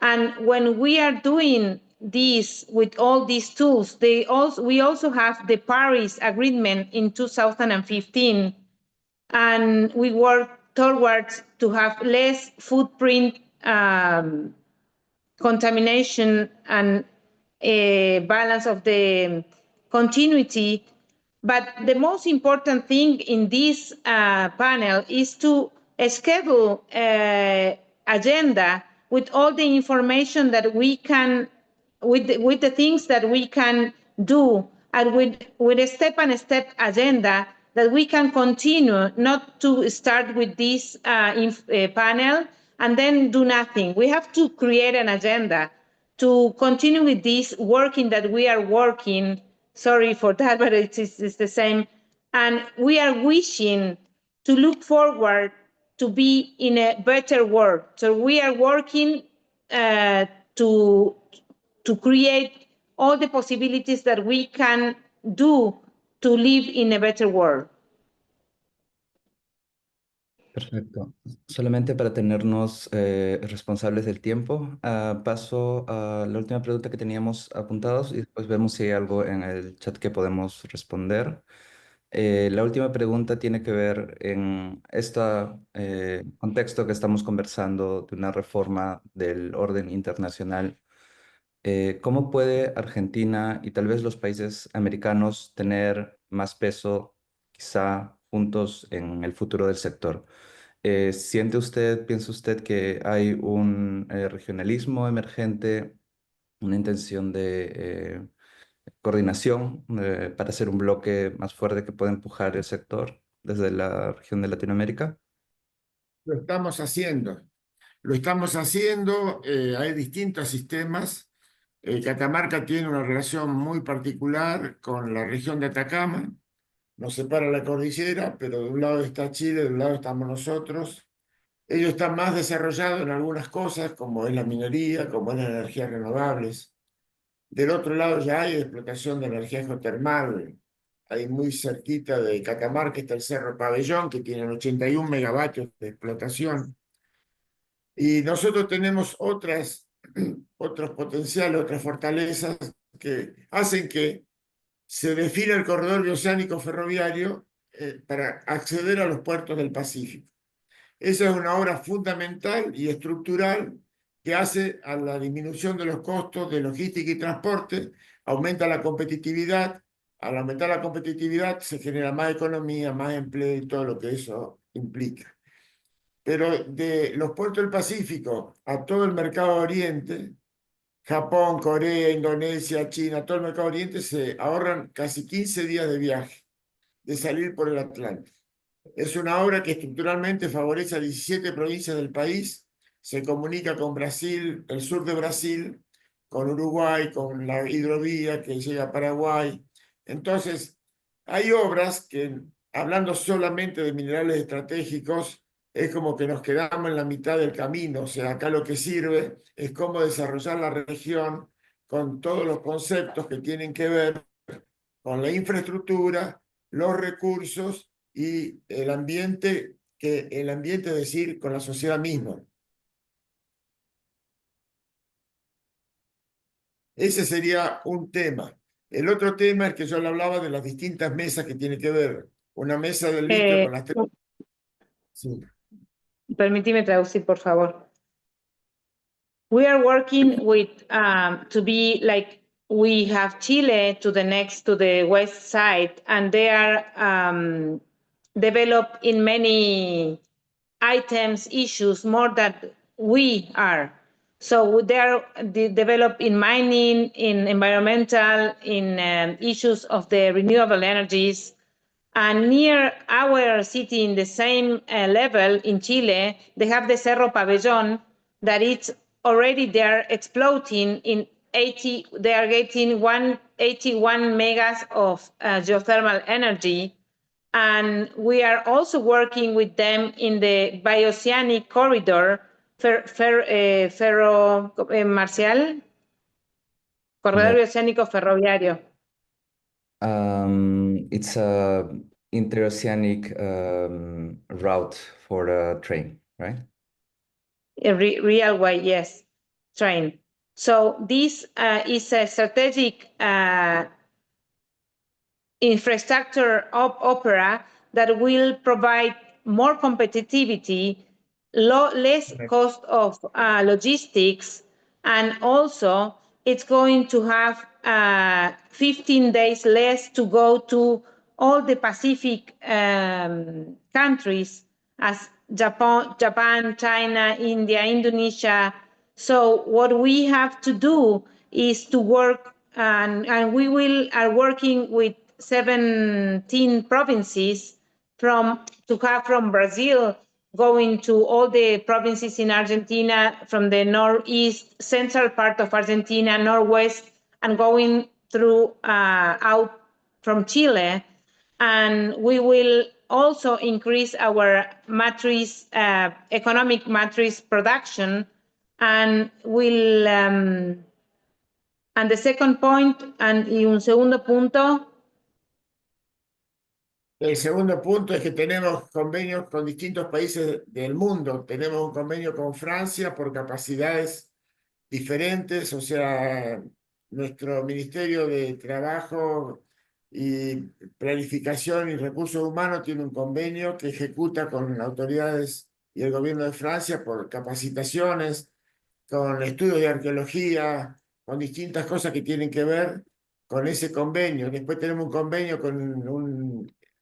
And when we are doing this with all these tools, we also have the Paris Agreement in 2015, and we work towards to have less footprint, contamination, and a balance of the continuity. But the most important thing in this panel is to schedule an agenda with all the information that we can, with the things that we can do, and with a step-by-step agenda that we can continue, not to start with this panel and then do nothing. We have to create an agenda to continue with this working that we are working. Sorry for that, but it's the same. And we are wishing to look forward to be in a better world. So we are working to create all the possibilities that we can do to live in a better world. Perfecto. Solamente para tenernos responsables del tiempo, paso a la última pregunta que teníamos apuntados y después vemos si hay algo en el chat que podemos responder. La última pregunta tiene que ver en este contexto que estamos conversando de una reforma del orden internacional. ¿Cómo puede Argentina y tal vez los países americanos tener más peso, quizá juntos, en el futuro del sector? ¿Siente usted, piensa usted que hay un regionalismo emergente, una intención de coordinación para hacer un bloque más fuerte que pueda empujar el sector desde la región de Latinoamérica? Lo estamos haciendo. Lo estamos haciendo, hay distintos sistemas. Catamarca tiene una relación muy particular con la región de Atacama. Nos separa la cordillera, pero de un lado está Chile, de un lado estamos nosotros. Ellos están más desarrollados en algunas cosas, como es la minería, como es las energías renovables. Del otro lado ya hay explotación de energía geotermal. Ahí muy cerquita de Catamarca está el Cerro Pabellón, que tiene 81 megavatios de explotación. Y nosotros tenemos otros potenciales, otras fortalezas que hacen que se defina el corredor bioceánico ferroviario para acceder a los puertos del Pacífico. Esa es una obra fundamental y estructural que hace a la disminución de los costos de logística y transporte, aumenta la competitividad, al aumentar la competitividad se genera más economía, más empleo y todo lo que eso implica. Pero de los puertos del Pacífico a todo el mercado oriente, Japón, Corea, Indonesia, China, todo el mercado oriente se ahorran casi 15 días de viaje, de salir por el Atlántico. Es una obra que estructuralmente favorece a 17 provincias del país, se comunica con Brasil, el sur de Brasil, con Uruguay, con la hidrovía que llega a Paraguay. Entonces, hay obras que, hablando solamente de minerales estratégicos, es como que nos quedamos en la mitad del camino. O sea, acá lo que sirve es cómo desarrollar la región con todos los conceptos que tienen que ver con la infraestructura, los recursos y el ambiente, es decir, con la sociedad misma. Ese sería un tema. El otro tema es que yo le hablaba de las distintas mesas que tiene que ver. Una mesa del litio con las tres. Sí. Permíteme traducir, por favor. We are working with to be like we have Chile to the west side, and they are developed in many items, issues more than we are. So they are developed in mining, in environmental, in issues of the renewable energies. And near our city, in the same level in Chile, they have the Cerro Pabellón that it's already they're exploding in 80, they are getting 181 megas of geothermal energy. And we are also working with them in the bioceanic corridor, Marcial, Corredor No. Bioceánico Ferroviario. It's a interoceanic route for the train, right? A railway, yes, train. So this is a strategic infrastructure opera that will provide more competitivity, less cost of logistics, and also it's going to have 15 days less to go to all the Pacific countries as Japan, China, India, Indonesia. So what we have to do is to work, and we are working with 17 provinces from Brazil going to all the provinces in Argentina, from the northeast, central part of Argentina, northwest, and going through out from Chile. And we will also increase our matrix, economic matrix production, and will, and the second point, y un segundo punto. El segundo punto es que tenemos convenios con distintos países del mundo. Tenemos un convenio con Francia por capacidades diferentes, o sea, nuestro Ministerio de Trabajo y Planificación y Recursos Humanos tiene un convenio que ejecuta con autoridades y el gobierno de Francia por capacitaciones, con estudios de arqueología, con distintas cosas que tienen que ver con ese convenio. Después tenemos un convenio con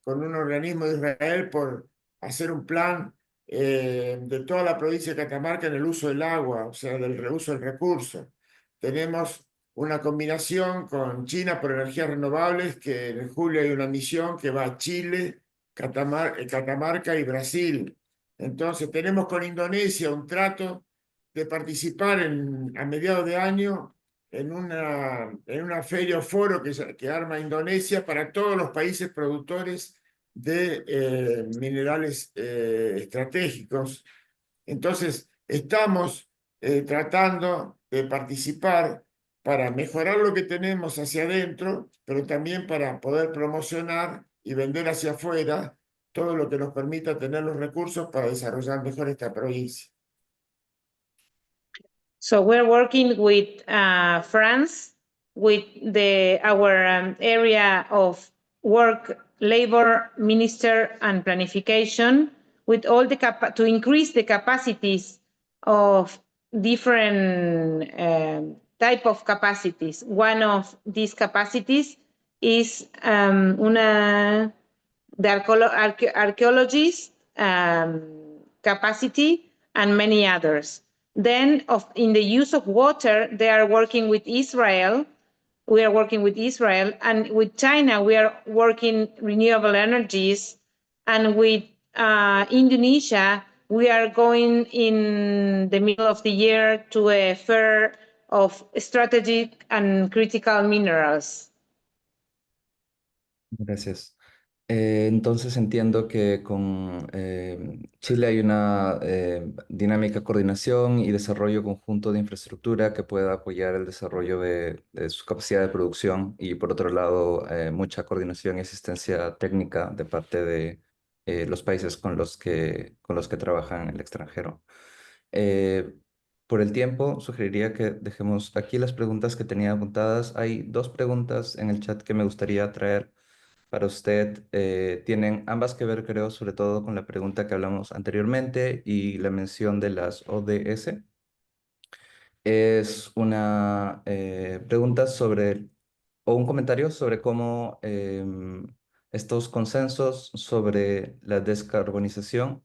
un organismo de Israel por hacer un plan de toda la provincia de Catamarca en el uso del agua, o sea, del reuso del recurso. Tenemos una combinación con China por energías renovables, que en julio hay una misión que va a Chile, Catamarca y Brasil. Entonces tenemos con Indonesia un trato de participar a mediados de año en una feria o foro que arma Indonesia para todos los países productores de minerales estratégicos. Entonces, estamos tratando de participar para mejorar lo que tenemos hacia adentro, pero también para poder promocionar y vender hacia afuera todo lo que nos permita tener los recursos para desarrollar mejor esta provincia. So we're working with France, with our area of work, labor, minister, and planification, with all the to increase the capacities of different type of capacities. One of these capacities is the archaeologist capacity and many others. Then in the use of water, they are working with Israel. We are working with Israel, and with China, we are working renewable energies, and with Indonesia, we are going in the middle of the year to a fair of strategic and critical minerals. Gracias. Entonces entiendo que con Chile hay una dinámica coordinación y desarrollo conjunto de infraestructura que pueda apoyar el desarrollo de su capacidad de producción y por otro lado mucha coordinación y asistencia técnica de parte de los países con los que trabajan en el extranjero. Por el tiempo, sugeriría que dejemos aquí las preguntas que tenía apuntadas. Hay dos preguntas en el chat que me gustaría traer para usted. Tienen ambas que ver, creo, sobre todo con la pregunta que hablamos anteriormente y la mención de las ODS. Es una pregunta sobre, o un comentario sobre cómo estos consensos sobre la descarbonización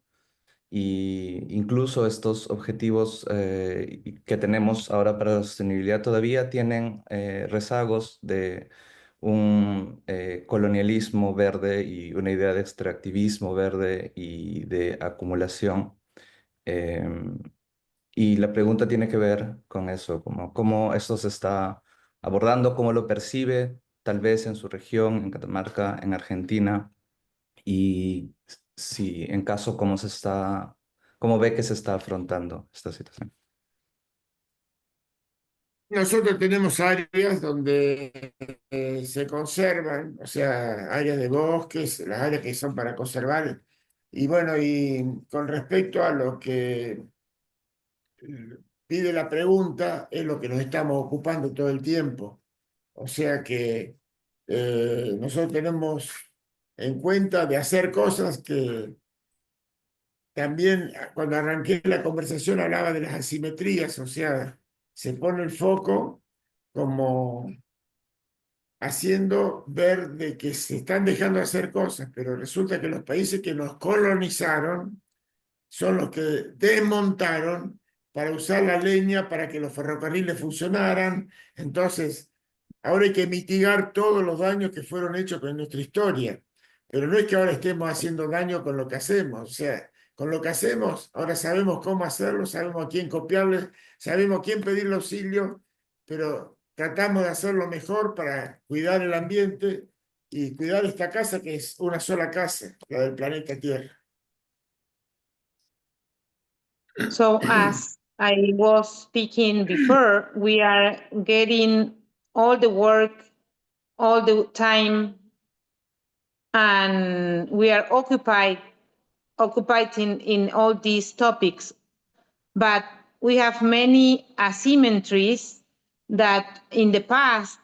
y incluso estos objetivos que tenemos ahora para la sostenibilidad todavía tienen rezagos de un colonialismo verde y una idea de extractivismo verde y de acumulación. Y la pregunta tiene que ver con eso, como cómo esto se está abordando, cómo lo percibe, tal vez en su región, en Catamarca, en Argentina, y si en caso cómo ve que se está afrontando esta situación. Nosotros tenemos áreas donde se conservan, o sea, áreas de bosques, las áreas que son para conservar. Y bueno, y con respecto a lo que pide la pregunta, es lo que nos estamos ocupando todo el tiempo. O sea que nosotros tenemos en cuenta de hacer cosas que también cuando arranqué la conversación hablaba de las asimetrías, o sea, se pone el foco como haciendo ver de que se están dejando de hacer cosas, pero resulta que los países que nos colonizaron son los que desmontaron para usar la leña para que los ferrocarriles funcionaran. Entonces, ahora hay que mitigar todos los daños que fueron hechos con nuestra historia, pero no es que ahora estemos haciendo daño con lo que hacemos, o sea, con lo que hacemos, ahora sabemos cómo hacerlo, sabemos a quién copiarle, sabemos a quién pedirle auxilio, pero tratamos de hacerlo mejor para cuidar el ambiente y cuidar esta casa que es una sola casa, la del planeta Tierra. So as I was speaking before, we are getting all the work, all the time, and we are occupied in all these topics. But we have many asymmetries that in the past,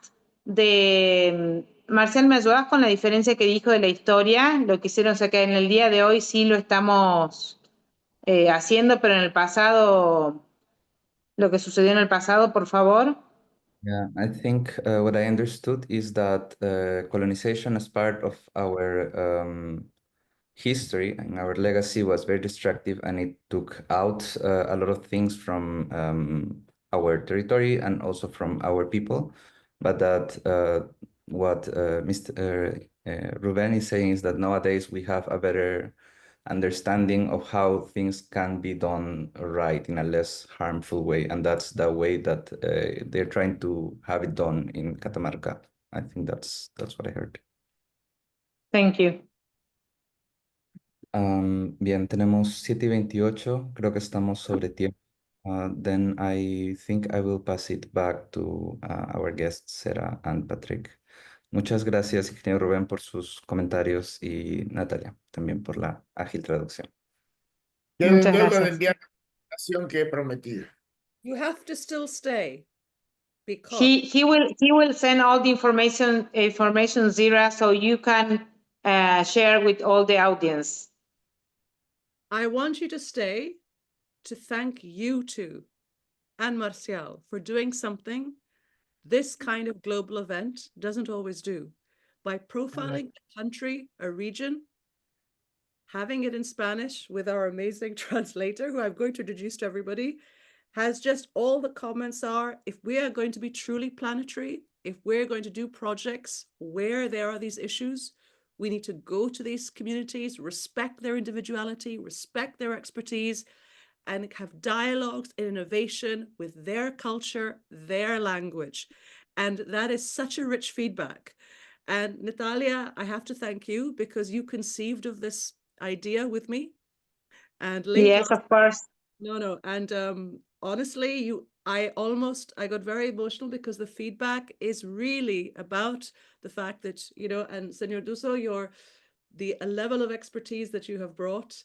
Marcial, ¿me ayudas con la diferencia que dijo de la historia? Lo que hicieron, o sea, que en el día de hoy sí lo estamos haciendo, pero en el pasado, lo que sucedió en el pasado, por favor. Yeah, I think what I understood is that colonization as part of our history and our legacy was very destructive, and it took out a lot of things from our territory and also from our people. But that what Mr. Ruben is saying is that nowadays we have a better understanding of how things can be done right in a less harmful way, and that's the way that they're trying to have it done in Catamarca. I think that's what I heard. Thank you. Bien, tenemos 7:28, creo que estamos sobre tiempo. Then I think I will pass it back to our guests, Sarah and Patrick. Muchas gracias, ingeniero Rubén, por sus comentarios y Natalia también por la ágil traducción. Quedo en Muchas deuda de gracias. enviar la presentación que he prometido. You have to still stay because He will send all the information Zira, so you can share with all the audience. I want you to stay to thank you two and Marcial for doing something this kind of global event doesn't always do, by profiling a country, a region, having it in Spanish with our amazing translator, who I'm going to introduce to everybody, has just all the comments are, if we are going to be truly planetary, if we're going to do projects where there are these issues, we need to go to these communities, respect their individuality, respect their expertise, and have dialogues and innovation with their culture, their language. And that is such a rich feedback. And Natalia, I have to thank you because you conceived of this idea with me. And yes, of course. No. And honestly, I got very emotional because the feedback is really about the fact that, and Senor Duso, a level of expertise that you have brought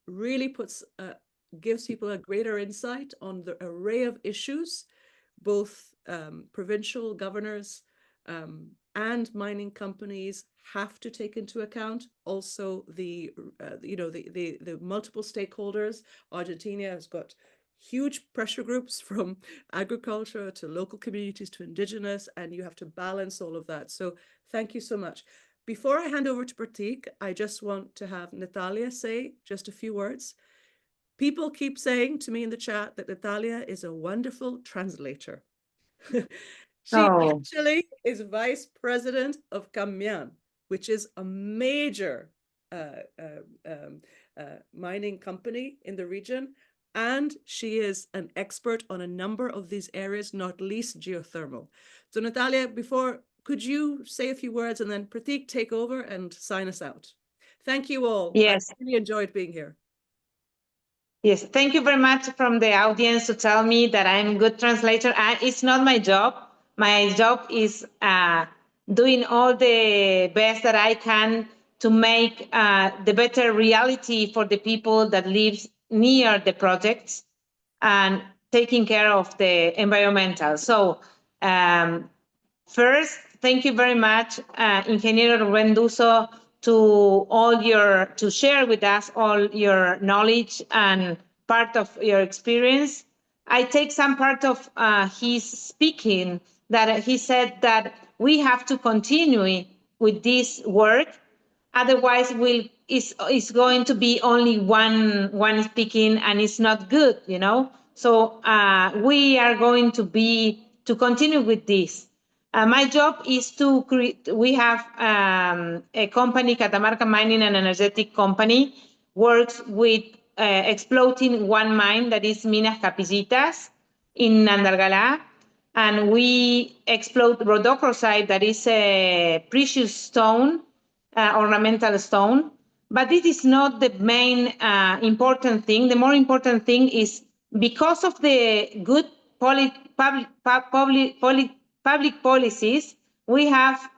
really gives people a greater insight on the array of issues, both provincial governors and mining companies have to take into account. Also the multiple stakeholders. Argentina has got huge pressure groups from agriculture to local communities to indigenous, and you have to balance all of that. So thank you so much. Before I hand over to Pratik, I just want to have Natalia say just a few words. People keep saying to me in the chat that Natalia is a wonderful translator. She actually is vice president of Camian, which is a major mining company in the region. And she is an expert on a number of these areas, not least geothermal. So Natalia, could you say a few words and then Pratik take over and sign us out? Thank you all. Yes. I really enjoyed being here. Yes, thank you very much from the audience to tell me that I'm a good translator. It's not my job. My job is doing all the best that I can to make the better reality for the people that live near the projects and taking care of the environmental. So first, thank you very much, Ingeniero Rubén Duso, to share with us all your knowledge and part of your experience. I take some part of his speaking that he said that we have to continue with this work. Otherwise, it's going to be only one speaking, and it's not good, So we are going to continue with this. My job is to create. We have a company, Catamarca Mining and Energetic Company, works with exploiting one mine that is Minas Capillitas in Andalgalá, and we exploit rhodochrosite, that is a precious stone, ornamental stone. But this is not the main important thing. The more important thing is because of the good public policies, we have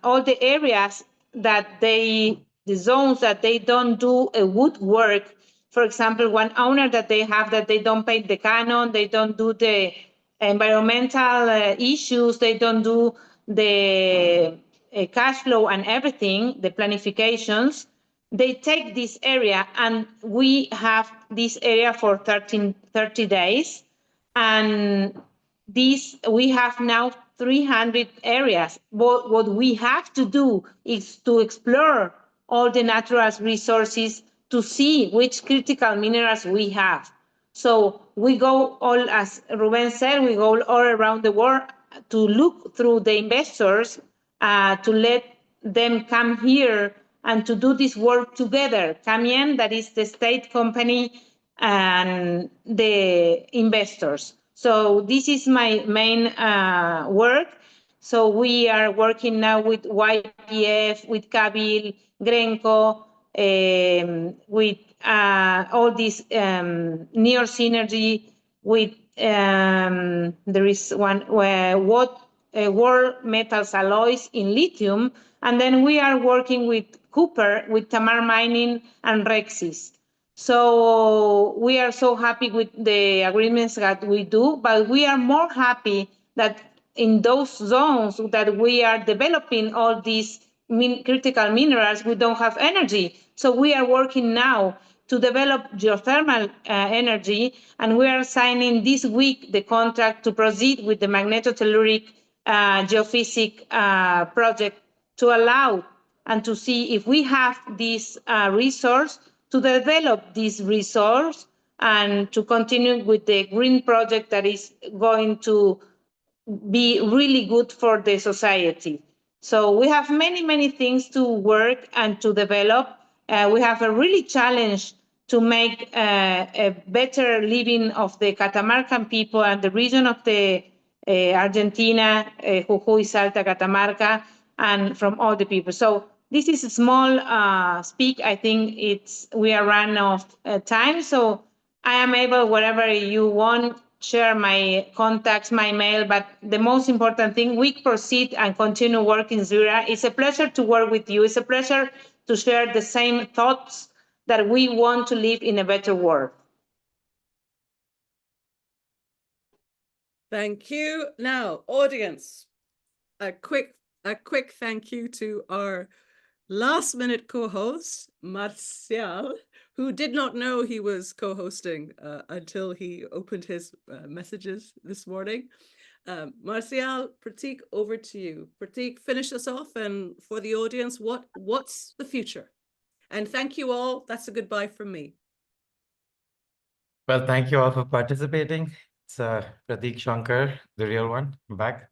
all the areas the zones that they don't do a wood work. For example, one owner that they have that they don't pay the canon, they don't do the environmental issues, they don't do the cash flow and everything, the planifications. They take this area, and we have this area for 30 days. And we have now 300 areas. What we have to do is to explore all the natural resources to see which critical minerals we have. So we go all, as Ruben said, we go all around the world to look through the investors, to let them come here and to do this work together. Camian, that is the state company, and the investors. So this is my main work. So we are working now with YPF, with Cabil, Grenco, with all this near synergy. With there is one where World Metals Alloys in lithium, and then we are working with Cooper, with Tamar Mining and Rexis. So we are so happy with the agreements that we do, but we are more happy that in those zones that we are developing all these critical minerals, we don't have energy. So we are working now to develop geothermal energy, and we are signing this week the contract to proceed with the magnetotelluric geophysics project to allow and to see if we have this resource to develop this resource and to continue with the green project that is going to be really good for the society. So we have many, many things to work and to develop. We have a really challenge to make a better living of the Catamarcan people and the region of the Argentina, Jujuy, Salta, Catamarca, and from all the people. So this is a small speak. I think we are run out of time. So I am able, whatever you want, share my contacts, my mail, but the most important thing, we proceed and continue working Zura. It's a pleasure to work with you. It's a pleasure to share the same thoughts that we want to live in a better world. Thank you. Now, audience, a quick thank you to our last minute co-host, Marcial, who did not know he was co-hosting until he opened his messages this morning. Marcial, Pratik, over to you. Pratik, finish us off, and for the audience, what's the future? And thank you all. That's a goodbye from me. Well, thank you all for participating. It's Pratik Shankar, the real one. I'm back.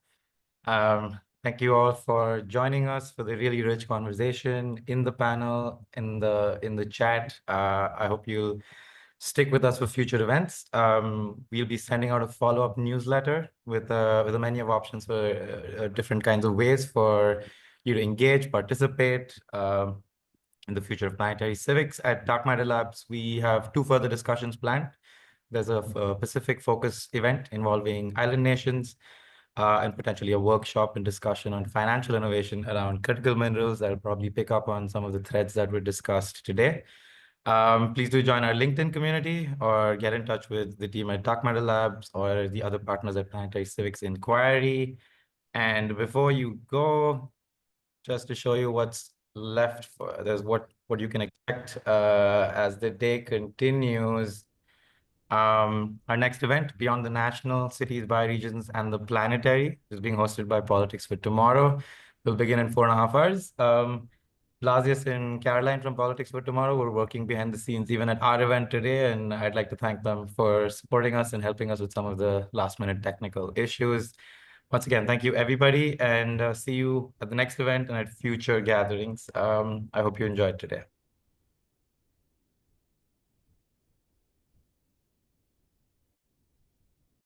Thank you all for joining us for the really rich conversation in the panel, in the chat. I hope you'll stick with us for future events. We'll be sending out a follow-up newsletter with a menu of options for different kinds of ways for you to engage, participate in the future of planetary civics. At Dark Matter Labs, we have 2 further discussions planned. There's a Pacific focus event involving island nations, and potentially a workshop and discussion on financial innovation around critical minerals that will probably pick up on some of the threads that were discussed today. Please do join our LinkedIn community or get in touch with the team at Dark Matter Labs or the other partners at Planetary Civics Inquiry. And before you go, just to show you what's left there's what you can expect as the day continues. Our next event, Beyond the National, Cities, Bioregions, and the Planetary, is being hosted by Politics for Tomorrow. Will begin in 4.5 hours. Blasius and Caroline from Politics for Tomorrow were working behind the scenes even at our event today, and I'd like to thank them for supporting us and helping us with some of the last-minute technical issues. Once again, thank you, everybody, and see you at the next event and at future gatherings. I hope you enjoyed today.